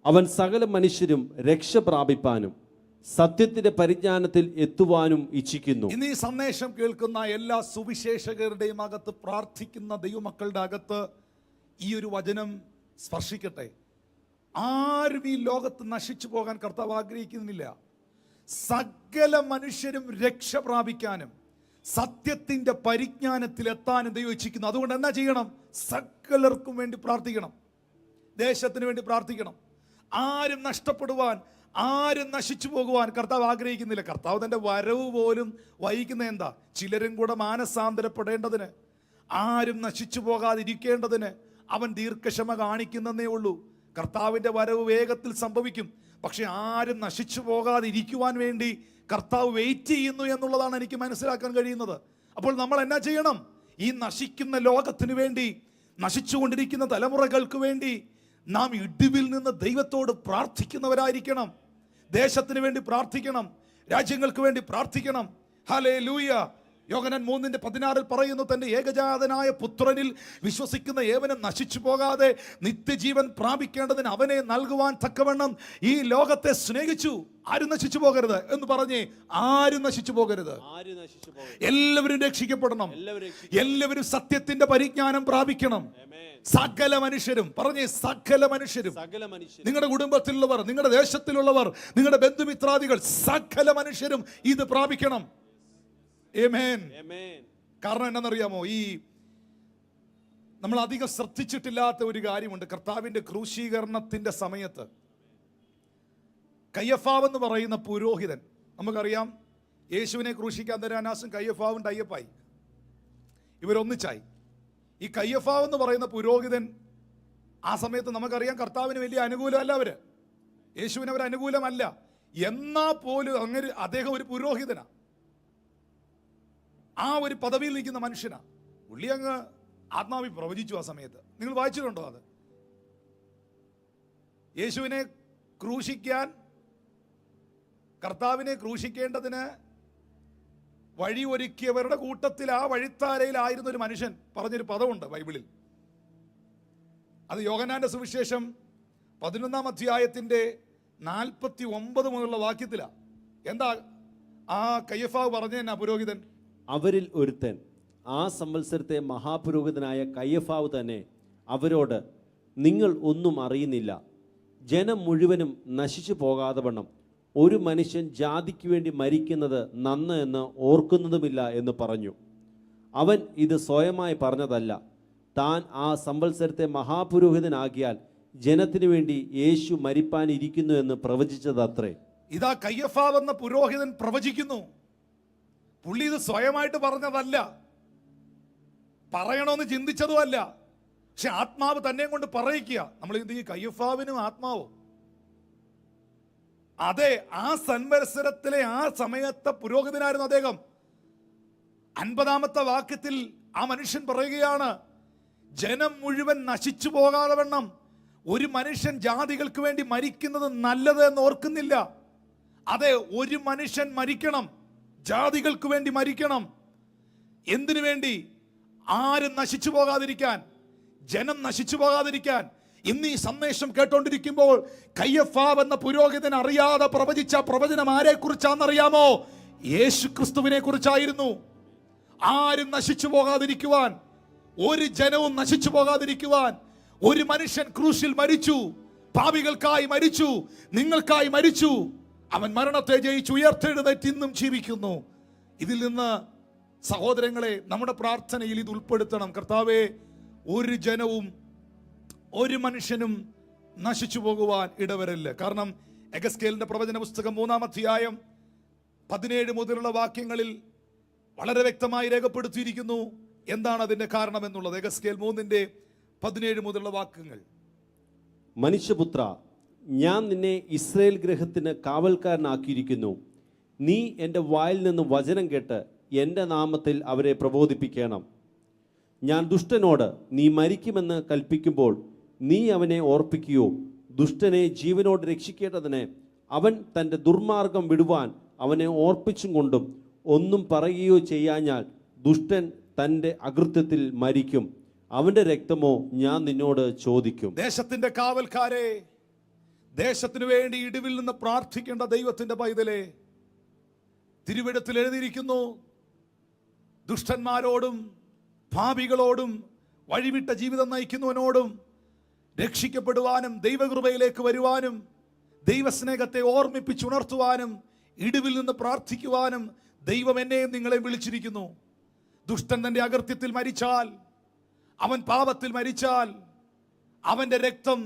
അവൻ സകല മനുഷ്യരും രക്ഷ പ്രാപിപ്പാനും സത്യത്തിന്റെ പരിജ്ഞാനത്തിൽ എത്തുവാനും ഇച്ഛിക്കുന്നു. ഇന്ന് ഈ സന്ദേശം കേൾക്കുന്ന എല്ലാ സുവിശേഷകരുടെയും അകത്ത്, പ്രാർത്ഥിക്കുന്ന ദൈവമക്കളുടെ അകത്ത് ഈ ഒരു വചനം സ്പർശിക്കട്ടെ. ആരും ഈ ലോകത്ത് നശിച്ചു പോകാൻ കർത്താവ് ആഗ്രഹിക്കുന്നില്ല. സകല മനുഷ്യരും രക്ഷ പ്രാപിക്കാനും സത്യത്തിന്റെ പരിജ്ഞാനത്തിൽ എത്താനും ദൈവം ഇച്ഛിക്കുന്നു. അതുകൊണ്ട് എന്നാ ചെയ്യണം? സകലർക്കും വേണ്ടി പ്രാർത്ഥിക്കണം. ദേശത്തിന് വേണ്ടി പ്രാർത്ഥിക്കണം. ആരും നഷ്ടപ്പെടുവാൻ, ആരും നശിച്ചു പോകുവാൻ കർത്താവ് ആഗ്രഹിക്കുന്നില്ല. കർത്താവ് തന്റെ വരവ് പോലും വഹിക്കുന്ന എന്താ? ചിലരും കൂടെ മാനസാന്തരപ്പെടേണ്ടതിന്, ആരും നശിച്ചു പോകാതിരിക്കേണ്ടതിന് അവൻ ദീർഘക്ഷമ കാണിക്കുന്നതേ ഉള്ളൂ. കർത്താവിന്റെ വരവ് വേഗത്തിൽ സംഭവിക്കും. പക്ഷെ ആരും നശിച്ചു പോകാതിരിക്കുവാൻ വേണ്ടി കർത്താവ് വെയിറ്റ് ചെയ്യുന്നു എന്നുള്ളതാണ് എനിക്ക് മനസ്സിലാക്കാൻ കഴിയുന്നത്. അപ്പോൾ നമ്മൾ എന്നാ ചെയ്യണം? ഈ നശിക്കുന്ന ലോകത്തിന് വേണ്ടി, നശിച്ചുകൊണ്ടിരിക്കുന്ന തലമുറകൾക്ക് വേണ്ടി നാം ഇടിവിൽ നിന്ന് ദൈവത്തോട് പ്രാർത്ഥിക്കുന്നവരായിരിക്കണം. ദേശത്തിന് വേണ്ടി പ്രാർത്ഥിക്കണം, രാജ്യങ്ങൾക്ക് വേണ്ടി പ്രാർത്ഥിക്കണം. ഹല്ലേലൂയ. യോഹന്നാൻ 3:16 പറയുന്നു, തന്റെ ഏകജാതനായ പുത്രനിൽ വിശ്വസിക്കുന്ന ഏവനും നശിച്ചു പോകാതെ നിത്യജീവൻ പ്രാപിക്കേണ്ടതിന് അവനെ നൽകുവാൻ തക്കവണ്ണം ഈ ലോകത്തെ സ്നേഹിച്ചു. ആരും നശിച്ചു പോകരുത് എന്ന് പറഞ്ഞേ. ആരും നശിച്ചു പോകരുത്. എല്ലാവരും രക്ഷിക്കപ്പെടണം. എല്ലാവരും സത്യത്തിന്റെ പരിജ്ഞാനം പ്രാപിക്കണം. സകല മനുഷ്യരും, പറഞ്ഞേ, സകല മനുഷ്യരും. നിങ്ങളുടെ കുടുംബത്തിലുള്ളവർ, നിങ്ങളുടെ ദേശത്തിലുള്ളവർ, നിങ്ങളുടെ ബന്ധുമിത്രാദികൾ, സകല മനുഷ്യരും ഇത് പ്രാപിക്കണം. ആമേൻ. കാരണം എന്താണെന്നറിയാമോ? ഈ നമ്മൾ അധികം ശ്രദ്ധിച്ചിട്ടില്ലാത്ത ഒരു കാര്യമുണ്ട്. കർത്താവിന്റെ ക്രൂശീകരണത്തിന്റെ സമയത്ത് കയ്യഫാവ് എന്ന് പറയുന്ന പുരോഹിതൻ, നമുക്കറിയാം, യേശുവിനെ ക്രൂശിക്കാൻ നേരം അനാസും കയ്യഫാവും ടൈപ്പായി, ഇവരൊന്നിച്ചായി. ഈ കയ്യഫാവ് എന്ന് പറയുന്ന പുരോഹിതൻ ആ സമയത്ത് നമുക്കറിയാം കർത്താവിന് വലിയ അനുകൂലമല്ല, അവര് യേശുവിന് അവർ അനുകൂലമല്ല. എന്നാ പോലും അങ്ങനെ അദ്ദേഹം ഒരു പുരോഹിതനാ, ആ ഒരു പദവിയിൽ നിൽക്കുന്ന മനുഷ്യനാ. പുള്ളി അങ്ങ് ആത്മാവിൽ പ്രവചിച്ചു ആ സമയത്ത്. നിങ്ങൾ വായിച്ചിട്ടുണ്ടോ അത്? യേശുവിനെ ക്രൂശിക്കാൻ, കർത്താവിനെ ക്രൂശിക്കേണ്ടതിന് വഴി ഒരുക്കിയവരുടെ കൂട്ടത്തിൽ ആ വഴിത്താരയിലായിരുന്ന ഒരു മനുഷ്യൻ പറഞ്ഞൊരു പദമുണ്ട് ബൈബിളിൽ. അത് യോഹന്നാന്റെ സുവിശേഷം 11-ാം അധ്യായത്തിന്റെ 49 മുതലുള്ള വാക്യത്തിലാണ്. എന്താ ആ കയ്യഫാവ് പറഞ്ഞ പുരോഹിതൻ? അവരിൽ ഒരുത്തൻ, ആ സംവത്സരത്തെ മഹാപുരോഹിതനായ കയ്യഫാവ് തന്നെ അവരോട്, നിങ്ങൾ ഒന്നും അറിയുന്നില്ല, ജനം മുഴുവനും നശിച്ചു പോകാതെ വണ്ണം ഒരു മനുഷ്യൻ ജാതിക്ക് വേണ്ടി മരിക്കുന്നത് നന്ന് എന്ന് ഓർക്കുന്നതുമില്ല എന്ന് പറഞ്ഞു. അവൻ ഇത് സ്വയമായി പറഞ്ഞതല്ല, താൻ ആ സംവത്സരത്തെ മഹാപുരോഹിതനാകിയാൽ ജനത്തിനു വേണ്ടി യേശു മരിപ്പാനിരിക്കുന്നു എന്ന് പ്രവചിച്ചതത്രേ. ഇതാ കയ്യഫാവ് എന്ന പുരോഹിതൻ പ്രവചിക്കുന്നു. പുള്ളി ഇത് സ്വയമായിട്ട് പറഞ്ഞതല്ല, പറയണമെന്ന് ചിന്തിച്ചതുമല്ല. പക്ഷെ ആത്മാവ് തന്നെ കൊണ്ട് പറയിക്കുക. നമ്മൾ എന്ത് ചെയ്യും? കയ്യഫാവിനും ആത്മാവോ? അതെ, ആ സംവത്സരത്തിലെ ആ സമയത്തെ പുരോഹിതനായിരുന്നു അദ്ദേഹം. 50-ാമത്തെ വാക്യത്തിൽ ആ മനുഷ്യൻ പറയുകയാണ്, ജനം മുഴുവൻ നശിച്ചു പോകാതെ വണ്ണം ഒരു മനുഷ്യൻ ജാതികൾക്ക് വേണ്ടി മരിക്കുന്നത് നല്ലത് എന്ന് ഓർക്കുന്നില്ല. അതെ, ഒരു മനുഷ്യൻ മരിക്കണം, ജാതികൾക്ക് വേണ്ടി മരിക്കണം. എന്തിനു വേണ്ടി? ആരും നശിച്ചു പോകാതിരിക്കാൻ, ജനം നശിച്ചു പോകാതിരിക്കാൻ. ഇന്ന് ഈ സന്ദേശം കേട്ടോണ്ടിരിക്കുമ്പോൾ കയ്യഫാവ് എന്ന പുരോഹിതൻ അറിയാതെ പ്രവചിച്ച പ്രവചനം ആരെ കുറിച്ചാണെന്നറിയാമോ? യേശു ക്രിസ്തുവിനെ കുറിച്ചായിരുന്നു. ആരും നശിച്ചു പോകാതിരിക്കുവാൻ, ഒരു ജനവും നശിച്ചു പോകാതിരിക്കുവാൻ ഒരു മനുഷ്യൻ ക്രൂശിൽ മരിച്ചു. പാപികൾക്കായി മരിച്ചു, നിങ്ങൾക്കായി മരിച്ചു. അവൻ മരണത്തെ ജയിച്ചു ഉയർത്തെഴുന്നേറ്റ് ഇന്നും ജീവിക്കുന്നു. ഇതിൽ നിന്ന് സഹോദരങ്ങളെ, നമ്മുടെ പ്രാർത്ഥനയിൽ ഇത് ഉൾപ്പെടുത്തണം. കർത്താവേ, ഒരു ജനവും ഒരു മനുഷ്യനും നശിച്ചു പോകുവാൻ ഇടവരല്ല. കാരണം എഗസ്കേലിന്റെ പ്രവചന പുസ്തകം 3-ാം അധ്യായം 17 മുതലുള്ള വാക്യങ്ങളിൽ വളരെ വ്യക്തമായി രേഖപ്പെടുത്തിയിരിക്കുന്നു എന്താണ് അതിന്റെ കാരണം എന്നുള്ളത്. എഗസ്കേൽ 3:17 മുതലുള്ള വാക്യങ്ങൾ. മനുഷ്യപുത്ര, ഞാൻ നിന്നെ ഇസ്രായേൽ ഗൃഹത്തിന് കാവൽക്കാരനാക്കിയിരിക്കുന്നു. നീ എൻ്റെ വായിൽ നിന്ന് വചനം കേട്ട് എൻ്റെ നാമത്തിൽ അവരെ പ്രബോധിപ്പിക്കണം. ഞാൻ ദുഷ്ടനോട് നീ മരിക്കുമെന്ന് കൽപ്പിക്കുമ്പോൾ നീ അവനെ ഓർപ്പിക്കുകയോ? ദുഷ്ടനെ ജീവനോട് രക്ഷിക്കേണ്ടതിന് അവൻ തൻ്റെ ദുർമാർഗം വിടുവാൻ അവനെ ഓർപ്പിച്ചും കൊണ്ടും ഒന്നും പറയുകയോ ചെയ്യാഞ്ഞാൽ ദുഷ്ടൻ തൻ്റെ അകൃത്യത്തിൽ മരിക്കും. അവൻ്റെ രക്തമോ ഞാൻ നിന്നോട് ചോദിക്കും. ദേശത്തിന്റെ കാവൽക്കാരെ, ദേശത്തിനു വേണ്ടി ഇടിവിൽ നിന്ന് പ്രാർത്ഥിക്കേണ്ട ദൈവത്തിന്റെ പൈതലെ, തിരുവെഴുത്തിൽ എഴുതിയിരിക്കുന്നു, ദുഷ്ടന്മാരോടും പാപികളോടും വഴിവിട്ട ജീവിതം നയിക്കുന്നവനോടും രക്ഷിക്കപ്പെടുവാനും ദൈവകൃപയിലേക്ക് വരുവാനും ദൈവസ്നേഹത്തെ ഓർമ്മിപ്പിച്ചുണർത്തുവാനും ഇടിവിൽ നിന്ന് പ്രാർത്ഥിക്കുവാനും ദൈവം എന്നെയും നിങ്ങളെയും വിളിച്ചിരിക്കുന്നു. ദുഷ്ടൻ തന്റെ അകൃത്യത്തിൽ മരിച്ചാൽ, അവൻ പാപത്തിൽ മരിച്ചാൽ അവന്റെ രക്തം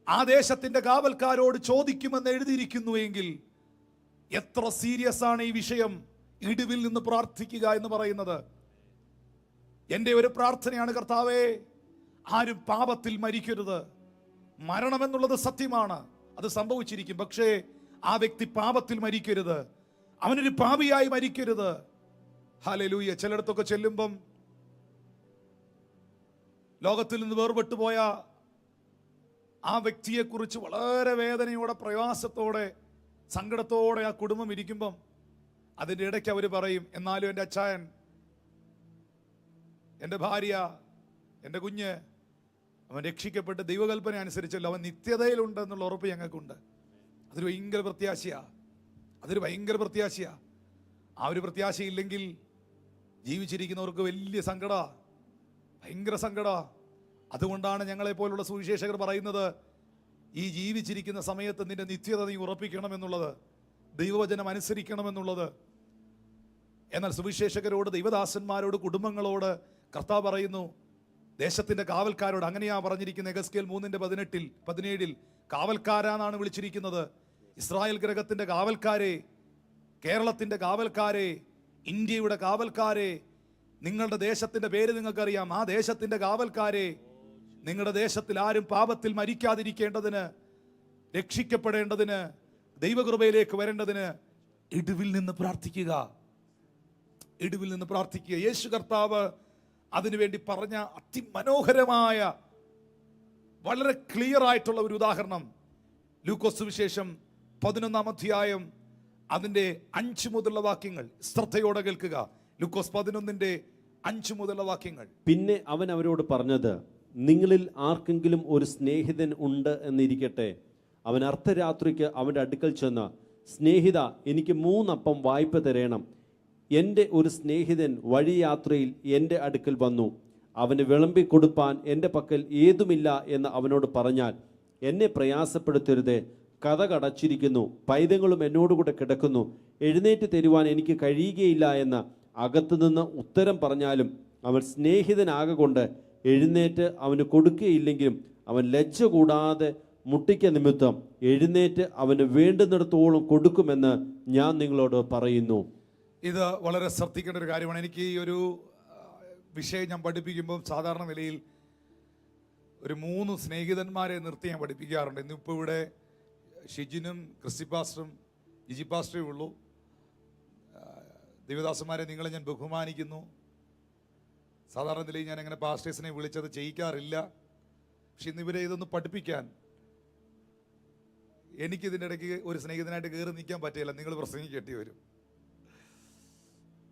ആ ദേശത്തിന്റെ കാവൽക്കാരോട് ചോദിക്കുമെന്ന് എഴുതിയിരിക്കുന്നു എങ്കിൽ എത്ര സീരിയസ് ആണ് ഈ വിഷയം, ഇടിവിൽ നിന്ന് പ്രാർത്ഥിക്കുക എന്ന് പറയുന്നത്. എൻ്റെ ഒരു പ്രാർത്ഥനയാണ്, കർത്താവേ, ആരും പാപത്തിൽ മരിക്കരുത്. മരണമെന്നുള്ളത് സത്യമാണ്, അത് സംഭവിച്ചിരിക്കും. പക്ഷേ ആ വ്യക്തി പാപത്തിൽ മരിക്കരുത്, അവനൊരു പാപിയായി മരിക്കരുത്. ഹല്ലേലൂയ. ചിലയിടത്തൊക്കെ ചെല്ലുമ്പം ലോകത്തിൽ നിന്ന് വേർപെട്ടു പോയ ആ വ്യക്തിയെക്കുറിച്ച് വളരെ വേദനയോടെ, പ്രയാസത്തോടെ, സങ്കടത്തോടെ ആ കുടുംബം ഇരിക്കുമ്പം അതിൻ്റെ ഇടയ്ക്ക് അവർ പറയും, എന്നാലും എൻ്റെ അച്ചായൻ, എൻ്റെ ഭാര്യ, എൻ്റെ കുഞ്ഞ്, അവൻ രക്ഷിക്കപ്പെട്ട് ദൈവകൽപ്പന അനുസരിച്ചല്ലോ, അവൻ നിത്യതയിലുണ്ട് എന്നുള്ള ഉറപ്പ് ഞങ്ങൾക്കുണ്ട്. അതൊരു ഭയങ്കര പ്രത്യാശയാണ്, അതൊരു ഭയങ്കര പ്രത്യാശയാണ്. ആ ഒരു പ്രത്യാശയില്ലെങ്കിൽ ജീവിച്ചിരിക്കുന്നവർക്ക് വലിയ സങ്കടമാണ്, ഭയങ്കര സങ്കടമാണ്. അതുകൊണ്ടാണ് ഞങ്ങളെപ്പോലുള്ള സുവിശേഷകർ പറയുന്നത്, ഈ ജീവിച്ചിരിക്കുന്ന സമയത്ത് നിന്റെ നിത്യത നീ ഉറപ്പിക്കണമെന്നുള്ളത്, ദൈവവചനം അനുസരിക്കണമെന്നുള്ളത്. എന്നാൽ സുവിശേഷകരോട്, ദൈവദാസന്മാരോട്, കുടുംബങ്ങളോട് കർത്താവ് പറയുന്നു, ദേശത്തിന്റെ കാവൽക്കാരോട്. അങ്ങനെയാ പറഞ്ഞിരിക്കുന്നത്. എഗസ്കേൽ 3:17 കാവൽക്കാരാന്നാണ് വിളിച്ചിരിക്കുന്നത്. ഇസ്രായേൽ ഗ്രഹത്തിന്റെ കാവൽക്കാരെ, കേരളത്തിന്റെ കാവൽക്കാരെ, ഇന്ത്യയുടെ കാവൽക്കാരെ, നിങ്ങളുടെ ദേശത്തിന്റെ പേര് നിങ്ങൾക്കറിയാം, ആ ദേശത്തിന്റെ കാവൽക്കാരെ, നിങ്ങളുടെ ദേശത്തിൽ ആരും പാപത്തിൽ മരിക്കാതിരിക്കേണ്ടതിന്, രക്ഷിക്കപ്പെടേണ്ടതിന്, ദൈവകൃപയിലേക്ക് വരേണ്ടതിന് ഇടിവിൽ നിന്ന് പ്രാർത്ഥിക്കുക, ഇടിവിൽ നിന്ന് പ്രാർത്ഥിക്കുക. യേശു കർത്താവ് അതിനുവേണ്ടി പറഞ്ഞ അതിമനോഹരമായ, വളരെ ക്ലിയർ ആയിട്ടുള്ള ഒരു ഉദാഹരണം ലൂക്കോസ് സുവിശേഷം 11-ാം അധ്യായം അതിൻ്റെ 5 മുതലുള്ള വാക്യങ്ങൾ ശ്രദ്ധയോടെ കേൾക്കുക. ലൂക്കോസ് 11:5 മുതലുള്ള വാക്യങ്ങൾ. പിന്നെ അവൻ അവരോട് പറഞ്ഞത്, നിങ്ങളിൽ ആർക്കെങ്കിലും ഒരു സ്നേഹിതൻ ഉണ്ട് എന്നിരിക്കട്ടെ. അവൻ അർദ്ധരാത്രിക്ക് അവൻ്റെ അടുക്കൽ ചെന്ന്, സ്നേഹിത, എനിക്ക് 3 അപ്പം വായ്പ തരേണം. എൻ്റെ ഒരു സ്നേഹിതൻ വഴിയാത്രയിൽ എൻ്റെ അടുക്കൽ വന്നു, അവന് വിളമ്പി കൊടുപ്പാൻ എൻ്റെ പക്കൽ ഏതുമില്ല എന്ന് അവനോട് പറഞ്ഞാൽ, എന്നെ പ്രയാസപ്പെടുത്തരുതേ, കഥ കടച്ചിരിക്കുന്നു, പൈതങ്ങളും എന്നോടുകൂടെ കിടക്കുന്നു, എഴുന്നേറ്റ് തരുവാൻ എനിക്ക് കഴിയുകയില്ല എന്ന് അകത്തുനിന്ന് ഉത്തരം പറഞ്ഞാലും അവൻ സ്നേഹിതനാകൊണ്ട് എഴുന്നേറ്റ് അവന് കൊടുക്കുകയില്ലെങ്കിലും അവൻ ലജ്ജ കൂടാതെ മുട്ടിക്ക നിമിത്തം എഴുന്നേറ്റ് അവന് വേണ്ടുന്നിടത്തോളം കൊടുക്കുമെന്ന് ഞാൻ നിങ്ങളോട് പറയുന്നു. ഇത് വളരെ ശ്രദ്ധിക്കേണ്ട ഒരു കാര്യമാണ്. എനിക്ക് ഈ ഒരു വിഷയം ഞാൻ പഠിപ്പിക്കുമ്പോൾ സാധാരണ നിലയിൽ ഒരു 3 സ്നേഹിതന്മാരെ നിർത്തി ഞാൻ പഠിപ്പിക്കാറുണ്ട്. ഇന്നിപ്പോൾ ഇവിടെ ഷിജിനും ക്രിസ്റ്റി പാസ്റ്ററും ജിജി പാസ്റ്ററേ ഉള്ളൂ. ദേവദാസന്മാരെ നിങ്ങളെ ഞാൻ ബഹുമാനിക്കുന്നു. സാധാരണ നിലയിൽ ഞാൻ അങ്ങനെ പാസ്റ്റേഴ്സിനെ വിളിച്ചത് ചെയ്യിക്കാറില്ല. പക്ഷെ ഇന്നിവരെ ഇതൊന്ന് പഠിപ്പിക്കാൻ എനിക്കിതിൻ്റെ ഇടയ്ക്ക് ഒരു സ്നേഹിതനായിട്ട് കയറി നിൽക്കാൻ പറ്റില്ല. നിങ്ങൾ പ്രസംഗിക്കേണ്ടി വരും.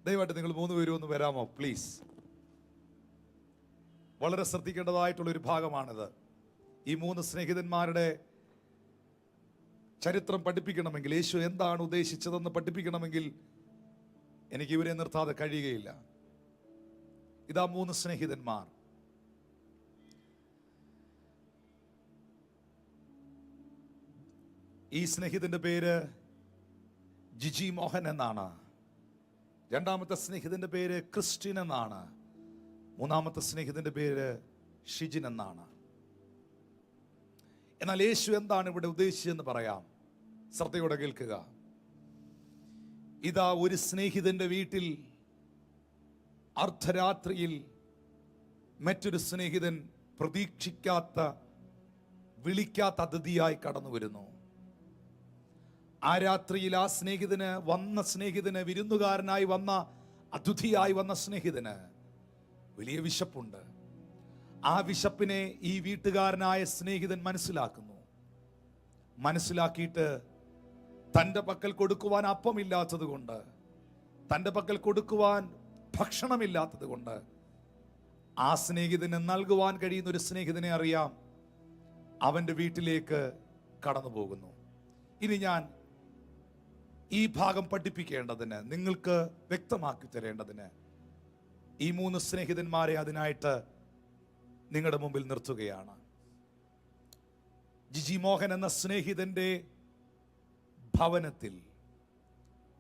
ദയവായിട്ട് നിങ്ങൾ 3 പേരും ഒന്ന് വരാമോ പ്ലീസ്? വളരെ ശ്രദ്ധിക്കേണ്ടതായിട്ടുള്ളൊരു ഭാഗമാണിത്. ഈ 3 സ്നേഹിതന്മാരുടെ ചരിത്രം പഠിപ്പിക്കണമെങ്കിൽ, യേശു എന്താണ് ഉദ്ദേശിച്ചതെന്ന് പഠിപ്പിക്കണമെങ്കിൽ എനിക്ക് ഇവരെ നിർത്താതെ കഴിയുകയില്ല. ഇതാ 3 സ്നേഹിതന്മാർ. ഈ സ്നേഹിതന്റെ പേര് ജിജി മോഹൻ എന്നാണ്. രണ്ടാമത്തെ സ്നേഹിതന്റെ പേര് ക്രിസ്റ്റിൻ എന്നാണ്. മൂന്നാമത്തെ സ്നേഹിതന്റെ പേര് ഷിജിൻ എന്നാണ്. എന്നാൽ യേശു എന്താണ് ഇവിടെ ഉദ്ദേശിച്ചതെന്ന് പറയാം. ശ്രദ്ധയോടെ കേൾക്കുക. ഇതാ ഒരു സ്നേഹിതന്റെ വീട്ടിൽ അർദ്ധരാത്രിയിൽ മറ്റൊരു സ്നേഹിതൻ പ്രതീക്ഷിക്കാത്ത, വിളിക്കാത്ത അതിഥിയായി കടന്നു വരുന്നു. ആ രാത്രിയിൽ ആ സ്നേഹിതന് വിരുന്നുകാരനായി വന്ന, അതിഥിയായി വന്ന സ്നേഹിതന് വലിയ വിശപ്പുണ്ട്. ആ വിശപ്പിനെ ഈ വീട്ടുകാരനായ സ്നേഹിതൻ മനസ്സിലാക്കുന്നു. മനസ്സിലാക്കിയിട്ട് തൻ്റെ പക്കൽ കൊടുക്കുവാൻ അപ്പമില്ലാത്തത് കൊണ്ട്, തൻ്റെ പക്കൽ കൊടുക്കുവാൻ ഭക്ഷണമില്ലാത്തത് കൊണ്ട് ആ സ്നേഹിതന് നൽകുവാൻ കഴിയുന്ന ഒരു സ്നേഹിതനെ അറിയാം. അവൻ്റെ വീട്ടിലേക്ക് കടന്നു പോകുന്നു. ഇനി ഞാൻ ഈ ഭാഗം പഠിപ്പിക്കേണ്ടതിന്, നിങ്ങൾക്ക് വ്യക്തമാക്കി തരേണ്ടതിന് ഈ 3 സ്നേഹിതന്മാരെ അതിനായിട്ട് നിങ്ങളുടെ മുമ്പിൽ നിർത്തുകയാണ്. ജിജി മോഹൻ എന്ന സ്നേഹിതന്റെ ഭവനത്തിൽ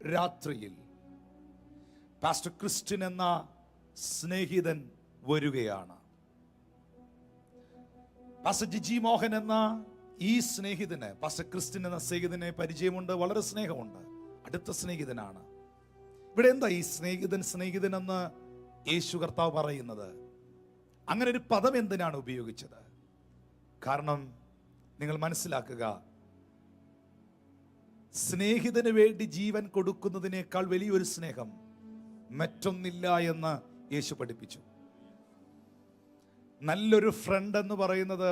രാത്രിയിൽ പാസ്റ്റർ ക്രിസ്റ്റിൻ എന്ന സ്നേഹിതൻ വരികയാണ്. പാസ്റ്റർ ജിജി മോഹൻ എന്ന ഈ സ്നേഹിതന് പാസ്റ്റർ ക്രിസ്റ്റിൻ എന്ന സ്നേഹിതനെ പരിചയമുണ്ട്, വളരെ സ്നേഹമുണ്ട്, അടുത്ത സ്നേഹിതനാണ്. ഇവിടെ എന്താ ഈ സ്നേഹിതൻ എന്ന് യേശു കർത്താവ് പറയുന്നത്? അങ്ങനെ ഒരു പദം എന്തിനാണ് ഉപയോഗിച്ചത്? കാരണം നിങ്ങൾ മനസ്സിലാക്കുക, സ്നേഹിതന് വേണ്ടി ജീവൻ കൊടുക്കുന്നതിനേക്കാൾ വലിയൊരു സ്നേഹം മറ്റൊന്നില്ല എന്ന് യേശു പഠിപ്പിച്ചു. നല്ലൊരു ഫ്രണ്ട് എന്ന് പറയുന്നത്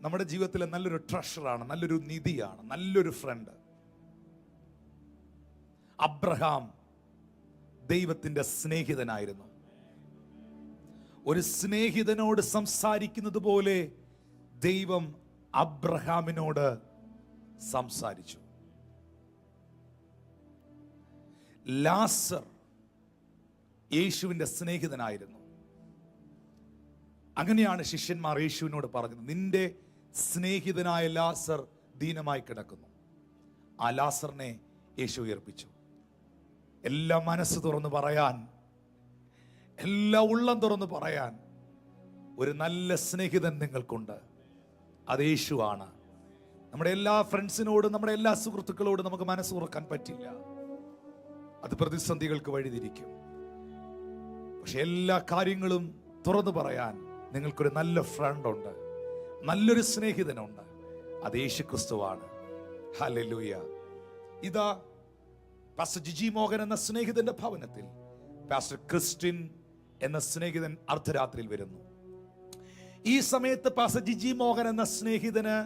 നമ്മുടെ ജീവിതത്തിലെ നല്ലൊരു ട്രഷറാണ്, നല്ലൊരു നിധിയാണ്, നല്ലൊരു ഫ്രണ്ട്. അബ്രഹാം ദൈവത്തിന്റെ സ്നേഹിതനായിരുന്നു. ഒരു സ്നേഹിതനോട് സംസാരിക്കുന്നത് പോലെ ദൈവം അബ്രഹാമിനോട് സംസാരിച്ചു. ലാസർ യേശുവിന്റെ സ്നേഹിതനായിരുന്നു. അങ്ങനെയാണ് ശിഷ്യന്മാർ യേശുവിനോട് പറഞ്ഞത്, നിന്റെ സ്നേഹിതനായ ലാസർ ദീനമായി കിടക്കുന്നു. ആ ലാസറിനെ യേശു ഉയർപ്പിച്ചു. എല്ലാ മനസ്സ് തുറന്ന് പറയാൻ, എല്ലാ ഉള്ളം തുറന്ന് പറയാൻ ഒരു നല്ല സ്നേഹിതൻ നിങ്ങൾക്കുണ്ട്. അത് യേശുവാണ്. നമ്മുടെ എല്ലാ ഫ്രണ്ട്സിനോടും, നമ്മുടെ എല്ലാ സുഹൃത്തുക്കളോടും നമുക്ക് മനസ്സ് തുറക്കാൻ പറ്റില്ല. അത് പ്രതിസന്ധികൾക്ക് വഴിതിരിക്കും. പക്ഷെ എല്ലാ കാര്യങ്ങളും തുറന്നു പറയാൻ നിങ്ങൾക്കൊരു നല്ല ഫ്രണ്ട് ഉണ്ട്, നല്ലൊരു സ്നേഹിതനുണ്ട്. അത് യേശു ക്രിസ്തുവാണ്. ഹല്ലേലൂയ. ഇതാ പാസ്റ്റർ ജിജി മോഹൻ എന്ന സ്നേഹിതന്റെ ഭവനത്തിൽ പാസ്റ്റർ ക്രിസ്റ്റിൻ എന്ന സ്നേഹിതൻ അർദ്ധരാത്രിയിൽ വരുന്നു. ഈ സമയത്ത് പാസ്റ്റർ ജിജി മോഹൻ എന്ന സ്നേഹിതന്,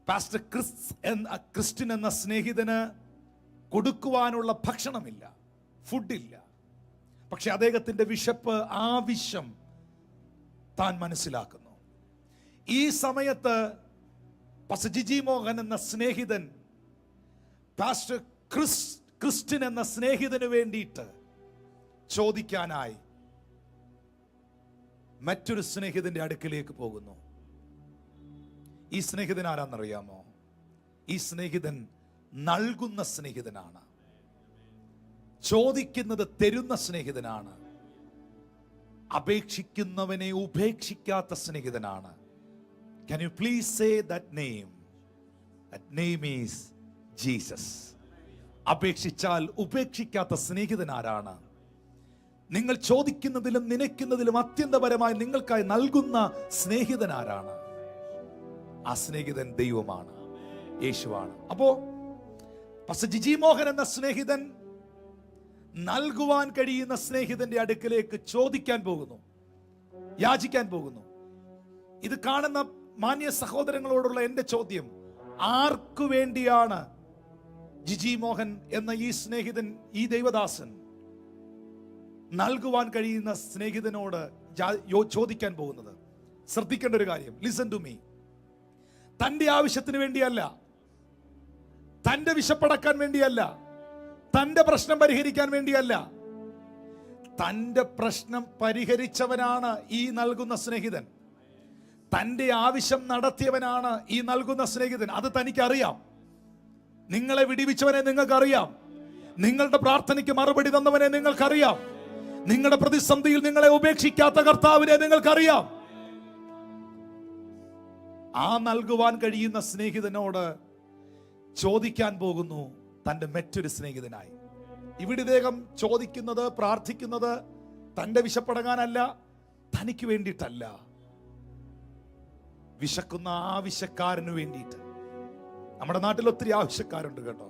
പാസ്റ്റർ ക്രിസ്റ്റിൻ എന്ന സ്നേഹിതന് കൊടുക്കുവാനുള്ള ഭക്ഷണമില്ല, ഫുഡില്ല. പക്ഷെ അദ്ദേഹത്തിന്റെ വിശപ്പ്, ആവശ്യം താൻ മനസ്സിലാക്കുന്നു. ഈ സമയത്ത് പാസ്റ്റർ ജിജി മോഹൻ എന്ന സ്നേഹിതൻ പാസ്റ്റർ ക്രിസ്റ്റിൻ എന്ന സ്നേഹിതന് വേണ്ടിയിട്ട് ചോദിക്കാനായി മറ്റൊരു സ്നേഹിതന്റെ അടുക്കിലേക്ക് പോകുന്നു. ഈ സ്നേഹിതൻ ആരാന്നറിയാമോ? ഈ സ്നേഹിതൻ നൽകുന്ന സ്നേഹിതനാണ്, ചോദിക്കുന്നത് തരുന്ന സ്നേഹിതനാണ്. അപേക്ഷിക്കുന്നവനെ ഉപേക്ഷിക്കാത്ത സ്നേഹിതനാണ്. Can you please say that name? That name is Jesus. അപേക്ഷിച്ചാൽ ഉപേക്ഷിക്കാത്ത സ്നേഹിതൻ ആരാണ്? നിങ്ങൾ ചോദിക്കുന്നതിലും നനയ്ക്കുന്നതിലും അത്യന്തപരമായി നിങ്ങൾക്കായി നൽകുന്ന സ്നേഹിതൻ ആരാണ്? ആ സ്നേഹിതൻ ദൈവമാണ്, യേശുവാണ്. അപ്പോ പാസ്റ്റർ ജിജി മോഹൻ എന്ന സ്നേഹിതൻ നൽകുവാൻ കഴിയുന്ന സ്നേഹിതന്റെ അടുക്കലേക്ക് ചോദിക്കാൻ പോകുന്നു, യാചിക്കാൻ പോകുന്നു. ഇത് കാണുന്ന മാന്യ സഹോദരങ്ങളോടുള്ള എന്റെ ചോദ്യം, ആർക്കു വേണ്ടിയാണ് ജിജി മോഹൻ എന്ന ഈ സ്നേഹിതൻ, ഈ ദൈവദാസൻ നൽകുവാൻ കഴിയുന്ന സ്നേഹിതനോട് ചോദിക്കാൻ പോകുന്നത്? ശ്രദ്ധിക്കേണ്ട ഒരു കാര്യം, ലിസൺ ടു മീ. തന്റെ ആവശ്യത്തിന് വേണ്ടിയല്ല, തന്റെ വിശപ്പടക്കാൻ വേണ്ടിയല്ല, തന്റെ പ്രശ്നം പരിഹരിക്കാൻ വേണ്ടിയല്ല. തന്റെ പ്രശ്നം പരിഹരിച്ചവനാണ് ഈ നൽകുന്ന സ്നേഹിതൻ. തന്റെ ആവശ്യം നടത്തിയവനാണ് ഈ നൽകുന്ന സ്നേഹിതൻ. അത് തനിക്കറിയാം. നിങ്ങളെ വിടിവിച്ചവനെ നിങ്ങൾക്കറിയാം. നിങ്ങളുടെ പ്രാർത്ഥനയ്ക്ക് മറുപടി തന്നവനെ നിങ്ങൾക്കറിയാം. നിങ്ങളുടെ പ്രതിസന്ധിയിൽ നിങ്ങളെ ഉപേക്ഷിക്കാത്ത കർത്താവിനെ നിങ്ങൾക്കറിയാം. ആ നൽകുവാൻ കഴിയുന്ന സ്നേഹിതനോട് ചോദിക്കാൻ പോകുന്നു തന്റെ മറ്റൊരു സ്നേഹിതനായി. ഇവിടെ ഇദ്ദേഹം ചോദിക്കുന്നത്, പ്രാർത്ഥിക്കുന്നത് തന്റെ വിശപ്പടങ്ങാനല്ല, തനിക്ക് വേണ്ടിയിട്ടല്ല, വിശക്കുന്ന ആവശ്യക്കാരന് വേണ്ടിയിട്ട്. നമ്മുടെ നാട്ടിൽ ഒത്തിരി ആവശ്യക്കാരുണ്ട് കേട്ടോ.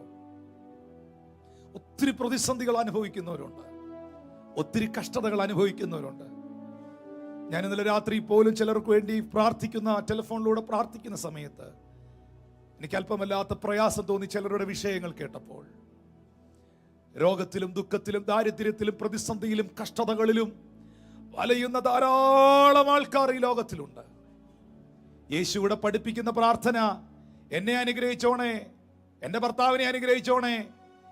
ഒത്തിരി പ്രതിസന്ധികൾ അനുഭവിക്കുന്നവരുണ്ട്, ഒത്തിരി കഷ്ടതകൾ അനുഭവിക്കുന്നവരുണ്ട്. ഞാൻ ഇന്നലെ രാത്രി പോലും ചിലർക്ക് വേണ്ടി പ്രാർത്ഥിക്കുന്ന, ടെലിഫോണിലൂടെ പ്രാർത്ഥിക്കുന്ന സമയത്ത് എനിക്ക് അല്പമല്ലാത്ത പ്രയാസം തോന്നി ചിലരുടെ വിഷയങ്ങൾ കേട്ടപ്പോൾ. രോഗത്തിലും ദുഃഖത്തിലും ദാരിദ്ര്യത്തിലും പ്രതിസന്ധിയിലും കഷ്ടതകളിലും വലയുന്ന ധാരാളം ആൾക്കാർ ഈ ലോകത്തിലുണ്ട്. യേശുവിടെ പഠിപ്പിക്കുന്ന പ്രാർത്ഥന, എന്നെ അനുഗ്രഹിച്ചോണേ, എൻ്റെ ഭർത്താവിനെ അനുഗ്രഹിച്ചോണേ,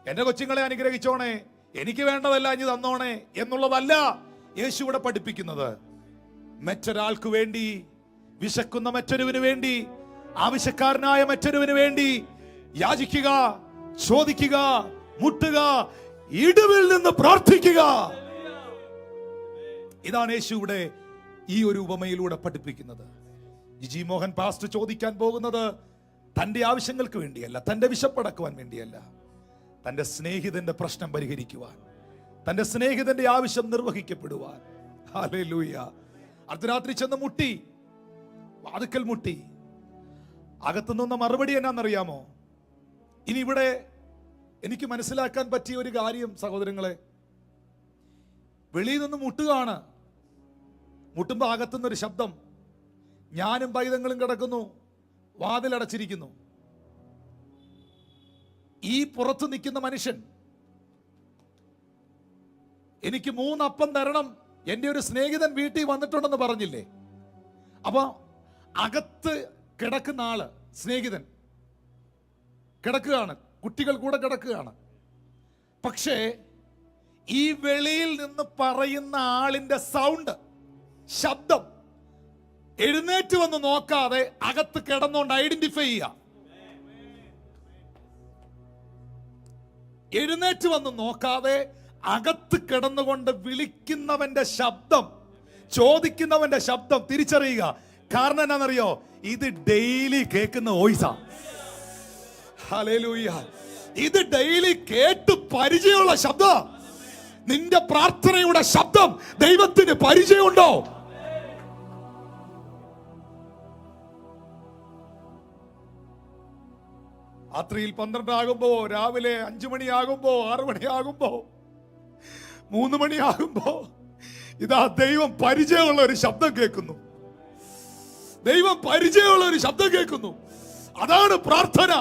എൻ്റെ കൊച്ചുങ്ങളെ അനുഗ്രഹിച്ചോണേ, എനിക്ക് വേണ്ടതല്ല ഇനി തന്നോണേ എന്നുള്ളതല്ല യേശുവിടെ പഠിപ്പിക്കുന്നത്. മറ്റൊരാൾക്ക് വേണ്ടി, വിശക്കുന്ന മറ്റൊരുവിന് വേണ്ടി, ആവശ്യക്കാരനായ മറ്റൊരുവിന് വേണ്ടി യാചിക്കുക, ചോദിക്കുക, മുട്ടുക, ഇടിവിൽ നിന്ന് പ്രാർത്ഥിക്കുക. ഇതാണ് യേശുവിടെ ഈ ഒരു ഉപമയിലൂടെ പഠിപ്പിക്കുന്നത്. ജിജി മോഹൻ പാസ്റ്റർ ചോദിക്കാൻ പോകുന്നത് തന്റെ ആവശ്യങ്ങൾക്ക് വേണ്ടിയല്ല, തന്റെ വിശപ്പടക്കുവാൻ വേണ്ടിയല്ല, തന്റെ സ്നേഹിതന്റെ പ്രശ്നം പരിഹരിക്കുവാൻ, തന്റെ സ്നേഹിതന്റെ ആവശ്യം നിർവഹിക്കപ്പെടുവാൻ. ഹല്ലേലൂയ. അർദ്ധരാത്രി ചെന്ന് മുട്ടി, വാതിക്കൽ മുട്ടി. അകത്തുനിന്ന മറുപടി എന്നാന്നറിയാമോ? ഇനി ഇവിടെ എനിക്ക് മനസ്സിലാക്കാൻ പറ്റിയ ഒരു കാര്യം സഹോദരങ്ങളെ, വെളിയിൽ നിന്ന് മുട്ടുകയാണ്. മുട്ടുമ്പോ അകത്തുനിന്നൊരു ശബ്ദം, ഞാനും പൈതങ്ങളും കിടക്കുന്നു, വാതിലടച്ചിരിക്കുന്നു. ഈ പുറത്ത് നിൽക്കുന്ന മനുഷ്യൻ എനിക്ക് 3 അപ്പം തരണം, എൻ്റെ ഒരു സ്നേഹിതൻ വീട്ടിൽ വന്നിട്ടുണ്ടെന്ന് പറഞ്ഞില്ലേ? അപ്പൊ അകത്ത് കിടക്കുന്ന ആള്, സ്നേഹിതൻ കിടക്കുകയാണ്, കുട്ടികൾ കൂടെ കിടക്കുകയാണ്. പക്ഷേ ഈ വെളിയിൽ നിന്ന് പറയുന്ന ആളിന്റെ സൗണ്ട്, ശബ്ദം എഴുന്നേറ്റ് വന്ന് നോക്കാതെ അകത്ത് കിടന്നുകൊണ്ട് ഐഡന്റിഫൈ ചെയ്യുക. എഴുന്നേറ്റ് വന്ന് നോക്കാതെ അകത്ത് കിടന്നുകൊണ്ട് വിളിക്കുന്നവന്റെ ശബ്ദം, ചോദിക്കുന്നവന്റെ ശബ്ദം തിരിച്ചറിയുക. കാരണം എന്നാണെന്നറിയോ? ഇത് ഡെയിലി കേൾക്കുന്ന വോയിസാ. ഹല്ലേലൂയ. ഇത് ഡെയിലി കേട്ട് പരിചയമുള്ള ശബ്ദം. നിന്റെ പ്രാർത്ഥനയുടെ ശബ്ദം ദൈവത്തിന് പരിചയമുണ്ടോ? രാത്രിയിൽ 12 ആകുമ്പോ, രാവിലെ 5 മണിയാകുമ്പോ, 6 മണിയാകുമ്പോ, 3 മണിയാകുമ്പോ, ഇതാ ദൈവം പരിചയമുള്ള ഒരു ശബ്ദം കേൾക്കുന്നു. ദൈവം പരിചയമുള്ള ഒരു ശബ്ദം കേൾക്കുന്നു. അതാണ് പ്രാർത്ഥന.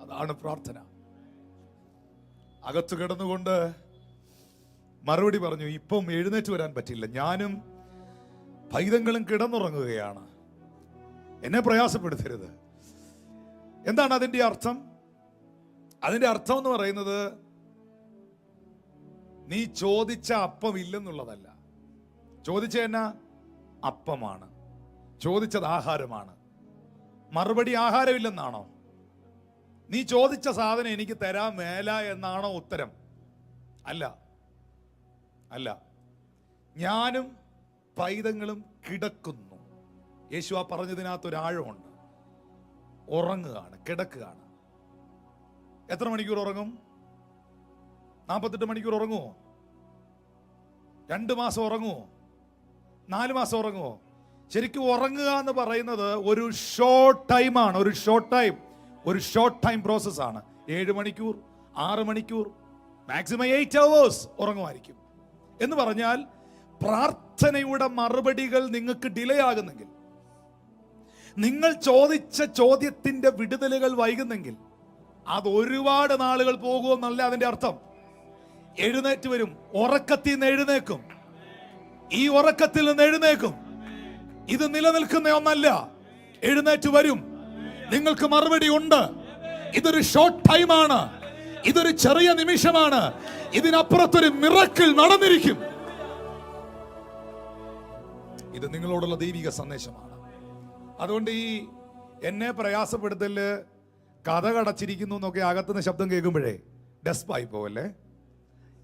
അതാണ് പ്രാർത്ഥന. അകത്ത് കിടന്നുകൊണ്ട് മറുപടി പറഞ്ഞു, ഇപ്പം എഴുന്നേറ്റ് വരാൻ പറ്റില്ല, ഞാനും പൈതങ്ങളും കിടന്നുറങ്ങുകയാണ്, എന്നെ പ്രയാസപ്പെടുത്തരുത്. എന്താണ് അതിന്റെ അർത്ഥം? അതിന്റെ അർത്ഥം എന്ന് പറയുന്നത്, നീ ചോദിച്ച അപ്പം ഇല്ലെന്നുള്ളതല്ല. ചോദിച്ച എന്നാ? അപ്പമാണ്. ചോദിച്ചത് ആഹാരമാണ്. മറുപടി ആഹാരമില്ലെന്നാണോ? നീ ചോദിച്ച സാധനം എനിക്ക് തരാൻ മേല എന്നാണോ ഉത്തരം? അല്ല, അല്ല. ഞാനും പൈതങ്ങളും കിടക്കുന്നു. യേശു ആ പറഞ്ഞതിനകത്ത് ഒരു ആഴമുണ്ട്. ഉറങ്ങുകയാണ്, കിടക്കുകയാണ്. എത്ര മണിക്കൂർ ഉറങ്ങും? 48 മണിക്കൂർ ഉറങ്ങുമോ? 2 മാസം ഉറങ്ങുമോ? 4 മാസം ഉറങ്ങുമോ? ശരിക്കും ഉറങ്ങുക എന്ന് പറയുന്നത് ഒരു ഷോർട്ട് ടൈമാണ്. ഒരു ഷോർട്ട് ടൈം പ്രോസസ്സാണ്. 7 മണിക്കൂർ, 6 മണിക്കൂർ, മാക്സിമം 8 hours ഉറങ്ങുമായിരിക്കും. എന്ന് പറഞ്ഞാൽ പ്രാർത്ഥനയുടെ മറുപടികൾ നിങ്ങൾക്ക് ഡിലേ ആകുന്നെങ്കിൽ, നിങ്ങൾ ചോദിച്ച ചോദ്യത്തിന്റെ വിടുതലുകൾ വൈകുന്നെങ്കിൽ, അത് ഒരുപാട് നാളുകൾ പോകുമെന്നല്ല അതിന്റെ അർത്ഥം. എഴുന്നേറ്റ് വരും, ഉറക്കത്തിൽ നിന്ന് എഴുന്നേക്കും. ഈ ഉറക്കത്തിൽ നിന്ന് എഴുന്നേക്കും. ഇത് നിലനിൽക്കുന്ന ഒന്നല്ല. എഴുന്നേറ്റ് വരും, നിങ്ങൾക്ക് മറുപടി ഉണ്ട്. ഇതൊരു ഷോർട്ട് ടൈമാണ്, ഇതൊരു ചെറിയ നിമിഷമാണ്. ഇതിനപ്പുറത്തൊരു മിറക്കിൾ നടന്നിരിക്കും. ഇത് നിങ്ങളോടുള്ള ദൈവിക സന്ദേശമാണ്. അതുകൊണ്ട് ഈ എന്നെ പ്രയാസപ്പെടുത്തല്, കഥ കടച്ചിരിക്കുന്നു എന്നൊക്കെ അകത്തുനിന്ന് ശബ്ദം കേൾക്കുമ്പോഴേ ഡെസ്പായി പോവല്ലേ.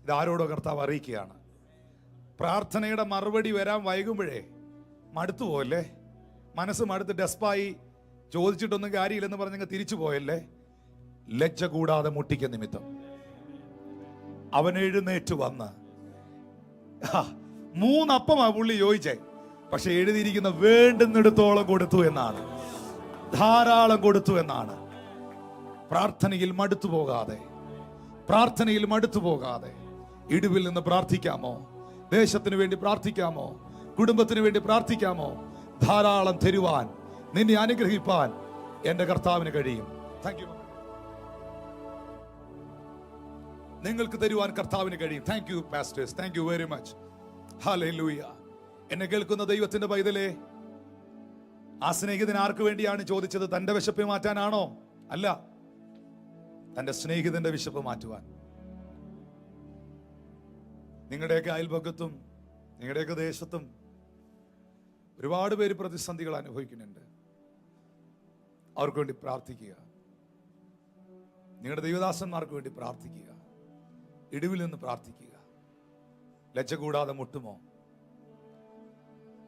ഇതാരോടോ കർത്താവ് അറിയിക്കുകയാണ്. പ്രാർത്ഥനയുടെ മറുപടി വരാൻ വൈകുമ്പോഴേ മടുത്തു പോവല്ലേ. മനസ്സ് മടുത്ത് ഡെസ്പായി, ചോദിച്ചിട്ടൊന്നും കാര്യമില്ലെന്ന് പറഞ്ഞങ്ങ് തിരിച്ചു പോയല്ലേ. ലജ്ജ കൂടാതെ മുട്ടിക്ക നിമിത്തം അവൻ എഴുന്നേറ്റ് വന്ന് 3 അപ്പമാ പുള്ളി ചോദിച്ചേ. പക്ഷെ എഴുതിയിരിക്കുന്ന വേണ്ടുന്നിടത്തോളം കൊടുത്തു എന്നാണ്, ധാരാളം കൊടുത്തു എന്നാണ്. പ്രാർത്ഥനയിൽ മടുത്തു പോകാതെ ഇടിവിൽ നിന്ന് പ്രാർത്ഥിക്കാമോ? ദേശത്തിന് വേണ്ടി പ്രാർത്ഥിക്കാമോ? കുടുംബത്തിന് വേണ്ടി പ്രാർത്ഥിക്കാമോ? ധാരാളം തരുവാൻ, നിന്നെ അനുഗ്രഹിപ്പാൻ എന്റെ കർത്താവിന് കഴിയും. Thank you. നിങ്ങൾക്ക് തരുവാൻ കർത്താവിന് കഴിയും. Thank you pastors, thank you very much. Hallelujah. എന്നെ കേൾക്കുന്ന ദൈവത്തിന്റെ പൈതലേ, ആ സ്നേഹിതൻ ആർക്ക് വേണ്ടിയാണ് ചോദിച്ചത്? തന്റെ വിശപ്പ് മാറ്റാനാണോ? അല്ല, തന്റെ സ്നേഹിതന്റെ വിശപ്പ് മാറ്റുവാൻ. നിങ്ങളുടെയൊക്കെ അയൽപക്കത്തും നിങ്ങളുടെയൊക്കെ ദേശത്തും ഒരുപാട് പേര് പ്രതിസന്ധികൾ അനുഭവിക്കുന്നുണ്ട്. അവർക്ക് വേണ്ടി പ്രാർത്ഥിക്കുക. നിങ്ങളുടെ ദൈവദാസന്മാർക്ക് വേണ്ടി പ്രാർത്ഥിക്കുക. ഇടിവിൽ നിന്ന് പ്രാർത്ഥിക്കുക. ലജ്ജ കൂടാതെ മുട്ടുമോ?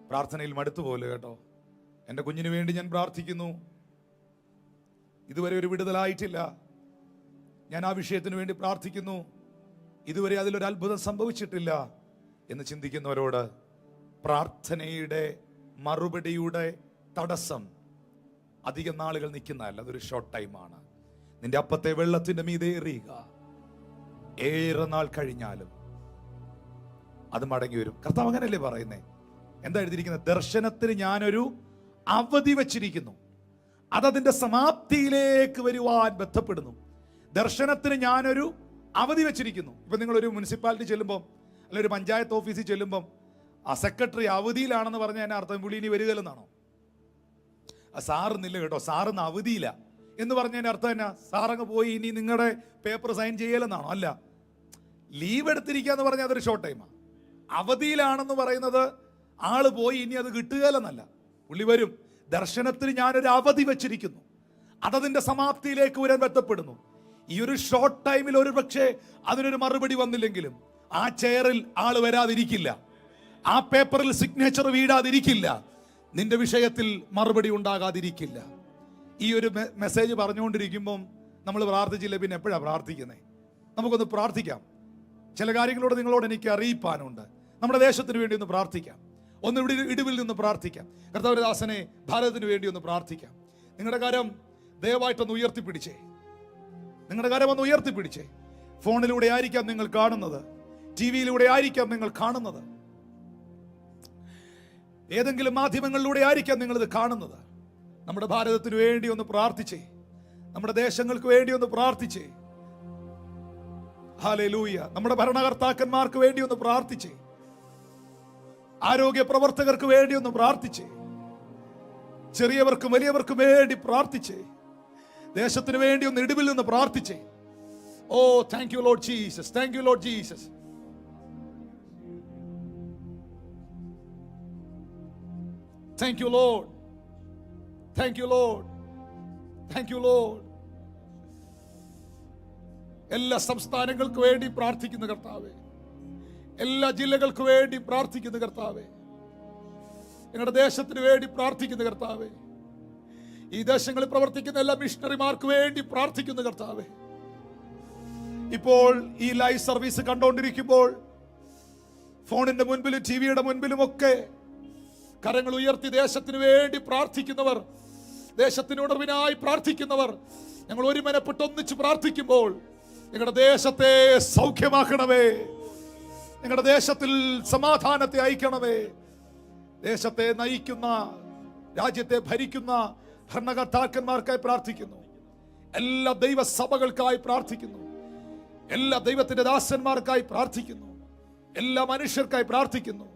പ്രാർത്ഥനയിൽ മടുത്തു പോലെ കേട്ടോ. എൻ്റെ കുഞ്ഞിന് വേണ്ടി ഞാൻ പ്രാർത്ഥിക്കുന്നു, ഇതുവരെ ഒരു വിടുതലായിട്ടില്ല. ഞാൻ ആ വിഷയത്തിന് വേണ്ടി പ്രാർത്ഥിക്കുന്നു, ഇതുവരെ അതിലൊരു അത്ഭുതം സംഭവിച്ചിട്ടില്ല എന്ന് ചിന്തിക്കുന്നവരോട്, പ്രാർത്ഥനയുടെ മറുപടിയുടെ തടസ്സം അധികം നാളുകൾ നിൽക്കുന്നതല്ല, അതൊരു ഷോർട്ട് ടൈമാണ്. നിന്റെ അപ്പത്തെ വെള്ളത്തിന്റെ മീതെ എറിയുക, ഏറെ നാൾ കഴിഞ്ഞാലും അത് മടങ്ങി വരും. കർത്താവ് അങ്ങനല്ലേ പറയുന്നേ? എന്താ എഴുതിയിരിക്കുന്നത്? ദർശനത്തിന് ഞാനൊരു അവധി വച്ചിരിക്കുന്നു, അതതിന്റെ സമാപ്തിയിലേക്ക് വരുവാൻ ബന്ധപ്പെടുന്നു. ദർശനത്തിന് ഞാനൊരു അവധി വെച്ചിരിക്കുന്നു. ഇപ്പൊ നിങ്ങളൊരു മുനിസിപ്പാലിറ്റി ചെല്ലുമ്പം, അല്ലെ ഒരു പഞ്ചായത്ത് ഓഫീസിൽ ചെല്ലുമ്പം, ആ സെക്രട്ടറി അവധിയിലാണെന്ന് പറഞ്ഞാൽ എന്നെ അർത്ഥം പുള്ളി ഇനി വരികയില്ലെന്നാണോ? സാറിന്നില്ല കേട്ടോ, സാറിന്ന് അവധിയില്ല എന്ന് പറഞ്ഞതിന്റെ അർത്ഥം എന്നാ? സാറങ്ങ് പോയി ഇനി നിങ്ങളുടെ പേപ്പർ സൈൻ ചെയ്യലെന്നാണോ? അല്ല, ലീവ് എടുത്തിരിക്കുക എന്ന് പറഞ്ഞാൽ അതൊരു ഷോർട്ട് ടൈമാണ്. അവധിയിലാണെന്ന് പറയുന്നത് ആള് പോയി ഇനി അത് കിട്ടുകയില്ലെന്നല്ല, പുള്ളി വരും. ദർശനത്തിന് ഞാനൊരു അവധി വെച്ചിരിക്കുന്നു, അതതിന്റെ സമാപ്തിയിലേക്ക് വരാൻ ബന്ധപ്പെടുന്നു. ഈ ഒരു ഷോർട്ട് ടൈമിൽ ഒരു പക്ഷേ അതിനൊരു മറുപടി വന്നില്ലെങ്കിലും ആ ചെയറിൽ ആള് വരാതിരിക്കില്ല, ആ പേപ്പറിൽ സിഗ്നേച്ചർ വീഴാതിരിക്കില്ല, നിന്റെ വിഷയത്തിൽ മറുപടി ഉണ്ടാകാതിരിക്കില്ല. ഈ ഒരു മെസ്സേജ് പറഞ്ഞുകൊണ്ടിരിക്കുമ്പം നമ്മൾ പ്രാർത്ഥിച്ചില്ല, പിന്നെ എപ്പോഴാണ് പ്രാർത്ഥിക്കുന്നത്? നമുക്കൊന്ന് പ്രാർത്ഥിക്കാം. ചില കാര്യങ്ങളോട് നിങ്ങളോട് എനിക്ക് അറിയിപ്പാനുണ്ട്. നമ്മുടെ ദേശത്തിന് വേണ്ടി ഒന്ന് പ്രാർത്ഥിക്കാം. ഒന്ന് ഇവിടെ ഇടിവിൽ നിന്ന് പ്രാർത്ഥിക്കാം. കർത്താവിന്റെ ദാസനെ, ഭാരതത്തിന് വേണ്ടി ഒന്ന് പ്രാർത്ഥിക്കാം. നിങ്ങളുടെ കാര്യം ദയവായിട്ടൊന്ന് ഉയർത്തിപ്പിടിച്ചേ. നിങ്ങളുടെ കാര്യം ഒന്ന് ഉയർത്തിപ്പിടിച്ചേ. ഫോണിലൂടെ ആയിരിക്കാം നിങ്ങൾ കാണുന്നത്, ടിവിയിലൂടെ ആയിരിക്കാം നിങ്ങൾ കാണുന്നത്, ഏതെങ്കിലും മാധ്യമങ്ങളിലൂടെ ആയിരിക്കാം നിങ്ങളിത് കാണുന്നത്. നമ്മുടെ ഭാരതത്തിന് വേണ്ടി ഒന്ന് പ്രാർത്ഥിച്ചേ. നമ്മുടെ ദേശങ്ങൾക്ക് വേണ്ടി ഒന്ന് പ്രാർത്ഥിച്ചേ. ഹല്ലേലൂയ. നമ്മുടെ ഭരണകർത്താക്കന്മാർക്ക് വേണ്ടി ഒന്ന് പ്രാർത്ഥിച്ചേ. ആരോഗ്യ പ്രവർത്തകർക്ക് വേണ്ടി ഒന്ന് പ്രാർത്ഥിച്ചേ. ചെറിയവർക്കും വലിയവർക്കും വേണ്ടി പ്രാർത്ഥിച്ചേ. ദേശത്തിന് വേണ്ടി ഒന്ന് ഇടിവിൽ നിന്ന് പ്രാർത്ഥിച്ചേ. Oh, thank you Lord Jesus, thank you Lord Jesus. Thank you Lord, thank you Lord, thank you Lord. എല്ലാ സംസ്ഥാനങ്ങൾക്ക് വേണ്ടി പ്രാർത്ഥിക്കുന്ന കർത്താവേ, എല്ലാ ജില്ലകൾക്ക് വേണ്ടി പ്രാർത്ഥിക്കുന്നു കർത്താവേ. ഞങ്ങളുടെ ദേശത്തിന് വേണ്ടി പ്രാർത്ഥിക്കുന്നു കർത്താവേ. ഈ ദേശങ്ങളിൽ പ്രവർത്തിക്കുന്ന എല്ലാ മിഷണറിമാർക്ക് വേണ്ടി പ്രാർത്ഥിക്കുന്നു കർത്താവേ. ഇപ്പോൾ ഈ ലൈവ് സർവീസ് കണ്ടുകൊണ്ടിരിക്കുമ്പോൾ ഫോണിന്റെ മുൻപിലും ടിവിയുടെ മുൻപിലും ഒക്കെ കരങ്ങൾ ഉയർത്തി ദേശത്തിന് വേണ്ടി പ്രാർത്ഥിക്കുന്നവർ, ദേശത്തിന് ഉണർവിനായി പ്രാർത്ഥിക്കുന്നവർ, ഞങ്ങൾ ഒരുമനപ്പെട്ട് ഒന്നിച്ച് പ്രാർത്ഥിക്കുമ്പോൾ ഞങ്ങളുടെ ദേശത്തെ സൗഖ്യമാക്കണമേ, ഞങ്ങളുടെ ദേശത്തിൽ സമാധാനത്തെ അയക്കണമേ. ദേശത്തെ നയിക്കുന്ന, രാജ്യത്തെ ഭരിക്കുന്ന ഭരണകർത്താക്കന്മാർക്കായി പ്രാർത്ഥിക്കുന്നു. എല്ലാ ദൈവസഭകൾക്കായി പ്രാർത്ഥിക്കുന്നു. എല്ലാ ദൈവത്തിന്റെ ദാസന്മാർക്കായി പ്രാർത്ഥിക്കുന്നു. എല്ലാ മനുഷ്യർക്കായി പ്രാർത്ഥിക്കുന്നു.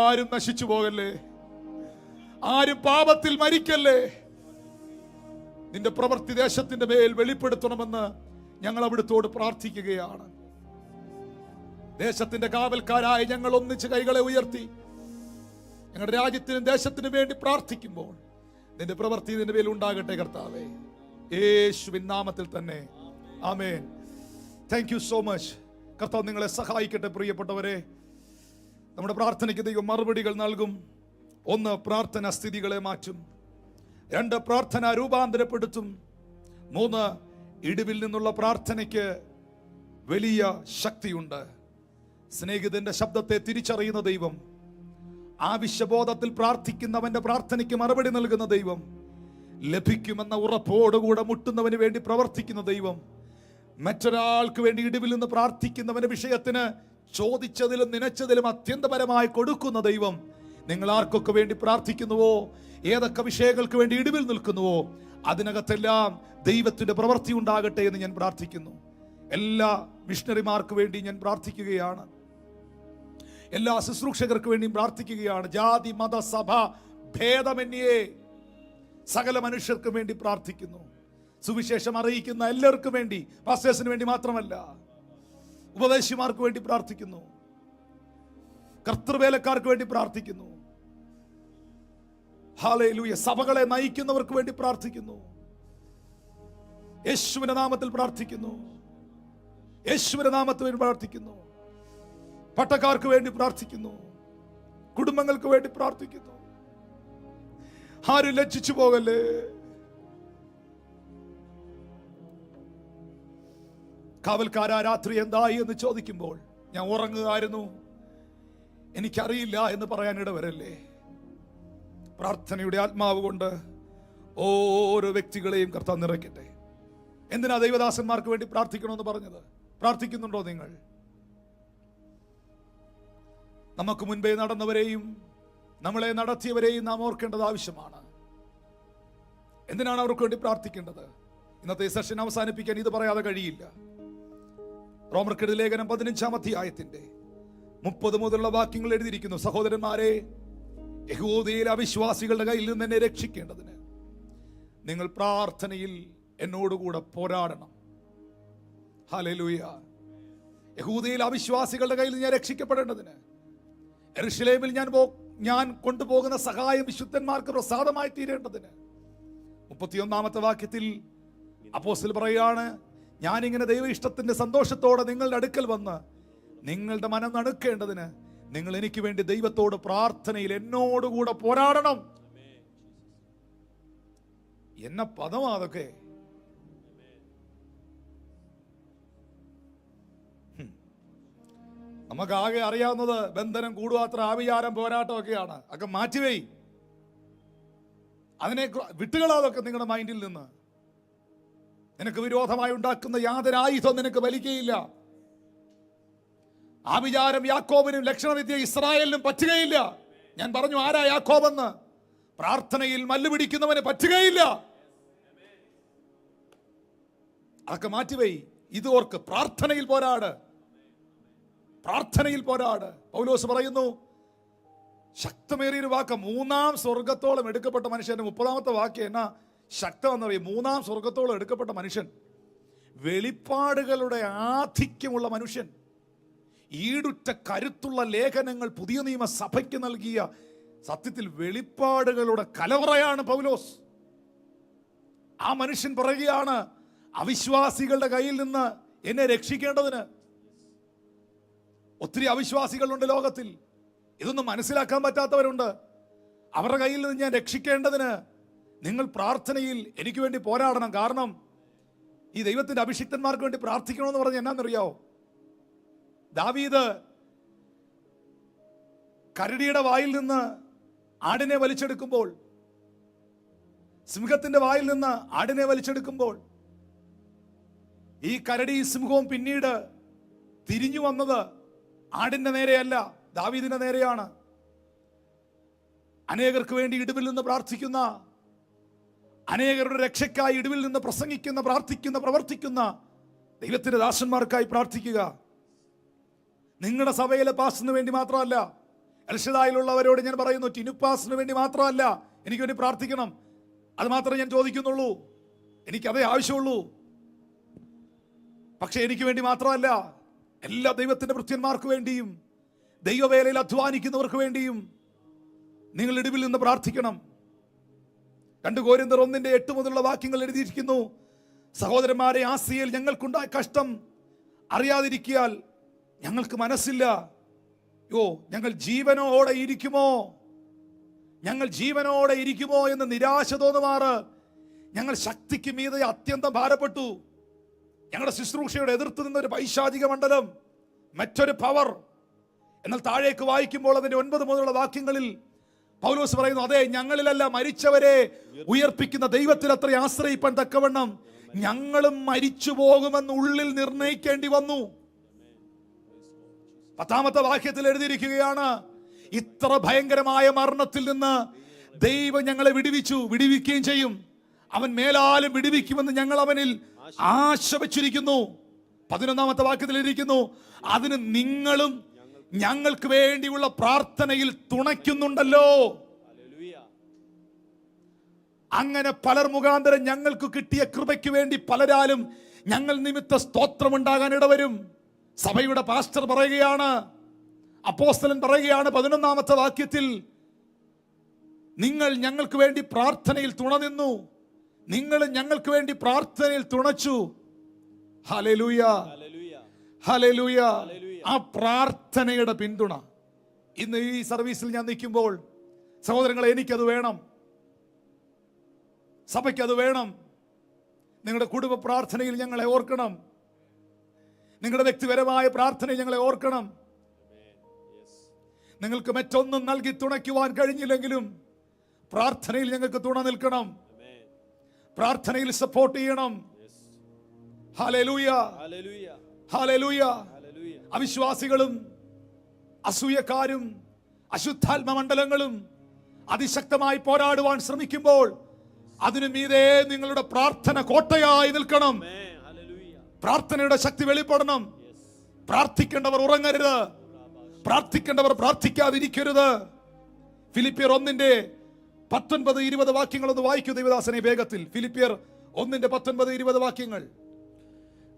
ആരും നശിച്ചു പോകല്ലേ, ആരും പാപത്തിൽ മരിക്കല്ലേ. നിന്റെ പ്രവൃത്തി ദേശത്തിന്റെ മേൽ വെളിപ്പെടുത്തണമെന്ന് ഞങ്ങൾ അവിടുത്തോട് പ്രാർത്ഥിക്കുകയാണ്. ദേശത്തിന്റെ കാവൽക്കാരായി ഞങ്ങൾ ഒന്നിച്ച് കൈകളെ ഉയർത്തി ഞങ്ങളുടെ രാജ്യത്തിനും ദേശത്തിനും വേണ്ടി പ്രാർത്ഥിക്കുമ്പോൾ നിന്റെ പ്രവൃത്തി ഇതിന്റെ മേൽ ഉണ്ടാകട്ടെ കർത്താവേ, യേശുവിൻ നാമത്തിൽ തന്നെ. ആമേൻ. Thank you so much. കർത്താവ് നിങ്ങളെ സഹായിക്കട്ടെ. പ്രിയപ്പെട്ടവരെ, നമ്മുടെ പ്രാർത്ഥനയ്ക്ക് ദൈവം മറുപടികൾ നൽകും. 1, പ്രാർത്ഥന സ്ഥിതികളെ മാറ്റും. 2, പ്രാർത്ഥന രൂപാന്തരപ്പെടുത്തും. 3, ഇടിവിൽ നിന്നുള്ള പ്രാർത്ഥനയ്ക്ക് വലിയ ശക്തിയുണ്ട്. സ്നേഹിതന്റെ ശബ്ദത്തെ തിരിച്ചറിയുന്ന ദൈവം, ആവശ്യബോധത്തിൽ പ്രാർത്ഥിക്കുന്നവന്റെ പ്രാർത്ഥനയ്ക്ക് മറുപടി നൽകുന്ന ദൈവം, ലഭിക്കുമെന്ന ഉറപ്പോടുകൂടെ മുട്ടുന്നവന് വേണ്ടി പ്രവർത്തിക്കുന്ന ദൈവം, മറ്റൊരാൾക്ക് വേണ്ടി ഇടിവിൽ നിന്ന് പ്രാർത്ഥിക്കുന്നവന്റെ വിഷയത്തിന് ചോദിച്ചതിലും നനച്ചതിലും അത്യന്തപരമായി കൊടുക്കുന്ന ദൈവം, നിങ്ങൾ ആർക്കൊക്കെ വേണ്ടി പ്രാർത്ഥിക്കുന്നുവോ, ഏതൊക്കെ വിഷയങ്ങൾക്ക് വേണ്ടി ഇടിവിൽ നിൽക്കുന്നുവോ, അതിനകത്തെല്ലാം ദൈവത്തിന്റെ പ്രവൃത്തി ഉണ്ടാകട്ടെ എന്ന് ഞാൻ പ്രാർത്ഥിക്കുന്നു. എല്ലാ മിഷണറിമാർക്ക് വേണ്ടി ഞാൻ പ്രാർത്ഥിക്കുകയാണ്. എല്ലാ ശുശ്രൂഷകർക്ക് വേണ്ടിയും പ്രാർത്ഥിക്കുകയാണ്. ജാതി മത സഭ ഭേദമന്യേ സകല മനുഷ്യർക്ക് വേണ്ടി പ്രാർത്ഥിക്കുന്നു. സുവിശേഷം അറിയിക്കുന്ന എല്ലാവർക്കും വേണ്ടി, പാസ്റ്റേഴ്സിന് വേണ്ടി മാത്രമല്ല, ഉപദേശിമാർക്ക് വേണ്ടി പ്രാർത്ഥിക്കുന്നു, കർത്തൃവേലക്കാർക്ക് വേണ്ടി പ്രാർത്ഥിക്കുന്നു. ഹല്ലേലൂയ. സഭകളെ നയിക്കുന്നവർക്ക് വേണ്ടി പ്രാർത്ഥിക്കുന്നു. യേശുവിന്റെ നാമത്തിൽ പ്രാർത്ഥിക്കുന്നു. യേശുവിന്റെ നാമത്തിൽ വേണ്ടി പ്രാർത്ഥിക്കുന്നു. പട്ടക്കാർക്ക് വേണ്ടി പ്രാർത്ഥിക്കുന്നു. കുടുംബങ്ങൾക്ക് വേണ്ടി പ്രാർത്ഥിക്കുന്നു. ആരും ലജ്ജിച്ചു പോകല്ലേ. കാവൽക്കാരാ, രാത്രി എന്തായി എന്ന് ചോദിക്കുമ്പോൾ ഞാൻ ഉറങ്ങുകയായിരുന്നു, എനിക്കറിയില്ല എന്ന് പറയാനിട വരല്ലേ. പ്രാർത്ഥനയുടെ ആത്മാവ് കൊണ്ട് ഓരോ വ്യക്തികളെയും കർത്താവ് നിറയ്ക്കട്ടെ. എന്തിനാ ദൈവദാസന്മാർക്ക് വേണ്ടി പ്രാർത്ഥിക്കണമെന്ന് പറഞ്ഞത്? പ്രാർത്ഥിക്കുന്നുണ്ടോ നിങ്ങൾ? നമുക്ക് മുൻപേ നടന്നവരെയും നമ്മളെ നടത്തിയവരെയും നാം ഓർക്കേണ്ടത് ആവശ്യമാണ്. എന്തിനാണ് അവർക്ക് വേണ്ടി പ്രാർത്ഥിക്കേണ്ടത്? ഇന്നത്തെ സെഷൻ അവസാനിപ്പിക്കാൻ ഇത് പറയാതെ കഴിയില്ല. റോമർക്കെഴുതിയ ലേഖനം 15-ാം അധ്യായത്തിന്റെ 30 മുതലുള്ള വാക്യങ്ങൾ എഴുതിയിരിക്കുന്നു. സഹോദരന്മാരെ, യഹൂദയിലെ അവിശ്വാസികളുടെ കയ്യിൽ നിന്ന് എന്നെ രക്ഷിക്കേണ്ടതിന് നിങ്ങൾ പ്രാർത്ഥനയിൽ എന്നോടുകൂടെ പോരാടണം. ഹല്ലേലൂയ. യഹൂദയിലെ അവിശ്വാസികളുടെ കയ്യിൽ ഞാൻ രക്ഷിക്കപ്പെടേണ്ടതിന് യെരൂശലേമിൽ ഞാൻ കൊണ്ടുപോകുന്ന സഹായം വിശുദ്ധന്മാർക്ക് പ്രസാദമായി തീരേണ്ടതിന് 31-ാമത്തെ വാക്യത്തിൽ അപ്പോസ്തലൻ പറയുകയാണ്, ഞാനിങ്ങനെ ദൈവ ഇഷ്ടത്തിന്റെ സന്തോഷത്തോടെ നിങ്ങളുടെ അടുക്കൽ വന്ന് നിങ്ങളുടെ മനം നടുക്കേണ്ടതിന് നിങ്ങൾ എനിക്ക് വേണ്ടി ദൈവത്തോട് പ്രാർത്ഥനയിൽ എന്നോടുകൂടെ പോരാടണം. എന്ന പദമാ അതൊക്കെ. നമുക്കാകെ അറിയാവുന്നത് ബന്ധനം, കൂടുപാത്ര, ആവിചാരം, പോരാട്ടം ഒക്കെയാണ്. അതൊക്കെ മാറ്റിവേ. അതിനെ വിട്ടുകളാതൊക്കെ നിങ്ങളുടെ മൈൻഡിൽ നിന്ന്. നിനക്ക് വിരോധമായി ഉണ്ടാക്കുന്ന യാതൊരു ആയുധം നിനക്ക് വലിക്കുകയില്ല. ആവിചാരം യാക്കോബിനും ലക്ഷണവിദ്യ ഇസ്രായേലിനും പറ്റുകയില്ല. ഞാൻ പറഞ്ഞു ആരാ യാക്കോബെന്ന്. പ്രാർത്ഥനയിൽ മല്ല് പിടിക്കുന്നവന് പറ്റുകയില്ല. അതൊക്കെ മാറ്റിവേ. ഇത് ഓർക്ക്, പ്രാർത്ഥനയിൽ പോരാട്, പ്രാർത്ഥനയിൽ പോരാട്. പൗലോസ് പറയുന്നു, ശക്തമേറിയൊരു വാക്ക്, 3-ാം സ്വർഗത്തോളം എടുക്കപ്പെട്ട മനുഷ്യന്റെ 30-ാമത്തെ വാക്യം എന്നാ ശക്തമെന്ന് പറയും. 3-ാം സ്വർഗത്തോളം എടുക്കപ്പെട്ട മനുഷ്യൻ, വെളിപ്പാടുകളുടെ ആധിക്യമുള്ള മനുഷ്യൻ, ഈടുറ്റ കരുത്തുള്ള ലേഖനങ്ങൾ പുതിയ നിയമസഭയ്ക്ക് നൽകിയ സത്യത്തിൽ വെളിപ്പാടുകളുടെ കലവറയാണ് പൗലോസ്. ആ മനുഷ്യൻ പറയുകയാണ്, അവിശ്വാസികളുടെ കയ്യിൽ നിന്ന് എന്നെ രക്ഷിക്കേണ്ടതിന് ഒത്തിരി അവിശ്വാസികളുണ്ട് ലോകത്തിൽ. ഇതൊന്നും മനസ്സിലാക്കാൻ പറ്റാത്തവരുണ്ട്. അവരുടെ കയ്യിൽ നിന്ന് ഞാൻ രക്ഷിക്കേണ്ടതിന് നിങ്ങൾ പ്രാർത്ഥനയിൽ എനിക്ക് വേണ്ടി പോരാടണം. കാരണം ഈ ദൈവത്തിന്റെ അഭിഷിക്തന്മാർക്ക് വേണ്ടി പ്രാർത്ഥിക്കണമെന്ന് പറഞ്ഞ് എന്നാന്നറിയാവോ? ദാവീദ് കരടിയുടെ വായിൽ നിന്ന് ആടിനെ വലിച്ചെടുക്കുമ്പോൾ, സിംഹത്തിന്റെ വായിൽ നിന്ന് ആടിനെ വലിച്ചെടുക്കുമ്പോൾ, ഈ കരടി സിംഹവും പിന്നീട് തിരിഞ്ഞു വന്നത് ആടിന്റെ നേരെയല്ല, ദാവീദിന്റെ നേരെയാണ്. അനേകർക്ക് വേണ്ടി ഇടിവിൽ നിന്ന് പ്രാർത്ഥിക്കുന്ന, അനേകരുടെ രക്ഷയ്ക്കായി ഇടിവിൽ നിന്ന് പ്രസംഗിക്കുന്ന, പ്രാർത്ഥിക്കുന്ന, പ്രവർത്തിക്കുന്ന ദൈവത്തിന്റെ ദാസന്മാർക്കായി പ്രാർത്ഥിക്കുക. നിങ്ങളുടെ സഭയിലെ പാസ്റ്ററിന് വേണ്ടി മാത്രമല്ല, എൽഷദായിലുള്ളവരോട് ഞാൻ പറയുന്നു, ടിനുപ്പാസിന് വേണ്ടി മാത്രമല്ല എനിക്ക് വേണ്ടി പ്രാർത്ഥിക്കണം. അത് മാത്രമേ ഞാൻ ചോദിക്കുന്നുള്ളൂ. എനിക്കതേ ആവശ്യമുള്ളൂ. പക്ഷെ എനിക്ക് വേണ്ടി മാത്രമല്ല, എല്ലാ ദൈവത്തിന്റെ ഭൃത്യന്മാർക്ക് വേണ്ടിയും ദൈവവേലയിൽ അധ്വാനിക്കുന്നവർക്ക് വേണ്ടിയും നിങ്ങൾ ഇടിവിൽ നിന്ന് പ്രാർത്ഥിക്കണം. 2 കൊരിന്ത്യർ 1:8 മുതലുള്ള വാക്യങ്ങൾ എഴുതിയിരിക്കുന്നു. സഹോദരന്മാരെ, ആസിയയിൽ ഞങ്ങൾക്കുണ്ടായ കഷ്ടം അറിയാതിരിക്കാൽ ഞങ്ങൾക്ക് മനസ്സില്ല. ഞങ്ങൾ ജീവനോടെ ഇരിക്കുമോ, ഞങ്ങൾ ജീവനോടെ ഇരിക്കുമോ എന്ന് നിരാശ തോന്നുമാറ് ഞങ്ങൾ ശക്തിക്ക് മീതെ അത്യന്തം ഭാരപ്പെട്ടു. ഞങ്ങളുടെ ശുശ്രൂഷയുടെ എതിർത്ത് നിന്നൊരു പൈശാചിക മണ്ഡലം, മറ്റൊരു പവർ. എന്നാൽ താഴേക്ക് വായിക്കുമ്പോൾ അതിന്റെ 9 മുതലുള്ള വാക്യങ്ങളിൽ പൗലോസ് പറയുന്നു, അതെ, ഞങ്ങളിലല്ല മരിച്ചവരെ ഉയർപ്പിക്കുന്ന ദൈവത്തിൽ അത്ര ആശ്രയിപ്പാൻ തക്കവണ്ണം ഞങ്ങളും മരിച്ചു പോകുമെന്ന് ഉള്ളിൽ നിർണയിക്കേണ്ടി വന്നു. 10ാമത്തെ വാക്യത്തിൽ എഴുതിയിരിക്കുകയാണ്, ഇത്ര ഭയങ്കരമായ മരണത്തിൽ നിന്ന് ദൈവം ഞങ്ങളെ വിടുവിക്കുകയും ചെയ്യും. അവൻ മേലാലും വിടുവിക്കുമെന്ന് ഞങ്ങൾ അവനിൽ ആശ വച്ചിരിക്കുന്നു. 11ാമത്തെ വാക്യത്തിൽ ഇരിക്കുന്നു, അതിന് നിങ്ങളും ഞങ്ങൾക്ക് വേണ്ടിയുള്ള പ്രാർത്ഥനയിൽ തുണയ്ക്കുന്നുണ്ടല്ലോ. അങ്ങനെ പലർ മുഖാന്തരം ഞങ്ങൾക്ക് കിട്ടിയ കൃപയ്ക്ക് വേണ്ടി പലരാലും ഞങ്ങൾ നിമിത്ത സ്തോത്രമുണ്ടാകാൻ ഇടവരും. സഭയുടെ പാസ്റ്റർ പറയുകയാണ്, അപ്പോസ്തലൻ പറയുകയാണ് 11ാമത്തെ വാക്യത്തിൽ, നിങ്ങൾ ഞങ്ങൾക്ക് വേണ്ടി പ്രാർത്ഥനയിൽ തുണനിന്നു, നിങ്ങൾ ഞങ്ങൾക്ക് വേണ്ടി പ്രാർത്ഥനയിൽ തുണച്ചു. Hallelujah, hallelujah. ആ പ്രാർത്ഥനയുടെ പിന്തുണ ഇന്ന് ഈ സർവീസിൽ ഞാൻ നിൽക്കുമ്പോൾ, സഹോദരങ്ങളെ, എനിക്കത് വേണം, സഭയ്ക്കത് വേണം. നിങ്ങളുടെ കുടുംബ പ്രാർത്ഥനയിൽ ഞങ്ങളെ ഓർക്കണം, നിങ്ങളുടെ വ്യക്തിപരമായ പ്രാർത്ഥനയിൽ ഞങ്ങളെ ഓർക്കണം. നിങ്ങൾക്ക് മറ്റൊന്നും നൽകി തുണയ്ക്കുവാൻ കഴിഞ്ഞില്ലെങ്കിലും പ്രാർത്ഥനയിൽ ഞങ്ങൾക്ക് തുണ നിൽക്കണം, പ്രാർത്ഥനയിൽ സപ്പോർട്ട് ചെയ്യണം. Hallelujah, hallelujah. അവിശ്വാസികളും അസൂയക്കാരും അശുദ്ധാത്മ മണ്ഡലങ്ങളും അതിശക്തമായി പോരാടുവാൻ ശ്രമിക്കുമ്പോൾ അതിനു മീതെ നിങ്ങളുടെ പ്രാർത്ഥന കോട്ടയായി നിൽക്കണം. പ്രാർത്ഥനയുടെ ശക്തി വെളിപ്പെടണം. പ്രാർത്ഥിക്കേണ്ടവർ ഉറങ്ങരുത്, പ്രാർത്ഥിക്കേണ്ടവർ പ്രാർത്ഥിക്കാതിരിക്കരുത്. ഫിലിപ്പിയർ 1:19-20 വാക്യങ്ങൾ ഒന്ന് വായിക്കൂ ദൈവദാസനെ വേഗത്തിൽ. ഫിലിപ്പിയർ 1:19-20 വാക്യങ്ങൾ.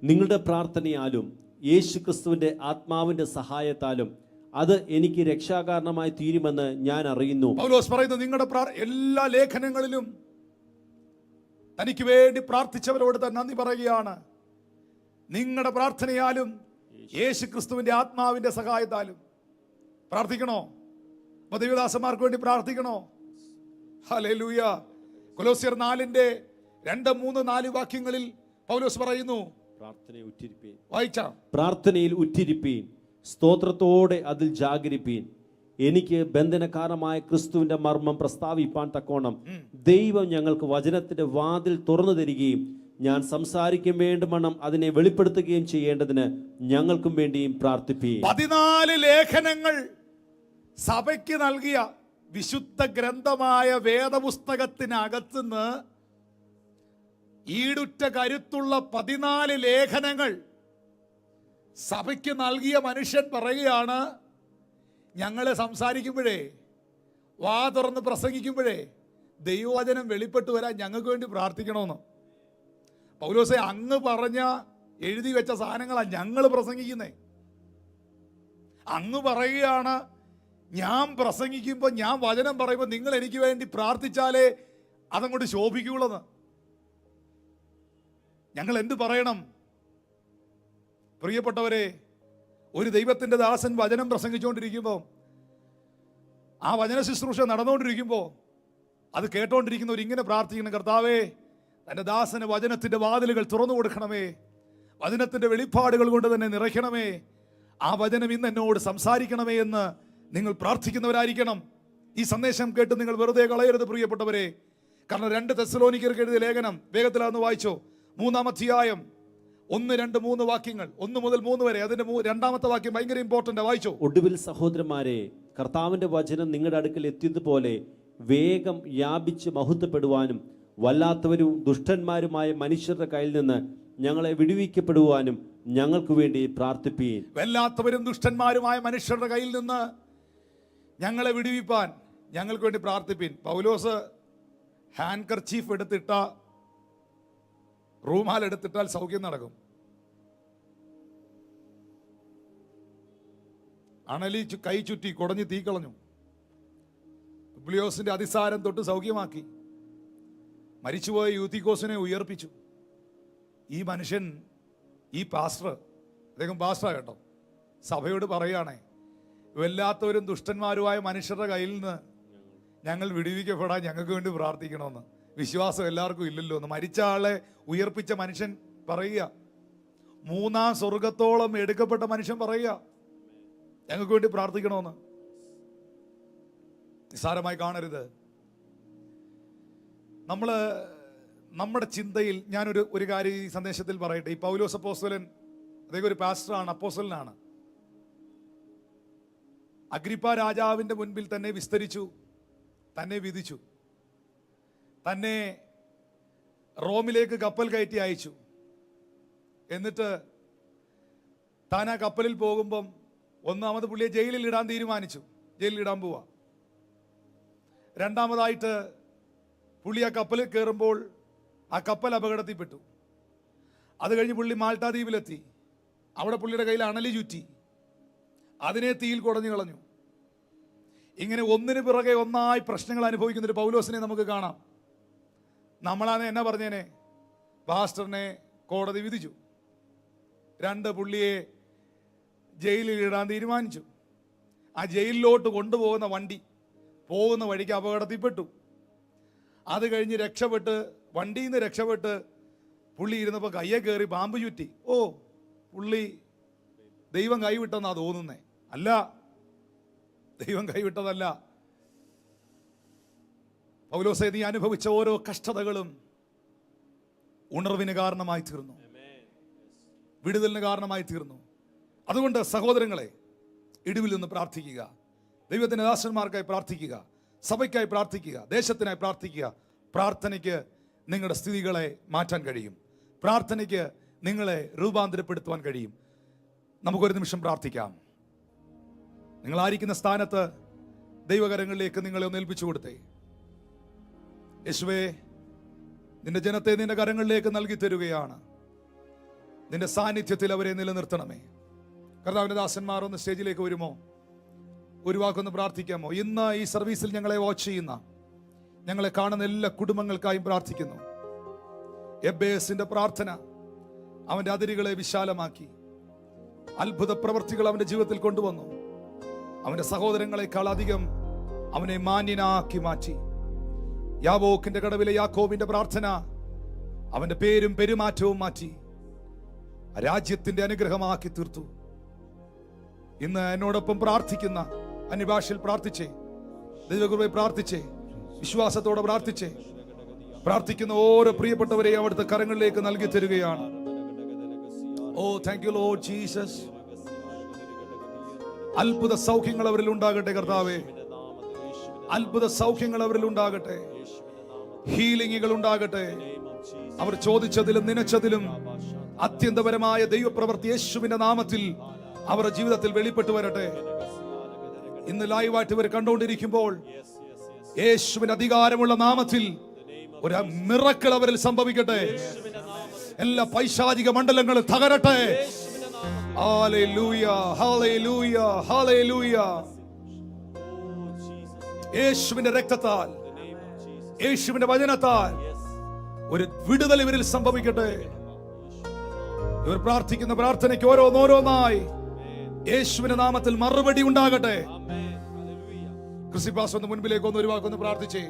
നിങ്ങളുടെ പ്രാർത്ഥനയാലും യേശുക്രിസ്തുവിന്റെ ആത്മാവിന്റെ സഹായത്താലും അത് എനിക്ക് രക്ഷാകാരണമായി തീരുമെന്ന് ഞാൻ അറിയുന്നു. പൗലോസ് പറയുന്നു, നിങ്ങളുടെ എല്ലാ ലേഖനങ്ങളിലും തനിക്ക് വേണ്ടി പ്രാർത്ഥിച്ചവരോട് തന്നെ നന്ദി പറയുകയാണ്. നിങ്ങളുടെ പ്രാർത്ഥനയാലും യേശുക്രിസ്തുവിന്റെ ആത്മാവിന്റെ സഹായത്താലും പ്രാർത്ഥിക്കണോ? ദൈവദാസന്മാർക്ക് വേണ്ടി പ്രാർത്ഥിക്കണോ? ഹല്ലേലൂയ. കൊലോസ്യർ 4:2, 3, 4 വാക്യങ്ങളിൽ പൗലോസ് പറയുന്നു, പ്രാർത്ഥനയിൽ ഉറ്റിരിപ്പീൻ, സ്തോത്രത്തോടെ അതിൽ ജാഗരിപ്പീൻ. എനിക്ക് ബന്ധനകാരമായ ക്രിസ്തുവിന്റെ മർമ്മം പ്രസ്താവിപ്പാൻ തക്കോണം ദൈവം ഞങ്ങൾക്ക് വചനത്തിന്റെ വാതിൽ തുറന്നു തരികയും ഞാൻ സംസാരിക്കും വേണ്ടുമണ്ണം അതിനെ വെളിപ്പെടുത്തുകയും ചെയ്യേണ്ടതിന് ഞങ്ങൾക്കും വേണ്ടിയും പ്രാർത്ഥിപ്പീൻ. 14 ലേഖനങ്ങൾ സഭയ്ക്ക് നൽകിയ വിശുദ്ധ ഗ്രന്ഥമായ വേദപുസ്തകത്തിനകത്തുനിന്ന് ഈടുറ്റ കരുത്തുള്ള 14 ലേഖനങ്ങൾ സഭയ്ക്ക് നൽകിയ മനുഷ്യൻ പറയുകയാണ്, ഞങ്ങളെ സംസാരിക്കുമ്പോഴേ, വാ തുറന്ന് പ്രസംഗിക്കുമ്പോഴേ ദൈവവചനം വെളിപ്പെട്ടു വരാൻ ഞങ്ങൾക്ക് വേണ്ടി പ്രാർത്ഥിക്കണമെന്ന്. പൗലോസേ, അങ്ങ് പറഞ്ഞ എഴുതി വെച്ച സാധനങ്ങളാണ് ഞങ്ങൾ പ്രസംഗിക്കുന്നേ. അങ്ങ് പറയുകയാണ്, ഞാൻ പ്രസംഗിക്കുമ്പോൾ, ഞാൻ വചനം പറയുമ്പോൾ നിങ്ങൾ എനിക്ക് വേണ്ടി പ്രാർത്ഥിച്ചാലേ അതങ്ങോട്ട് ശോഭിക്കുള്ളൂ. ഞങ്ങൾ എന്ത് പറയണം? പ്രിയപ്പെട്ടവരെ, ഒരു ദൈവത്തിന്റെ ദാസൻ വചനം പ്രസംഗിച്ചുകൊണ്ടിരിക്കുമ്പോൾ, ആ വചന ശുശ്രൂഷ നടന്നുകൊണ്ടിരിക്കുമ്പോൾ അത് കേട്ടോണ്ടിരിക്കുന്നവർ ഇങ്ങനെ പ്രാർത്ഥിക്കണം, കർത്താവേ തന്റെ ദാസന് വചനത്തിന്റെ വാതിലുകൾ തുറന്നു കൊടുക്കണമേ, വചനത്തിന്റെ വെളിപ്പാടുകൾ കൊണ്ട് തന്നെ നിറയ്ക്കണമേ, ആ വചനം ഇന്ന് എന്നോട് സംസാരിക്കണമേ എന്ന് നിങ്ങൾ പ്രാർത്ഥിക്കുന്നവരായിരിക്കണം. ഈ സന്ദേശം കേട്ട് നിങ്ങൾ വെറുതെ കളയരുത് പ്രിയപ്പെട്ടവരെ. കാരണം 2 തെസ്സലോനിക്കർക്ക് എഴുതിയ ലേഖനം വേഗത്തിലാന്ന് വായിച്ചോ. 3-ാം അധ്യായം 1, 2, 3 വാക്യങ്ങൾ, 1 മുതൽ 3 വരെ. അതിന്റെ 2-ാമത്തെ വാക്യം ഭയങ്കര ഇമ്പോർട്ടന്റ്, വായിച്ചോ. ഒടുവിൽ സഹോദരന്മാരെ, കർത്താവിന്റെ വചനം നിങ്ങളുടെ അടുക്കൽ എത്തിയതുപോലെ വേഗം വ്യാപിച്ച് മഹത്വപ്പെടുവാനും വല്ലാത്തവരും ദുഷ്ടന്മാരുമായ മനുഷ്യരുടെ കയ്യിൽ നിന്ന് ഞങ്ങളെ വിടുവിക്കപ്പെടുവാനും ഞങ്ങൾക്ക് വേണ്ടി പ്രാർത്ഥിപ്പീൻ. വല്ലാത്തവരും ദുഷ്ടന്മാരുമായ മനുഷ്യരുടെ കയ്യിൽ നിന്ന് ഞങ്ങളെ വിടുവിപ്പാൻ ഞങ്ങൾക്ക് വേണ്ടി പ്രാർത്ഥിപ്പീൻ. പൗലോസ് ഹാൻഡ് കർച്ചീഫ് എടുത്തിട്ട, റൂമാൽ എടുത്തിട്ടാൽ സൗഖ്യം നടക്കും. അണലി കൈ ചുറ്റി കുടഞ്ഞ് തീ കളഞ്ഞു. പുബ്ലിയോസിന്റെ അതിസാരം തൊട്ട് സൗഖ്യമാക്കി. മരിച്ചുപോയ യൂത്തിക്കോസിനെ ഉയർപ്പിച്ചു. ഈ മനുഷ്യൻ, ഈ പാസ്റ്റർ, അദ്ദേഹം പാസ്റ്റർ കേട്ടോ, സഭയോട് പറയുകയാണേ, വല്ലാത്തവരും ദുഷ്ടന്മാരുമായ മനുഷ്യരുടെ കയ്യിൽ നിന്ന് ഞങ്ങൾ വിടുവിക്കപ്പെടാൻ ഞങ്ങൾക്ക് വേണ്ടി പ്രാർത്ഥിക്കണമെന്ന്. വിശ്വാസം എല്ലാവർക്കും ഇല്ലല്ലോ എന്ന്. മരിച്ച ആളെ ഉയർപ്പിച്ച മനുഷ്യൻ പറയുക, 3-ാം സ്വർഗത്തോളം എടുക്കപ്പെട്ട മനുഷ്യൻ പറയുക, ഞങ്ങൾക്ക് വേണ്ടി പ്രാർത്ഥിക്കണമെന്ന്. നിസ്സാരമായി കാണരുത്. നമ്മുടെ ചിന്തയിൽ ഞാനൊരു കാര്യം ഈ സന്ദേശത്തിൽ പറയട്ടെ. ഈ പൗലോസ് അപ്പോസ്തലൻ, അദ്ദേഹം ഒരു പാസ്റ്ററാണ്, അപ്പോസ്തലനാണ്. അഗ്രിപ്പ രാജാവിന്റെ മുൻപിൽ തന്നെ വിസ്തരിച്ചു, തന്നെ വിധിച്ചു, തന്നെ റോമിലേക്ക് കപ്പൽ കയറ്റി അയച്ചു. എന്നിട്ട് താൻ ആ കപ്പലിൽ പോകുമ്പം ഒന്നാമത് പുള്ളിയെ ജയിലിൽ ഇടാൻ തീരുമാനിച്ചു. ജയിലിൽ ഇടാൻ പോവാ. രണ്ടാമതായിട്ട് പുള്ളി ആ കപ്പലിൽ കയറുമ്പോൾ ആ കപ്പൽ അപകടത്തിൽപ്പെട്ടു. അത് കഴിഞ്ഞ് പുള്ളി മാൾട്ടാ ദ്വീപിലെത്തി. അവിടെ പുള്ളിയുടെ കയ്യിൽ അണലി ചുറ്റി, അതിനെ തീയിൽ കുടഞ്ഞു കളഞ്ഞു. ഇങ്ങനെ ഒന്നിനു പിറകെ ഒന്നായി പ്രശ്നങ്ങൾ അനുഭവിക്കുന്ന ഒരു പൗലോസിനെ നമുക്ക് കാണാം. നമ്മളാണ് എന്നാ പറഞ്ഞേനെ, പാസ്റ്ററിനെ കോടതി വിധിച്ചു, 2 പുള്ളിയെ ജയിലിൽ ഇടാൻ തീരുമാനിച്ചു. ആ ജയിലിലോട്ട് കൊണ്ടുപോകുന്ന വണ്ടി പോകുന്ന വഴിക്ക് അപകടത്തിൽപ്പെട്ടു. അത് കഴിഞ്ഞ് വണ്ടിയിൽ നിന്ന് രക്ഷപ്പെട്ട് പുള്ളി ഇരുന്നപ്പോൾ കയ്യെ കയറി പാമ്പ് ചുറ്റി. ഓ, പുള്ളി ദൈവം കൈവിട്ടെന്നാ തോന്നുന്നേ. അല്ല, ദൈവം കൈവിട്ടതല്ല. പൗലോസേ, നീ അനുഭവിച്ച ഓരോ കഷ്ടതകളും ഉണർവിന് കാരണമായി തീർന്നു, വിടുതലിന് കാരണമായി തീർന്നു. അതുകൊണ്ട് സഹോദരങ്ങളെ, ഇടിവിൽ നിന്ന് പ്രാർത്ഥിക്കുക, ദൈവത്തിന്റെ ദാസന്മാർക്കായി പ്രാർത്ഥിക്കുക, സഭയ്ക്കായി പ്രാർത്ഥിക്കുക, ദേശത്തിനായി പ്രാർത്ഥിക്കുക. പ്രാർത്ഥനയ്ക്ക് നിങ്ങളുടെ സ്ഥിതികളെ മാറ്റാൻ കഴിയും. പ്രാർത്ഥനയ്ക്ക് നിങ്ങളെ രൂപാന്തരപ്പെടുത്തുവാൻ കഴിയും. നമുക്കൊരു നിമിഷം പ്രാർത്ഥിക്കാം. നിങ്ങളായിരിക്കുന്ന സ്ഥാനത്ത് ദൈവകരങ്ങളിലേക്ക് നിങ്ങളെ ഒന്ന് ഏൽപ്പിച്ചു കൊടുത്തേ. യേശുവേ, നിന്റെ ജനത്തെ നിന്റെ കരങ്ങളിലേക്ക് നൽകി തരുകയാണ്. നിന്റെ സാന്നിധ്യത്തിൽ അവരെ നിലനിർത്തണമേ. കർത്താവിന്റെ ദാസന്മാർ ഒന്ന് സ്റ്റേജിലേക്ക് വരുമോ? ഒരു വാക്കൊന്ന് പ്രാർത്ഥിക്കാമോ? ഇന്ന് ഈ സർവീസിൽ ഞങ്ങളെ വാച്ച് ചെയ്യുന്ന, ഞങ്ങളെ കാണുന്ന എല്ലാ കുടുംബങ്ങൾക്കായും പ്രാർത്ഥിക്കുന്നു. എബ്ബേസിന്റെ പ്രാർത്ഥന അവന്റെ അതിരുകളെ വിശാലമാക്കി, അത്ഭുത പ്രവർത്തികൾ അവന്റെ ജീവിതത്തിൽ കൊണ്ടുവന്നു. അവന്റെ സഹോദരങ്ങളെക്കാൾ അധികം അവനെ മാന്യനാക്കി മാറ്റി. യാബോക്കിന്റെ കടവിലെ യാക്കോബിന്റെ പ്രാർത്ഥന അവന്റെ പേരും പെരുമാറ്റവും മാറ്റി രാജ്യത്തിന്റെ അനുഗ്രഹമാക്കി തീർത്തു. ഇന്ന് എന്നോടൊപ്പം പ്രാർത്ഥിക്കുന്ന, അന്യഭാഷയിൽ പ്രാർത്ഥിച്ചേ, ദൈവകൃപയെ പ്രാർത്ഥിച്ചേ, വിശ്വാസത്തോടെ പ്രാർത്ഥിച്ചേ, പ്രാർത്ഥിക്കുന്ന ഓരോ പ്രിയപ്പെട്ടവരെയും അവിടുത്തെ കരങ്ങളിലേക്ക് നൽകി തരികയാണ്. ഓ, താങ്ക് യു ലോർഡ് ജീസസ്. അത്ഭുത സൗഖ്യങ്ങൾ അവരിൽ ഉണ്ടാകട്ടെ കർത്താവേ. അത്ഭുത സൗഖ്യങ്ങൾ അവരിൽ ഉണ്ടാകട്ടെ, ഹീലിംഗുകൾ ഉണ്ടാകട്ടെ. അവർ ചോദിച്ചതിലും നനച്ചതിലും അത്യന്തപരമായ ദൈവപ്രവൃത്തി യേശുവിന്റെ നാമത്തിൽ അവരുടെ ജീവിതത്തിൽ വെളിപ്പെട്ടു വരട്ടെ. ഇന്ന് ലൈവായിട്ട് ഇവർ കണ്ടുകൊണ്ടിരിക്കുമ്പോൾ യേശുവിന്റെ അധികാരമുള്ള നാമത്തിൽ ഒരു മിറക്കിൾ അവരിൽ സംഭവിക്കട്ടെ. എല്ലാ പൈശാചിക മണ്ഡലങ്ങളും തകരട്ടെ. ഹല്ലേലൂയ, ഹല്ലേലൂയ, ഹല്ലേലൂയ. യേശുവിന്റെ രക്തത്താൽ, യേശുവിന്റെ വചനത്താൽ ഒരു വിടുതൽ ഇവരിൽ സംഭവിക്കട്ടെ. ഇവർ പ്രാർത്ഥിക്കുന്ന പ്രാർത്ഥനയ്ക്ക് ഓരോന്നോരോന്നായി യേശുവിന്റെ നാമത്തിൽ മറുപടി ഉണ്ടാകട്ടെ. ക്രിസ്തുപാസ് ഒന്ന് മുൻപിലേക്ക് ഒന്ന് ഒരു വാക്കൊന്ന് പ്രാർത്ഥിച്ചേ.